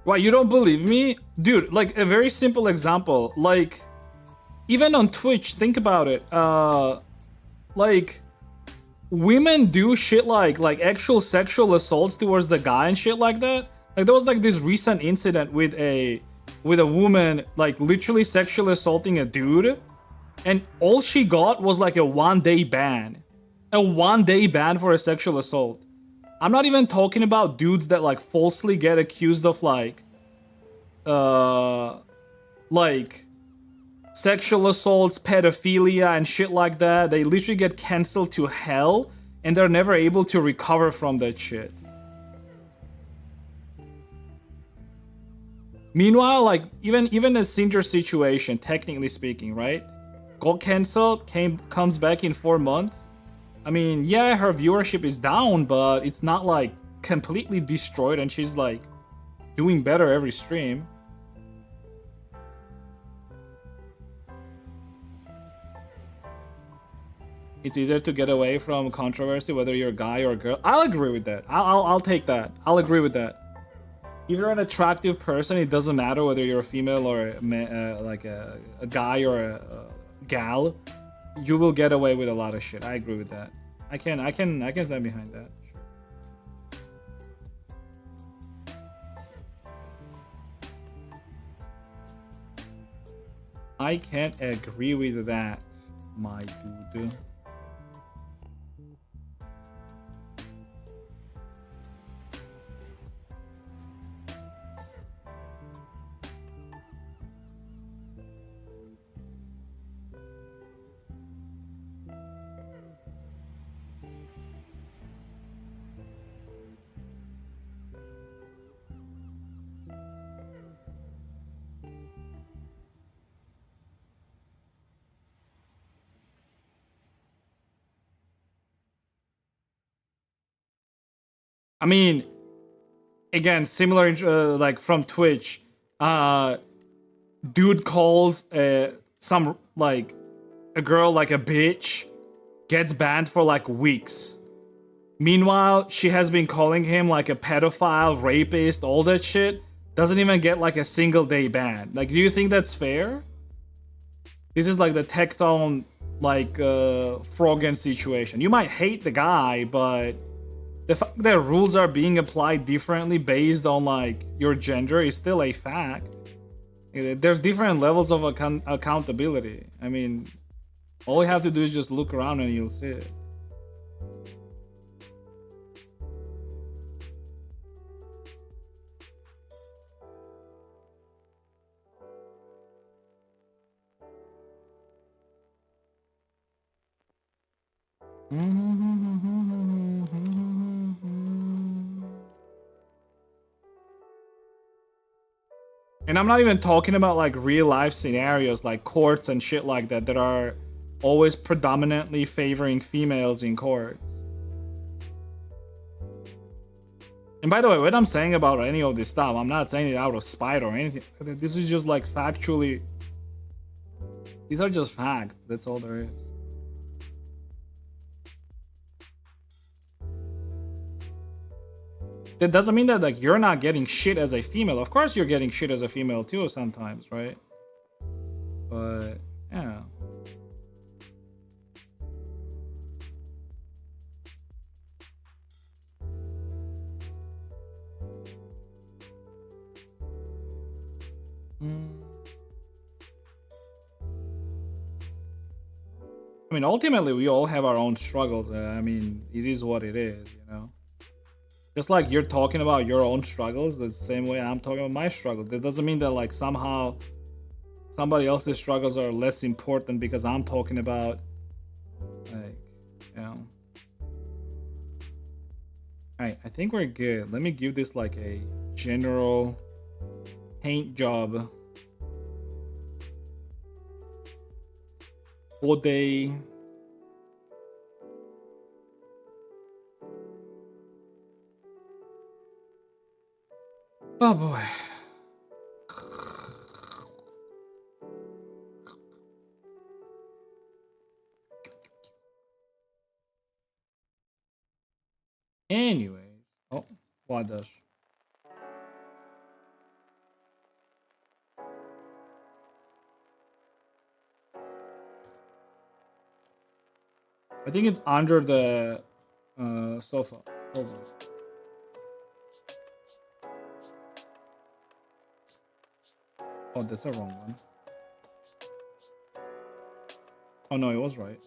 S1: Why, you don't believe me? Dude, like, a very simple example. Like, even on Twitch, think about it. Like, women do shit like actual sexual assaults towards the guy and shit like that. Like, there was like this recent incident with a woman like literally sexually assaulting a dude, and all she got was like a 1-day ban. A 1-day ban for a sexual assault. I'm not even talking about dudes that like falsely get accused of like sexual assaults, pedophilia, and shit like that. They literally get cancelled to hell, and they're never able to recover from that shit. Meanwhile, like even the Cinder situation, technically speaking, right? Got cancelled, comes back in 4 months. I mean, yeah, her viewership is down, but it's not like completely destroyed, and she's like doing better every stream. It's easier to get away from controversy whether you're a guy or a girl. I'll agree with that. I'll take that. I'll agree with that. If you're an attractive person, it doesn't matter whether you're a female or a guy or a gal. You will get away with a lot of shit. I agree with that. I can stand behind that. Sure. I can't agree with that, my dude. I mean, again, similar like from Twitch, dude calls some like a girl like a bitch, gets banned for like weeks. Meanwhile, she has been calling him like a pedophile, rapist, all that shit. Doesn't even get like a single day ban. Like, do you think that's fair? This is like the Tecton like Froggen situation. You might hate the guy, but the fact that rules are being applied differently based on like your gender is still a fact. There's different levels of accountability. I mean, all you have to do is just look around and you'll see it. And I'm not even talking about like real life scenarios like courts and shit like that that are always predominantly favoring females in courts. And by the way, what I'm saying about any of this stuff, I'm not saying it out of spite or anything. This is just like factually. These are just facts. That's all there is. That doesn't mean that like you're not getting shit as a female. Of course you're getting shit as a female too sometimes, right? But yeah. I mean, ultimately, we all have our own struggles. I mean, it is what it is, you know? Just like you're talking about your own struggles, the same way I'm talking about my struggles. That doesn't mean that, like, somehow somebody else's struggles are less important because I'm talking about, like, you know. Alright, I think we're good. Let me give this, like, a general paint job. All day. Oh boy. Anyways. Oh, what does? I think it's under the sofa. Oh, that's the wrong one. Oh no, it was right.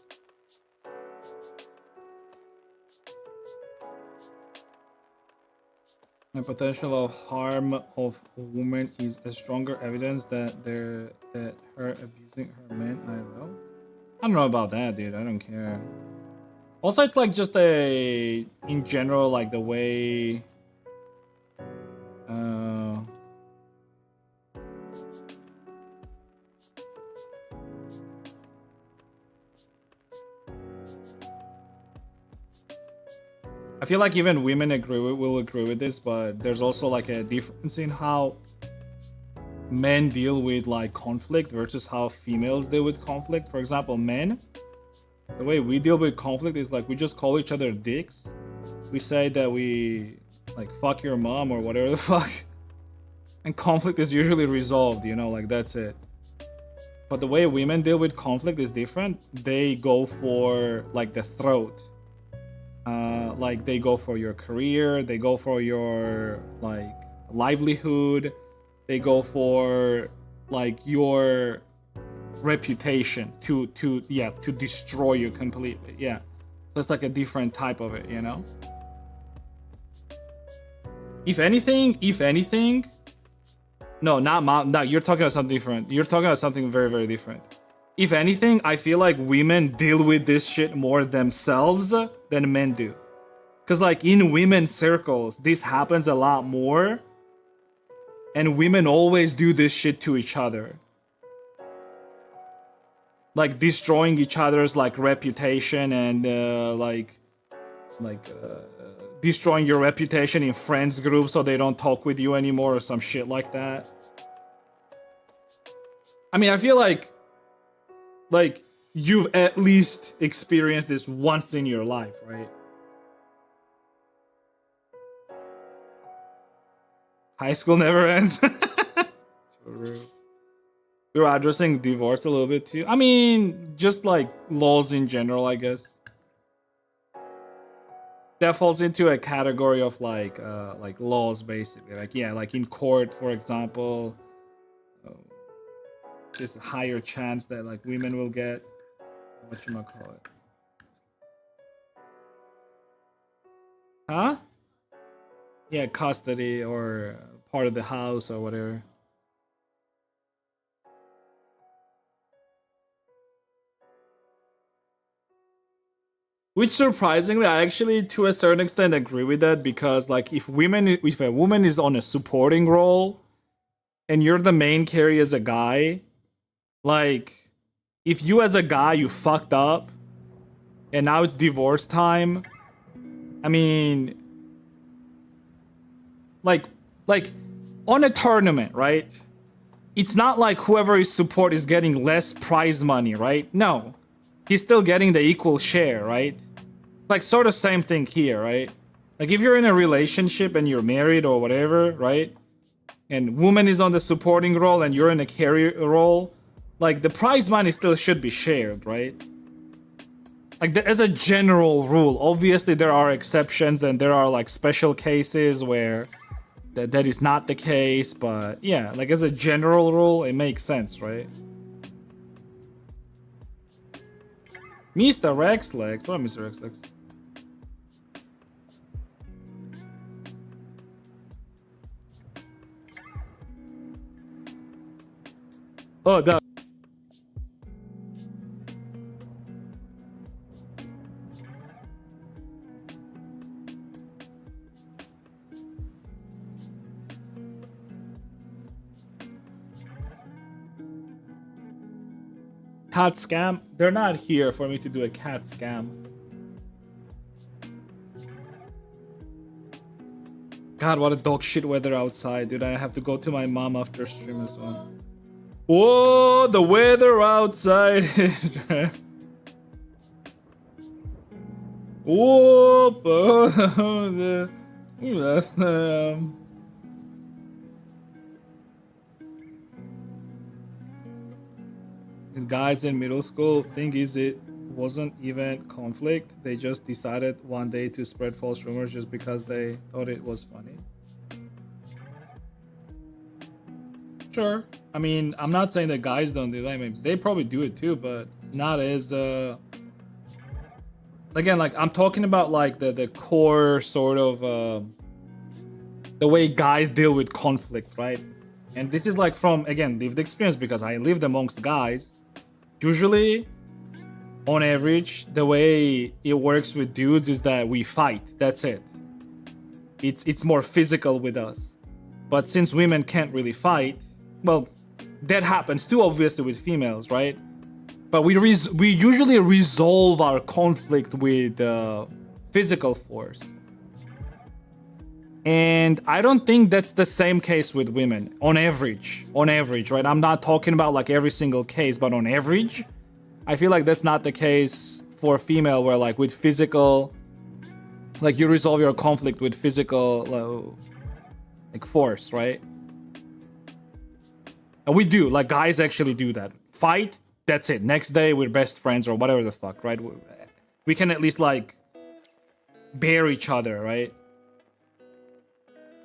S1: The potential of harm of a woman is a stronger evidence that her abusing her man. I don't know about that, dude. I don't care. Also, it's like just in general, like the way I feel like even women will agree with this, but there's also like a difference in how men deal with like conflict versus how females deal with conflict. For example, men, the way we deal with conflict is like we just call each other dicks. We say that we like fuck your mom or whatever the fuck. And conflict is usually resolved, you know, like that's it. But the way women deal with conflict is different. They go for like the throat. Like they go for your career, they go for your like livelihood, they go for like your reputation to destroy you completely. Yeah, so it's like a different type of it, you know. If anything, no, not mom. No, you're talking about something different. You're talking about something very, very different. If anything, I feel like women deal with this shit more themselves than men do. Because, like, in women's circles, this happens a lot more. And women always do this shit to each other. Like, destroying each other's, like, reputation and, destroying your reputation in friends groups so they don't talk with you anymore or some shit like that. I mean, I feel like you've at least experienced this once in your life, right? High school never ends. We're addressing divorce a little bit too. I mean, just like laws in general, I guess. That falls into a category of like laws, basically. Like yeah, like in court, for example, there's a higher chance that like women will get whatchamacallit. Huh? Yeah, custody or part of the house or whatever. Which surprisingly, I actually to a certain extent agree with that, because like if a woman is on a supporting role and you're the main carry as a guy, like if you as a guy you fucked up and now it's divorce time, I mean, like like on a tournament, right? It's not like whoever is support is getting less prize money, right? No. He's still getting the equal share, right? Like sort of same thing here, right? Like if you're in a relationship and you're married or whatever, right? And woman is on the supporting role and you're in a carry role, like the prize money still should be shared, right? Like as a general rule, obviously there are exceptions and there are like special cases where that is not the case, but yeah, like as a general rule, it makes sense, right? Mr. Rexlex, what Mr. Rexlex? Oh, that. Cat scam? They're not here for me to do a cat scam. God, what a dog shit weather outside, dude. I have to go to my mom after stream as well. Whoa, the weather outside. Whoop. Guys in middle school, thing is, it wasn't even conflict. They just decided one day to spread false rumors just because they thought it was funny. Sure. I mean, I'm not saying that guys don't do that. I mean, they probably do it too, but not as again, like I'm talking about like the core sort of the way guys deal with conflict, right? And this is like from, again, lived experience, because I lived amongst guys. Usually, on average, the way it works with dudes is that we fight. That's it. It's more physical with us. But since women can't really fight, well, that happens too, obviously, with females, right? But we usually resolve our conflict with physical force. And I don't think that's the same case with women, on average, right? I'm not talking about like every single case, but on average, I feel like that's not the case for a female, where like with physical, like you resolve your conflict with physical like force, right? And we do, like guys actually do that. Fight, that's it. Next day we're best friends or whatever the fuck, right? We can at least like bear each other, right?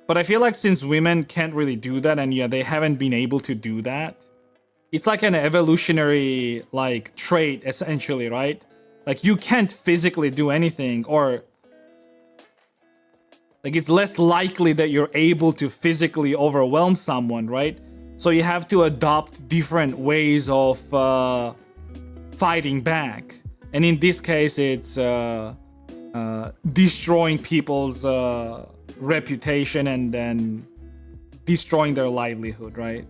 S1: But I feel like since women can't really do that, and yeah, they haven't been able to do that, it's like an evolutionary like trait, essentially, right? Like you can't physically do anything, or like it's less likely that you're able to physically overwhelm someone, right? So you have to adopt different ways of fighting back. And in this case, it's destroying people's reputation and then destroying their livelihood, right?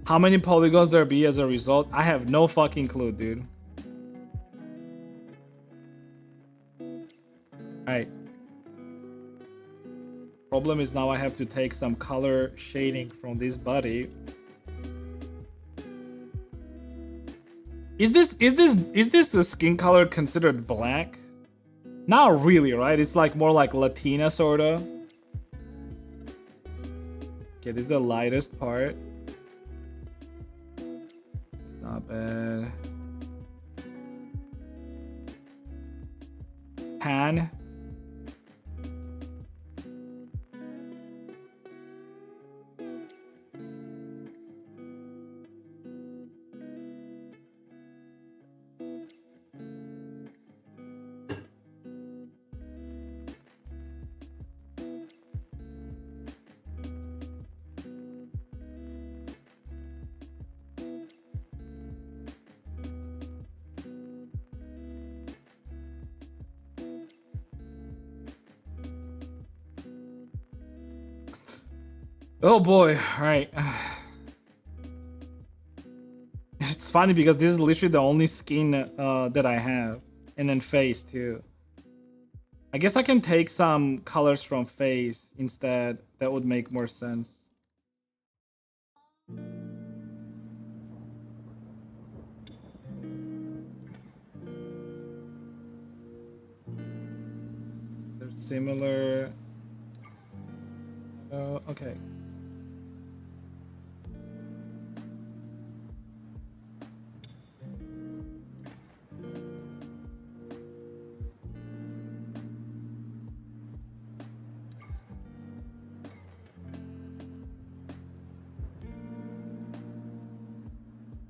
S1: How many polygons there be as a result? I have no fucking clue, dude. Alright. Problem is now I have to take some color shading from this body. Is this the skin color considered black? Not really, right? It's like more like Latina sorta. Okay, this is the lightest part. It's not bad. Pan. Oh boy, alright. It's funny because this is literally the only skin that I have. And then face too. I guess I can take some colors from face instead. That would make more sense. They're similar. Okay.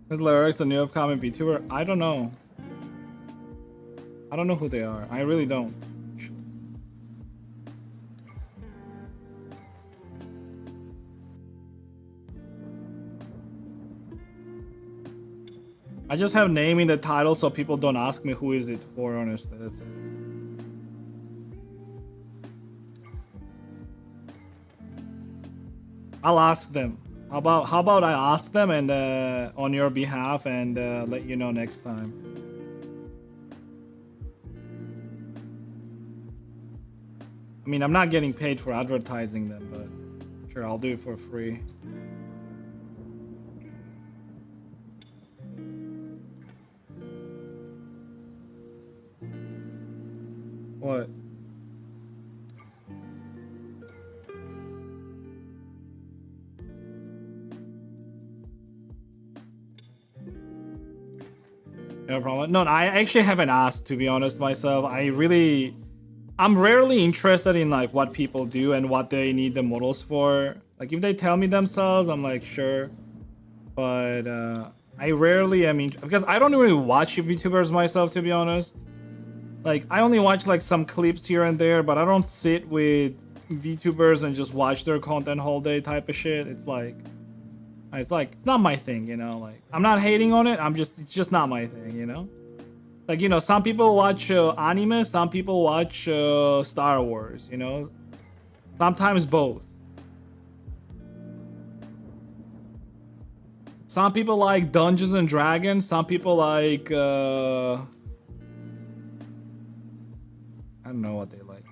S1: Is Lerarex a new upcoming VTuber? I don't know. I don't know who they are. I really don't. I just have name in the title so people don't ask me who is it for, honestly. That's it. I'll ask them. How about I ask them and on your behalf and let you know next time. I mean, I'm not getting paid for advertising them, but sure, I'll do it for free. What? No problem. No, I actually haven't asked, to be honest myself. I'm rarely interested in like what people do and what they need the models for. Like if they tell me themselves, I'm like sure. But I rarely am because I don't really watch VTubers myself, to be honest. Like I only watch like some clips here and there, but I don't sit with VTubers and just watch their content whole day type of shit. It's not my thing, you know. Like I'm not hating on it. It's just not my thing, you know. Like, you know, some people watch anime, some people watch Star Wars, you know. Sometimes both. Some people like Dungeons and Dragons. Some people like I don't know what they like.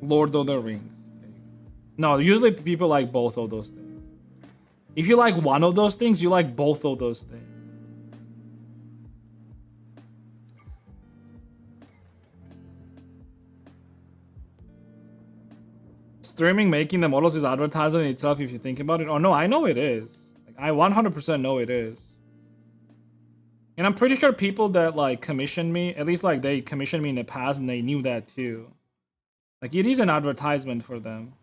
S1: Lord of the Rings. No, usually people like both of those things. If you like one of those things, you like both of those things. Streaming making the models is advertising itself if you think about it. Oh no, I know it is. Like, I 100% know it is. And I'm pretty sure people that like commission me, at least like they commissioned me in the past and they knew that too. Like it is an advertisement for them.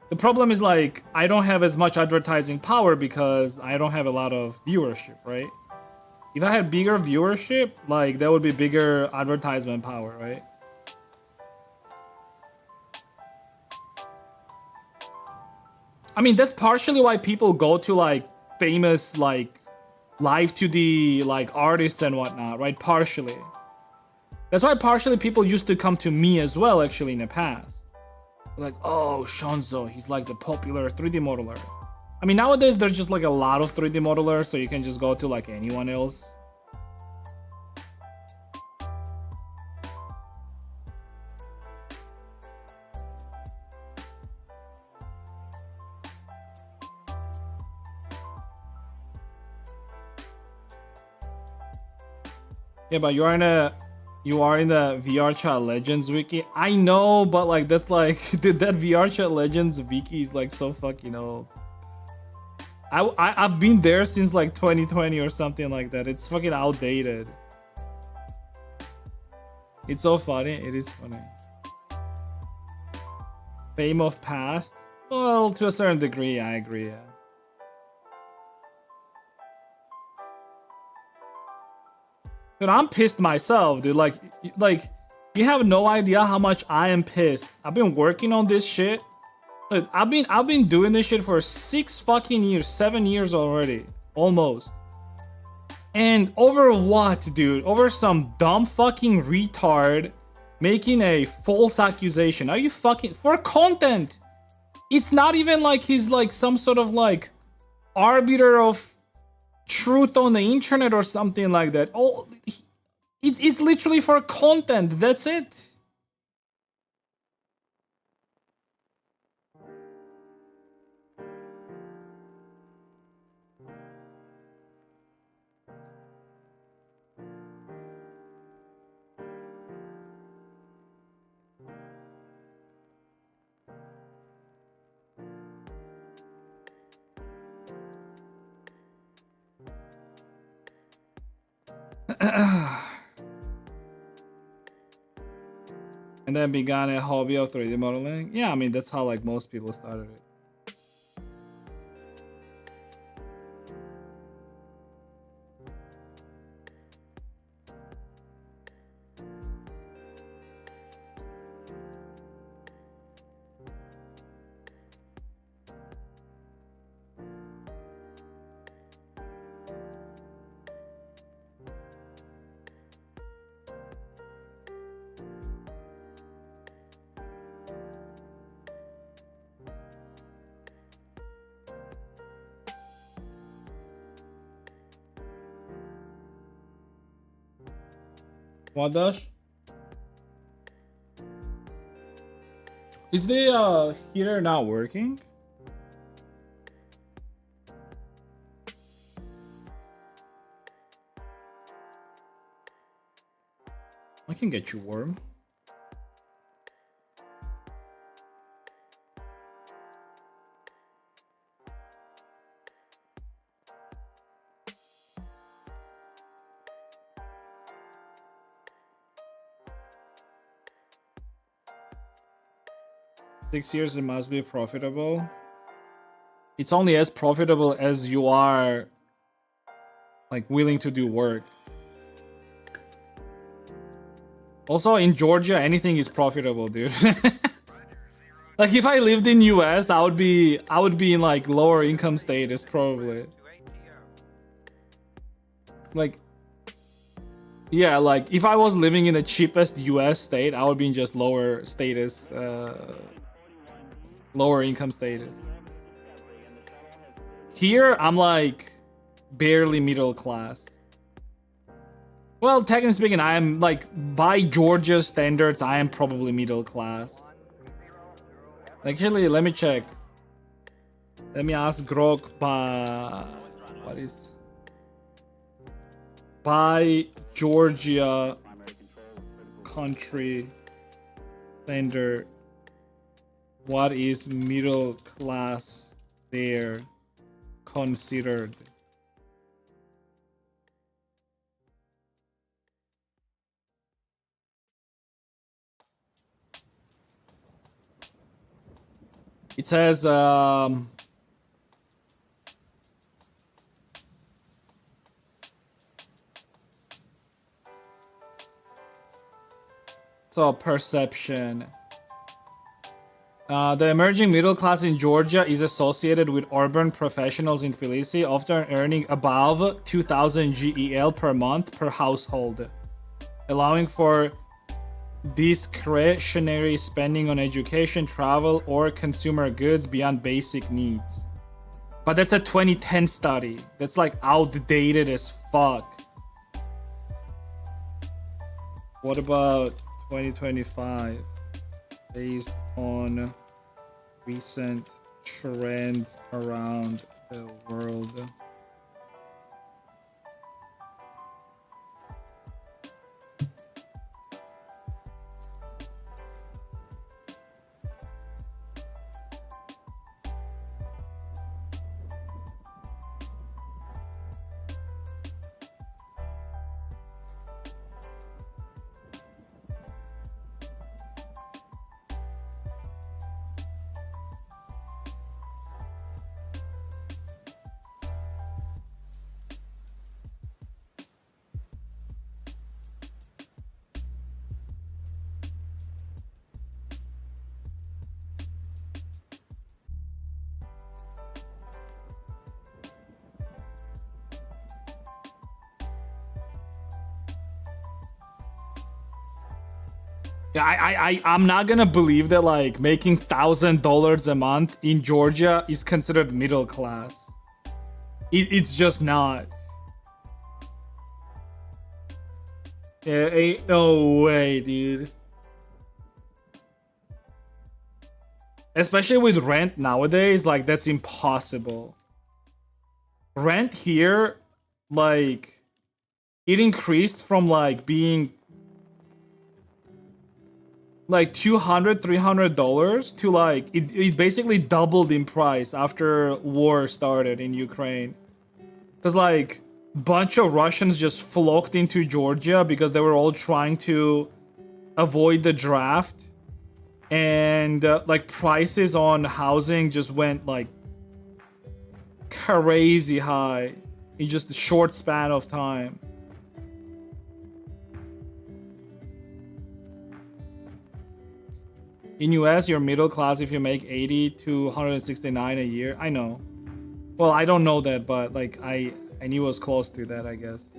S1: The problem is like I don't have as much advertising power because I don't have a lot of viewership, right? If I had bigger viewership, like that would be bigger advertisement power, right? I mean, that's partially why people go to like famous like live 2D like artists and whatnot, right? Partially. That's why partially people used to come to me as well, actually, in the past. Like, oh, Shonzo, he's like the popular 3D modeler. I mean, nowadays there's just like a lot of 3D modelers, so you can just go to like anyone else. Yeah, but you are in the VRChat Legends wiki. I know, but like that's like dude, that VRChat Legends wiki is like so fucking old. I've been there since like 2020 or something like that. It's fucking outdated. It's so funny. It is funny. Fame of past? Well, to a certain degree, I agree. Yeah. Dude, I'm pissed myself, dude. Like, you have no idea how much I am pissed. I've been working on this shit. Look, I've been doing this shit for 6 fucking years, 7 years already, almost. And over what, dude? Over some dumb fucking retard making a false accusation. Are you fucking for content? It's not even like he's like some sort of like arbiter of truth on the internet or something like that. Oh, it's literally for content. That's it. And then began a hobby of 3D modeling. Yeah, I mean that's how like most people started it. 'What does? Is the heater not working? I can get you warm. Six years, it must be profitable. It's only as profitable as you are like willing to do work. Also in Georgia, anything is profitable, dude. Like if I lived in US, I would be in like lower income status probably. Like yeah, like if I was living in the cheapest US state, I would be in just lower status, lower income status. Here, I'm like barely middle class. Well, technically speaking, I am like by Georgia standards, I am probably middle class. Actually, let me check. Let me ask Grok by what is by Georgia country standard. What is middle class there considered? It says so perception. The emerging middle class in Georgia is associated with urban professionals in Tbilisi, often earning above 2,000 GEL per month per household, allowing for discretionary spending on education, travel, or consumer goods beyond basic needs. But that's a 2010 study. That's like outdated as fuck. What about 2025? Based on recent trends around the world. Yeah, I'm not gonna believe that like making $1,000 a month in Georgia is considered middle class. It's just not. There ain't no way, dude. Especially with rent nowadays, like that's impossible. Rent here, like, it increased from like being like $200-300 to like it basically doubled in price after war started in Ukraine. Cause like bunch of Russians just flocked into Georgia because they were all trying to avoid the draft, and like prices on housing just went like crazy high in just a short span of time. In US, you're middle class if you make 80 to 169 a year. I know. Well, I don't know that, but like I knew it was close to that, I guess.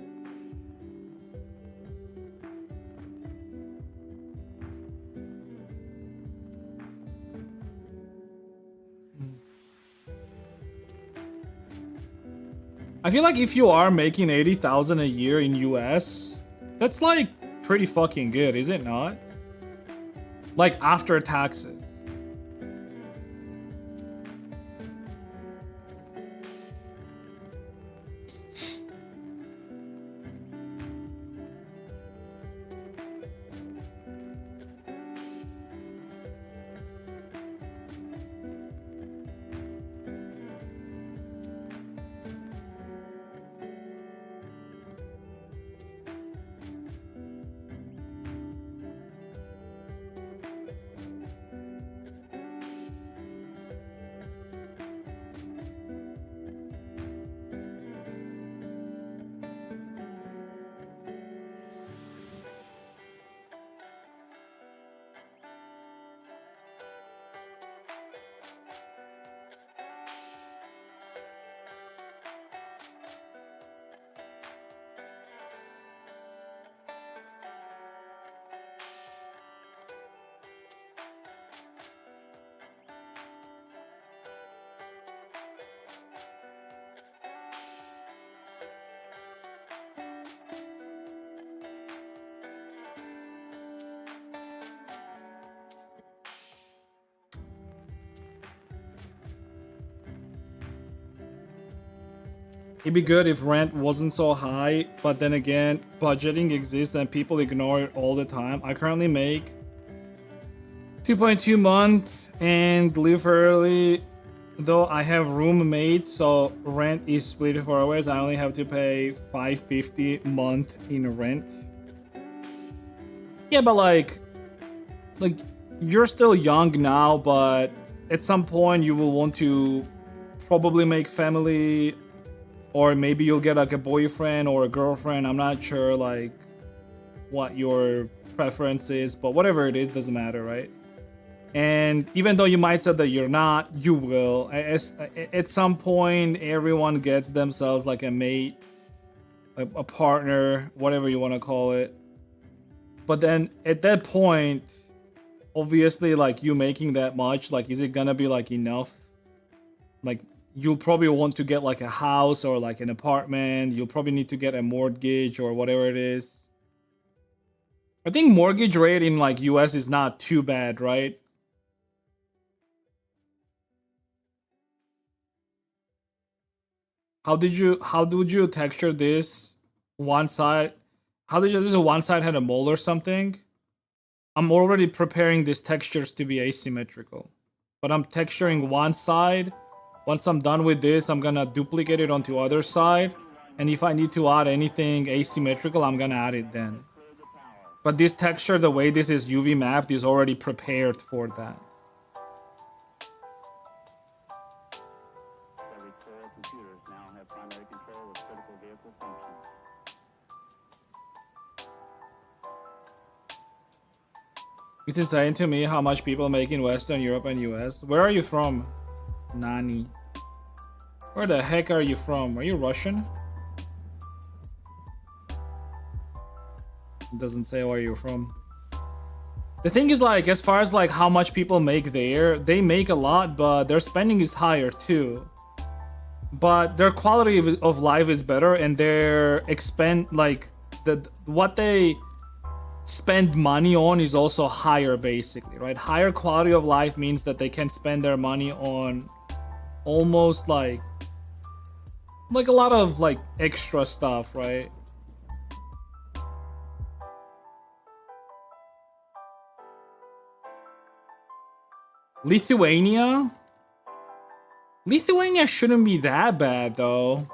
S1: I feel like if you are making 80,000 a year in US, that's like pretty fucking good, is it not? Like after taxes. It'd be good if rent wasn't so high, but then again, budgeting exists and people ignore it all the time. I currently make 2.2 months and live early, though I have roommates, so rent is split 4 hours. I only have to pay $550 a month in rent. Yeah, but like you're still young now, but at some point you will want to probably make family, or maybe you'll get like a boyfriend or a girlfriend. I'm not sure like what your preference is, but whatever it is, doesn't matter, right? And even though you might say that you're not, you will. At some point, everyone gets themselves like a mate, a partner, whatever you want to call it. But then at that point, obviously, like you making that much, like is it gonna be like enough? Like you'll probably want to get like a house or like an apartment. You'll probably need to get a mortgage or whatever it is. I think mortgage rate in like US is not too bad, right? How would you texture this one side? How did you this one side had a mole or something? I'm already preparing these textures to be asymmetrical. But I'm texturing one side. Once I'm done with this, I'm gonna duplicate it onto other side. And if I need to add anything asymmetrical, I'm gonna add it then. But this texture, the way this is UV mapped, is already prepared for that.
S2: Every core computers now have primary control of critical vehicle functions.
S1: It's insane to me how much people make in Western Europe and US. Where are you from? Nani. Where the heck are you from? Are you Russian? It doesn't say where you're from. The thing is, like, as far as like how much people make there, they make a lot, but their spending is higher too. But their quality of life is better, and their what they spend money on is also higher, basically, right? Higher quality of life means that they can spend their money on almost like a lot of like extra stuff, right? Lithuania shouldn't be that bad though.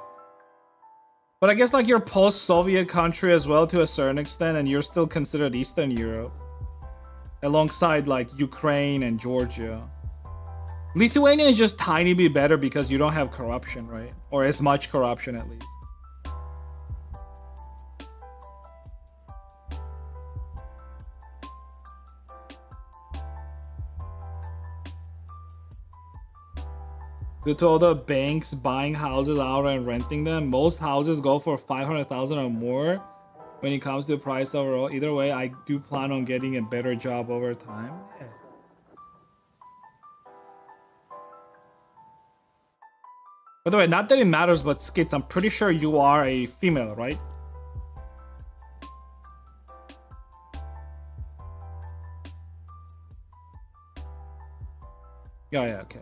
S1: But I guess like you're post-Soviet country as well to a certain extent, and you're still considered Eastern Europe. Alongside like Ukraine and Georgia. Lithuania is just tiny bit better because you don't have corruption, right? Or as much corruption at least. Due to all the banks buying houses out and renting them, most houses go for 500,000 or more when it comes to the price overall. Either way, I do plan on getting a better job over time. Yeah. By the way, not that it matters, but Skits, I'm pretty sure you are a female, right? Yeah, okay.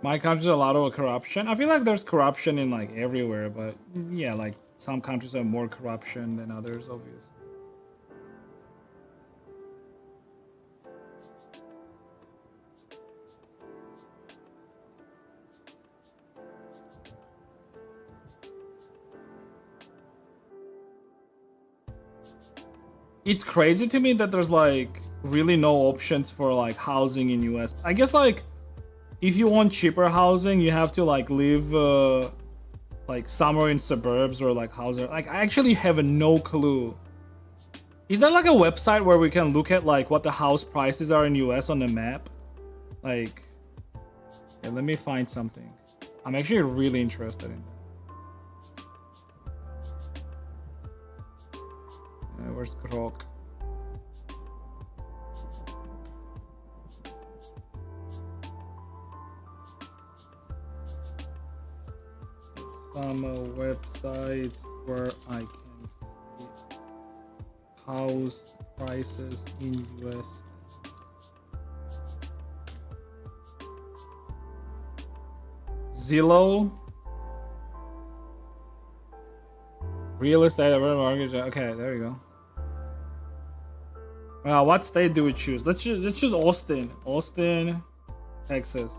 S1: My country's a lot of corruption. I feel like there's corruption in like everywhere, but yeah, like some countries have more corruption than others, obviously. It's crazy to me that there's like really no options for like housing in US. I guess like if you want cheaper housing, you have to like live like somewhere in suburbs or like houses. Like I actually have no clue. Is there like a website where we can look at like what the house prices are in US on the map? Like, yeah, let me find something. I'm actually really interested in that. Where's Krok? Some websites where I can see house prices in US. Zillow, real estate, mortgage. Okay, there you go. What state do we choose? Let's choose Austin. Austin, Texas.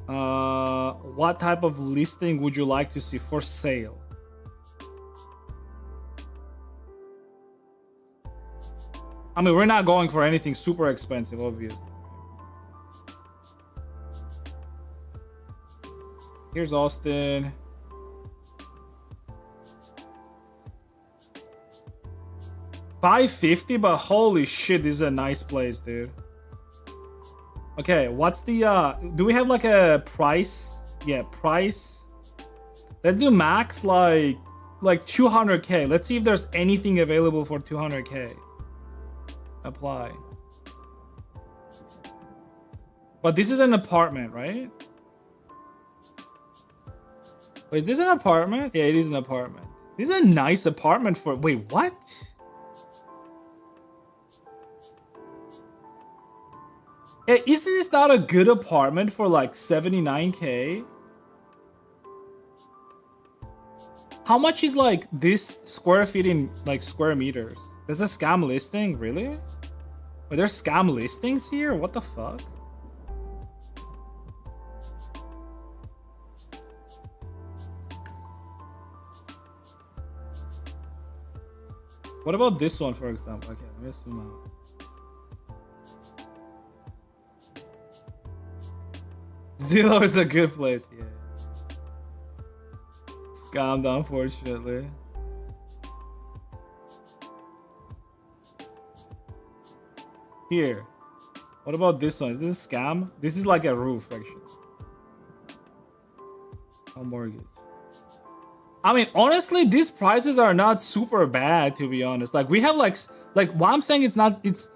S1: What type of listing would you like to see for sale? I mean, we're not going for anything super expensive, obviously. Here's Austin. $550, but holy shit, this is a nice place, dude. Okay, what's the do we have like a price? Yeah, price. Let's do max like 200k. Let's see if there's anything available for 200k. Apply. But this is an apartment, right? Wait, is this an apartment? Yeah, it is an apartment. This is a nice apartment for... Wait, what? Yeah, is this not a good apartment for like 79k? How much is like this square feet in like square meters? There's a scam listing? Really? Wait, there's scam listings here? What the fuck? What about this one, for example? Okay, let me zoom out. Zillow is a good place. Yeah. Scammed, unfortunately. Here. What about this one? Is this a scam? This is like a roof, actually. No mortgage. I mean, honestly, these prices are not super bad, to be honest. Like, we have like what I'm saying, it's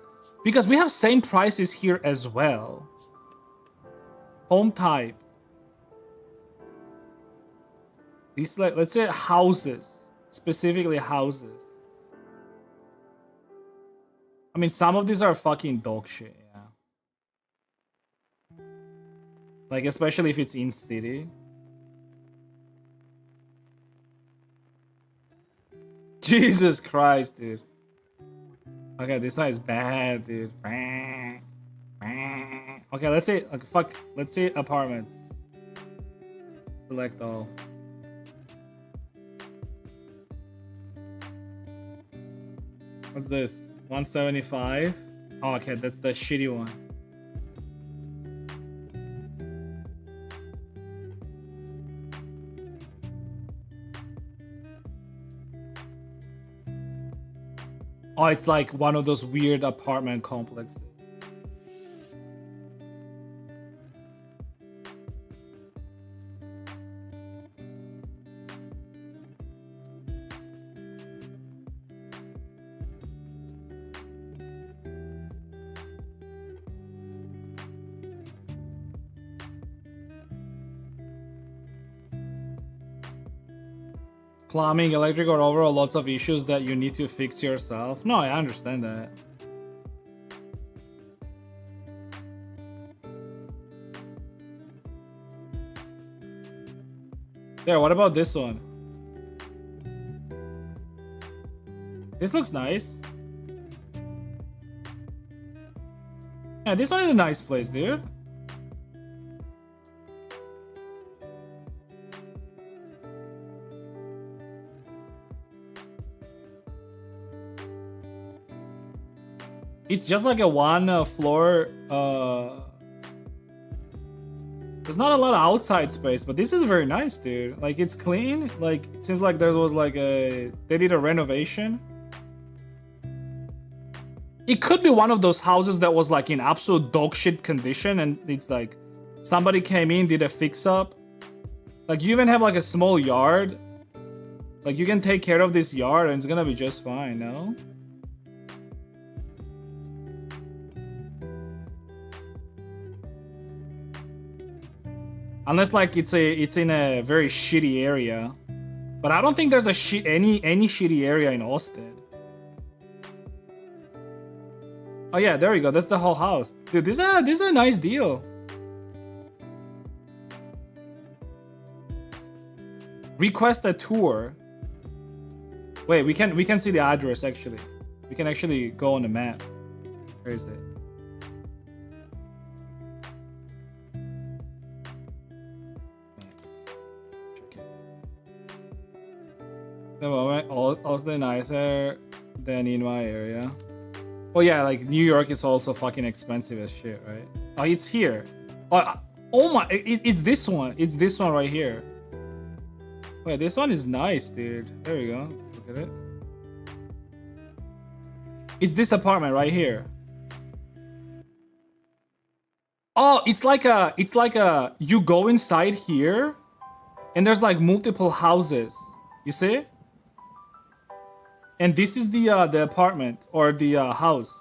S1: because we have same prices here as well. Home type. These, like, let's say houses, specifically houses. I mean, some of these are fucking dog shit, yeah. Like, especially if it's in city. Jesus Christ, dude. Okay, this one is bad, dude. Okay, let's say, like, fuck. Let's say apartments. Select all. What's this? 175? Oh, okay, that's the shitty one. Oh, it's like one of those weird apartment complexes. Plumbing, electric, or overall lots of issues that you need to fix yourself. No, I understand that. There, what about this one? This looks nice. Yeah, this one is a nice place, dude. It's just like a one floor. There's not a lot of outside space, but this is very nice, dude. Like, it's clean. Like, it seems like there was like they did a renovation. It could be one of those houses that was like in absolute dog shit condition, and it's like somebody came in, did a fix up. Like, you even have like a small yard. Like, you can take care of this yard and it's gonna be just fine, no? Unless like it's in a very shitty area. But I don't think there's any shitty area in Austin. Oh yeah, there we go. That's the whole house. Dude, this is a nice deal. Request a tour. Wait, we can see the address actually. We can actually go on the map. Where is it? The moment also nicer than in my area. Oh yeah, like New York is also fucking expensive as shit, right? Oh, it's here. Oh my, it's this one. It's this one right here. Wait, this one is nice, dude. There we go. Let's look at it. It's this apartment right here. Oh, it's like a you go inside here and there's like multiple houses. You see? And this is the apartment or the house.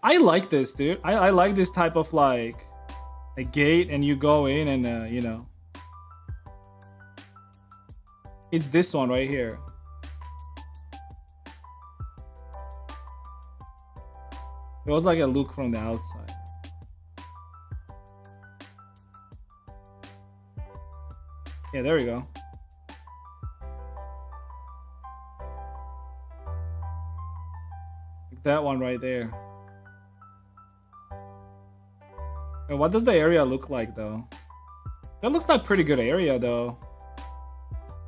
S1: I like this, dude. I like this type of like a gate and you go in and you know. It's this one right here. It was like a look from the outside. Yeah, there we go. That one right there. And what does the area look like though? That looks like pretty good area though.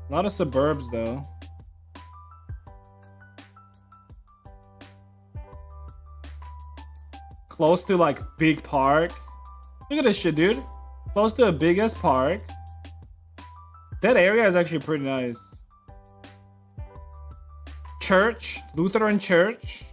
S1: A lot of suburbs though. Close to like big park. Look at this shit, dude. Close to the biggest park. That area is actually pretty nice. Church, Lutheran church.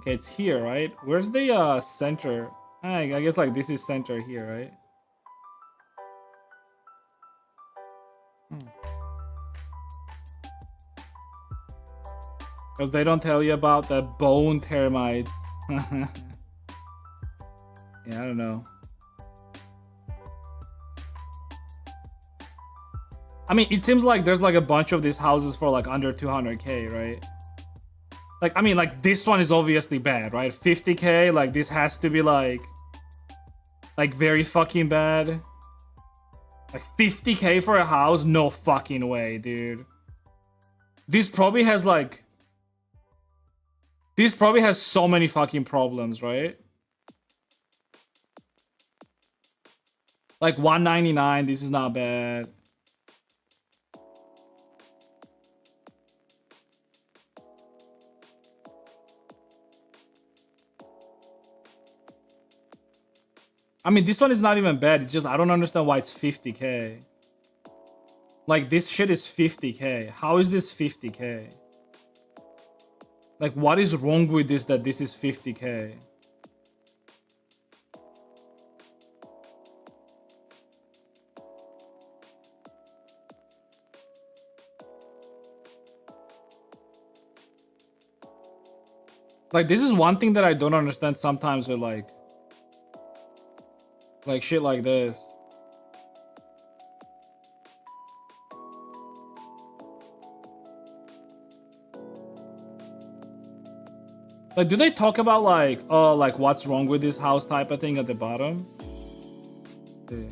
S1: Okay, it's here, right? Where's the center? I guess like this is center here, right? Because they don't tell you about the bone termites. Yeah, I don't know. I mean, it seems like there's like a bunch of these houses for like under 200k, right? Like, I mean, like this one is obviously bad, right? 50k, like this has to be like very fucking bad. Like 50k for a house? No fucking way, dude. This probably has like... This probably has so many fucking problems, right? Like 199, this is not bad. I mean, this one is not even bad. It's just I don't understand why it's 50k. Like, this shit is 50k. How is this 50k? Like, what is wrong with this that this is 50k? Like, this is one thing that I don't understand sometimes with like shit like this. Like, do they talk about like, oh, like what's wrong with this house type of thing at the bottom? Yeah.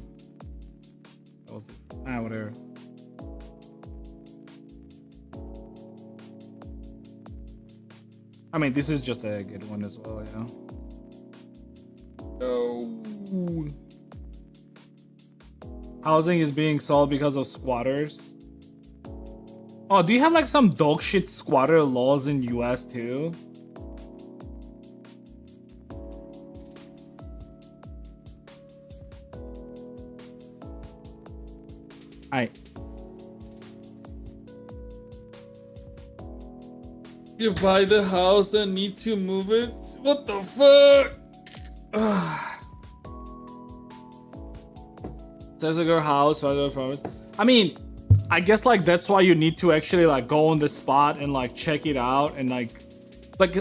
S1: That was it. Ah, whatever. I mean, this is just a good one as well, yeah. Oh. Housing is being sold because of squatters. Oh, do you have like some dog shit squatter laws in US too? Alright. You buy the house and need to move it? What the fuck? Says a girl house, I mean, I guess like that's why you need to actually like go on the spot and like check it out and like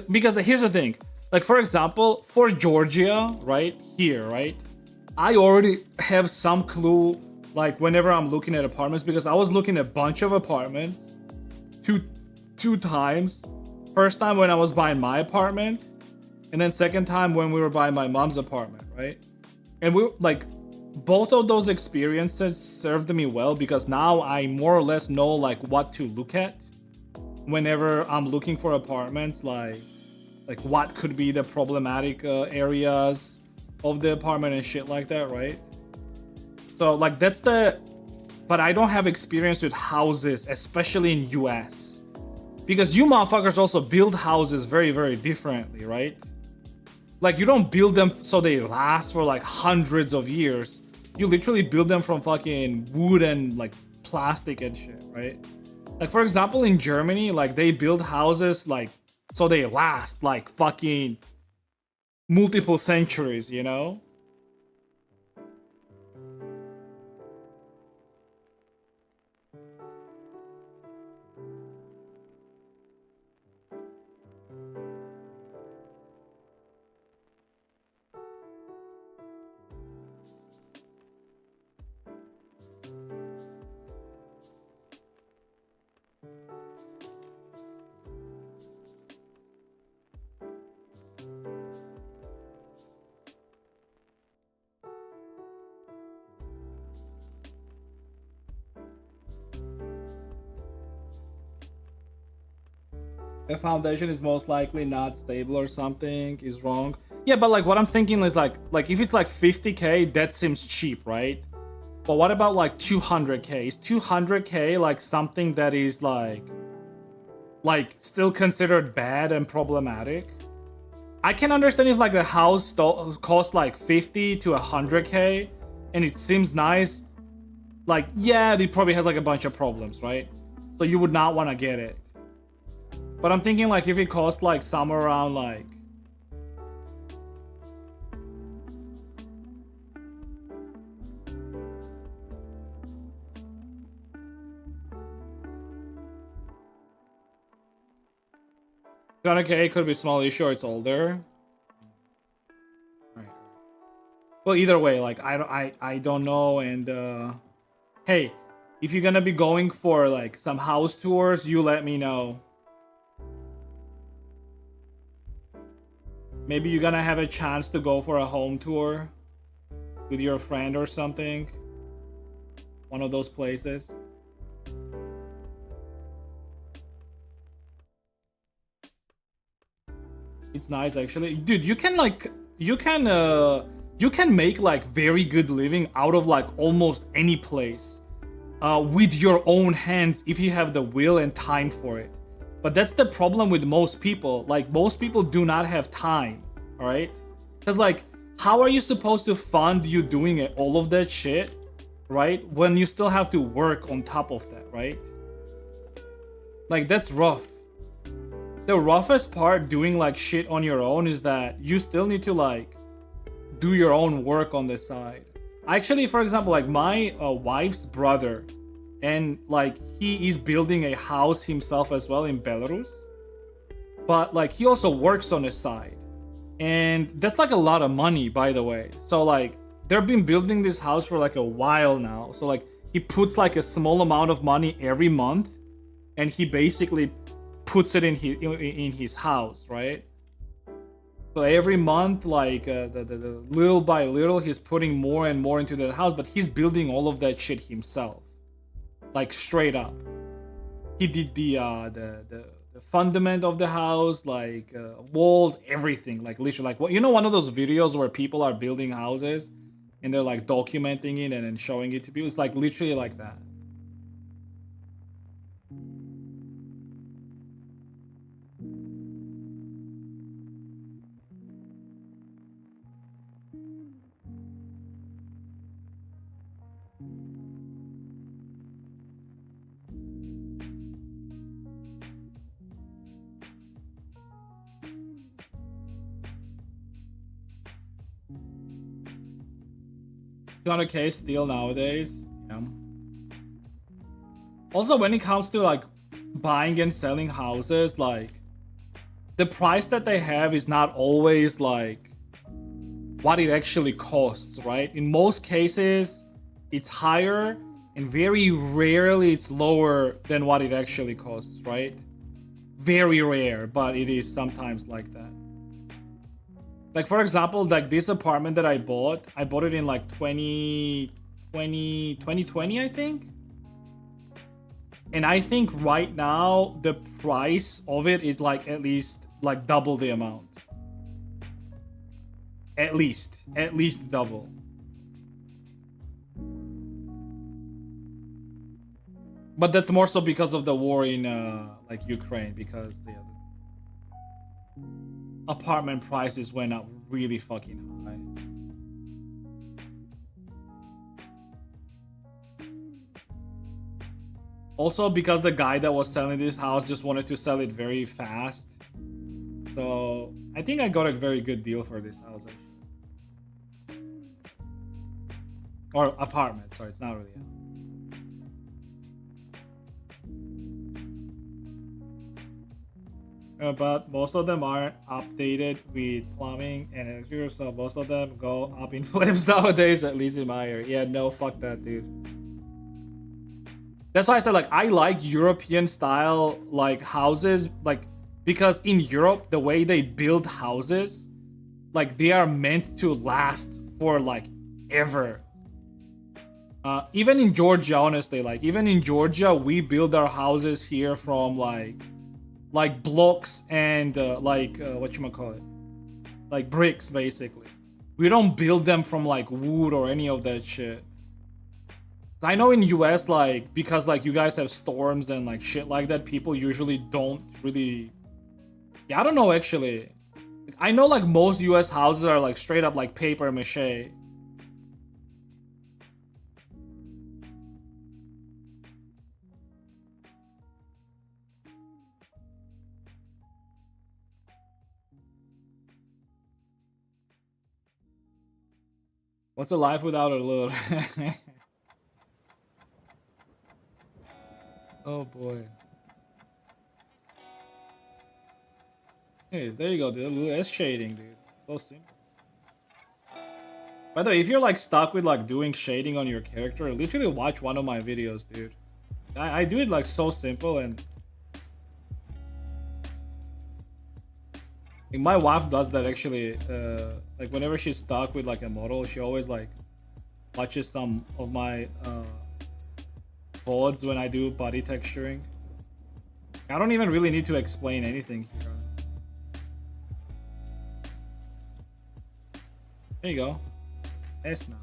S1: because here's the thing. Like, for example, for Georgia, right here, right? I already have some clue like whenever I'm looking at apartments, because I was looking at a bunch of apartments two times. First time when I was buying my apartment, and then second time when we were buying my mom's apartment, right? And we like both of those experiences served me well, because now I more or less know like what to look at whenever I'm looking for apartments, like what could be the problematic areas of the apartment and shit like that, right? So like that's the... But I don't have experience with houses, especially in US. Because you motherfuckers also build houses very, very differently, right? Like, you don't build them so they last for like hundreds of years. You literally build them from fucking wood and like plastic and shit, right? Like, for example, in Germany, like they build houses like so they last like fucking multiple centuries, you know? The foundation is most likely not stable or something is wrong. Yeah, but like what I'm thinking is like if it's like 50k, that seems cheap, right? But what about like 200k? Is 200k like something that is like still considered bad and problematic? I can understand if like the house costs like 50 to 100k and it seems nice. Like, yeah, it probably has like a bunch of problems, right? So you would not want to get it. But I'm thinking like if it costs like somewhere around like $200k, could be small issue or it's older. Right. Well, either way, like I don't know. And hey, if you're gonna be going for like some house tours, you let me know. Maybe you're gonna have a chance to go for a home tour with your friend or something. One of those places. It's nice actually. Dude, you can make like very good living out of like almost any place. With your own hands if you have the will and time for it. But that's the problem with most people. Like, most people do not have time, all right? Because, like, how are you supposed to fund you doing it, all of that shit, right? When you still have to work on top of that, right? Like, that's rough. The roughest part doing, like, shit on your own is that you still need to, like, do your own work on the side. Actually, for example, like, my wife's brother, and like he is building a house himself as well in Belarus, but like he also works on the side, and that's like a lot of money, by the way. So like they've been building this house for like a while now, so like he puts like a small amount of money every month and he basically puts it in his house, right? So every month, like the little by little, he's putting more and more into that house, but he's building all of that shit himself. Like straight up, he did the fundament of the house, like walls, everything, like literally, like what, you know, one of those videos where people are building houses and they're like documenting it and then showing it to people. It's like literally like that. $200k still nowadays. Yeah. Also, when it comes to like buying and selling houses, like the price that they have is not always like what it actually costs, right? In most cases, it's higher, and very rarely it's lower than what it actually costs, right? Very rare, but it is sometimes like that. Like, for example, like this apartment that I bought it in like 2020, I think. And I think right now the price of it is like at least like double the amount. At least double. But that's more so because of the war in like Ukraine, because the apartment prices went up really fucking high. Also, because the guy that was selling this house just wanted to sell it very fast. So I think I got a very good deal for this house, actually. Or apartment, sorry, it's not really a... But most of them aren't updated with plumbing and electrical, so most of them go up in flames nowadays, at least in my area. Yeah, no, fuck that, dude. That's why I said, like, I like European style, like, houses, like, because in Europe, the way they build houses, like, they are meant to last for, like, ever. Even in Georgia, honestly, like, even in Georgia, we build our houses here from, like blocks and whatchamacallit, like bricks, basically. We don't build them from like wood or any of that shit. I know in US, like, because like you guys have storms and like shit like that, people usually don't really. Yeah, I don't know actually. I know like most US houses are like straight up like paper mache. What's a life without a loot? Oh boy. Hey, there you go, dude. That's shading, dude. So simple. By the way, if you're like stuck with like doing shading on your character, literally watch one of my videos, dude. I do it like so simple, and like, my wife does that actually. Like whenever she's stuck with like a model, she always like watches some of my VODs when I do body texturing. I don't even really need to explain anything here. There you go. S now.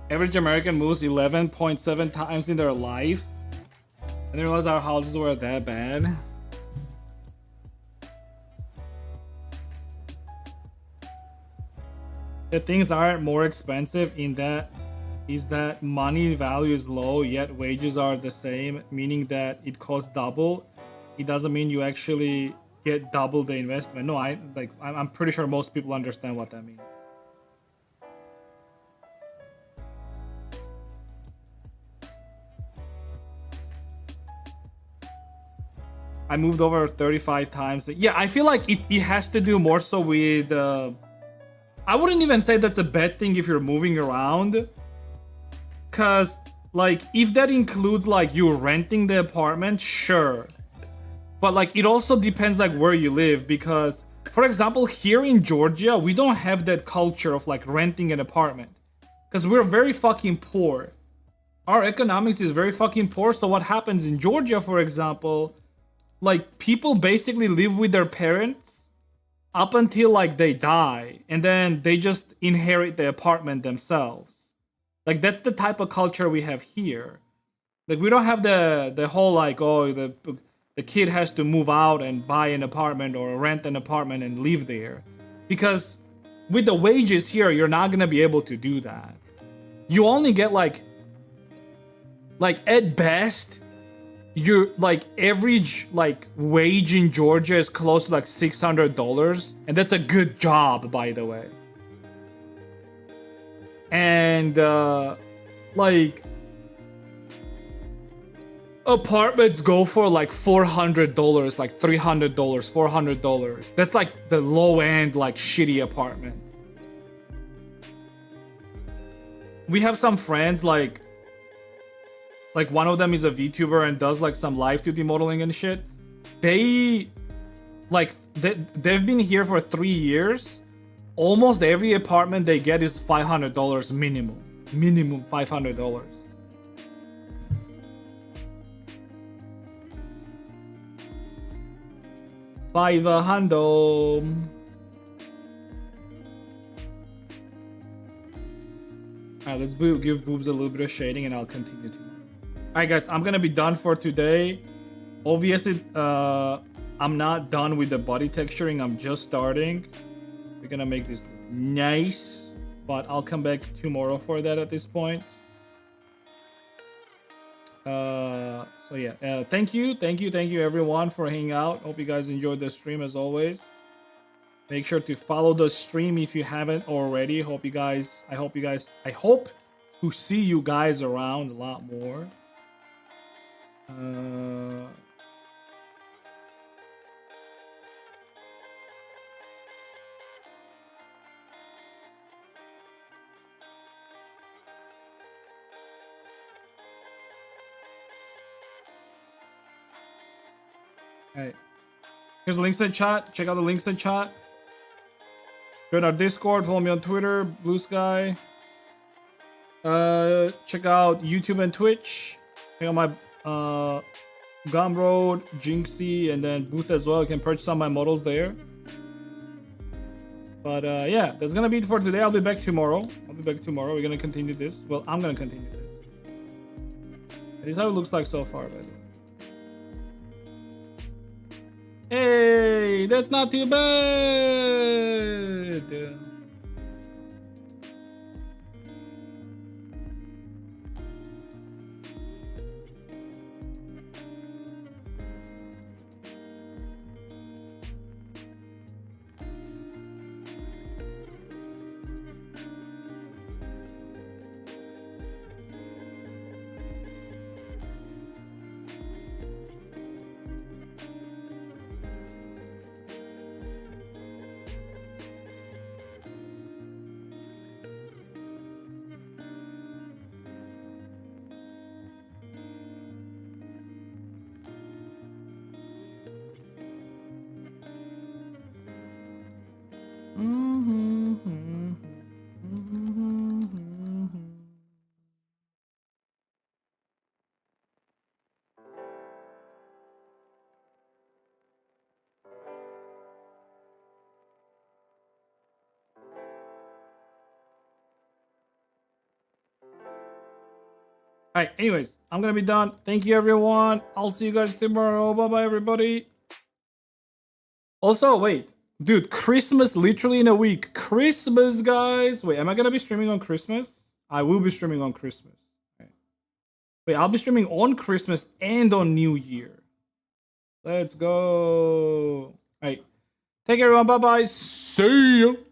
S1: Average American moves 11.7 times in their life. I didn't realize our houses were that bad. The things aren't more expensive in that is that money value is low, yet wages are the same, meaning that it costs double. It doesn't mean you actually get double the investment. No, I'm pretty sure most people understand what that means. I moved over 35 times. Yeah, I feel like it has to do more so with... I wouldn't even say that's a bad thing if you're moving around. Because, like, if that includes, like, you renting the apartment, sure. But, like, it also depends, like, where you live. Because, for example, here in Georgia, we don't have that culture of, like, renting an apartment. Because we're very fucking poor. Our economics is very fucking poor. So what happens in Georgia, for example... Like, people basically live with their parents up until, like, they die. And then they just inherit the apartment themselves. Like, that's the type of culture we have here. Like, we don't have the whole, like, oh, the kid has to move out and buy an apartment or rent an apartment and live there. Because with the wages here, you're not gonna be able to do that. You only get, like at best... Your like average like wage in Georgia is close to like $600, and that's a good job, by the way. And like apartments go for like $400, like $300, $400. That's like the low end like shitty apartment. We have some friends like one of them is a VTuber and does like some live 2D modeling and shit. They've been here for 3 years. Almost every apartment they get is $500 minimum. Minimum $500. $500. Alright, let's give boobs a little bit of shading and I'll continue to. Alright guys, I'm gonna be done for today. Obviously, I'm not done with the body texturing. I'm just starting. We're gonna make this nice, but I'll come back tomorrow for that at this point. So yeah, thank you everyone for hanging out. Hope you guys enjoyed the stream as always. Make sure to follow the stream if you haven't already. I hope to see you guys around a lot more. Alright. Here's the links in chat. Check out the links in chat. Join our Discord. Follow me on Twitter, Blue Sky. Check out YouTube and Twitch. Check out my Gumroad, Jinxie, and then booth as well. You can purchase some of my models there. But yeah, that's gonna be it for today. I'll be back tomorrow. We're gonna continue this. Well, I'm gonna continue this. This is how it looks like so far, by the way. Hey, that's not too bad. Alright, anyways, I'm gonna be done. Thank you, everyone. I'll see you guys tomorrow. Bye-bye, everybody. Also, wait. Dude, Christmas literally in a week. Christmas, guys. Wait, am I gonna be streaming on Christmas? I will be streaming on Christmas. Right. Wait, I'll be streaming on Christmas and on New Year. Let's go. Alright. Take care, everyone. Bye-bye. See you.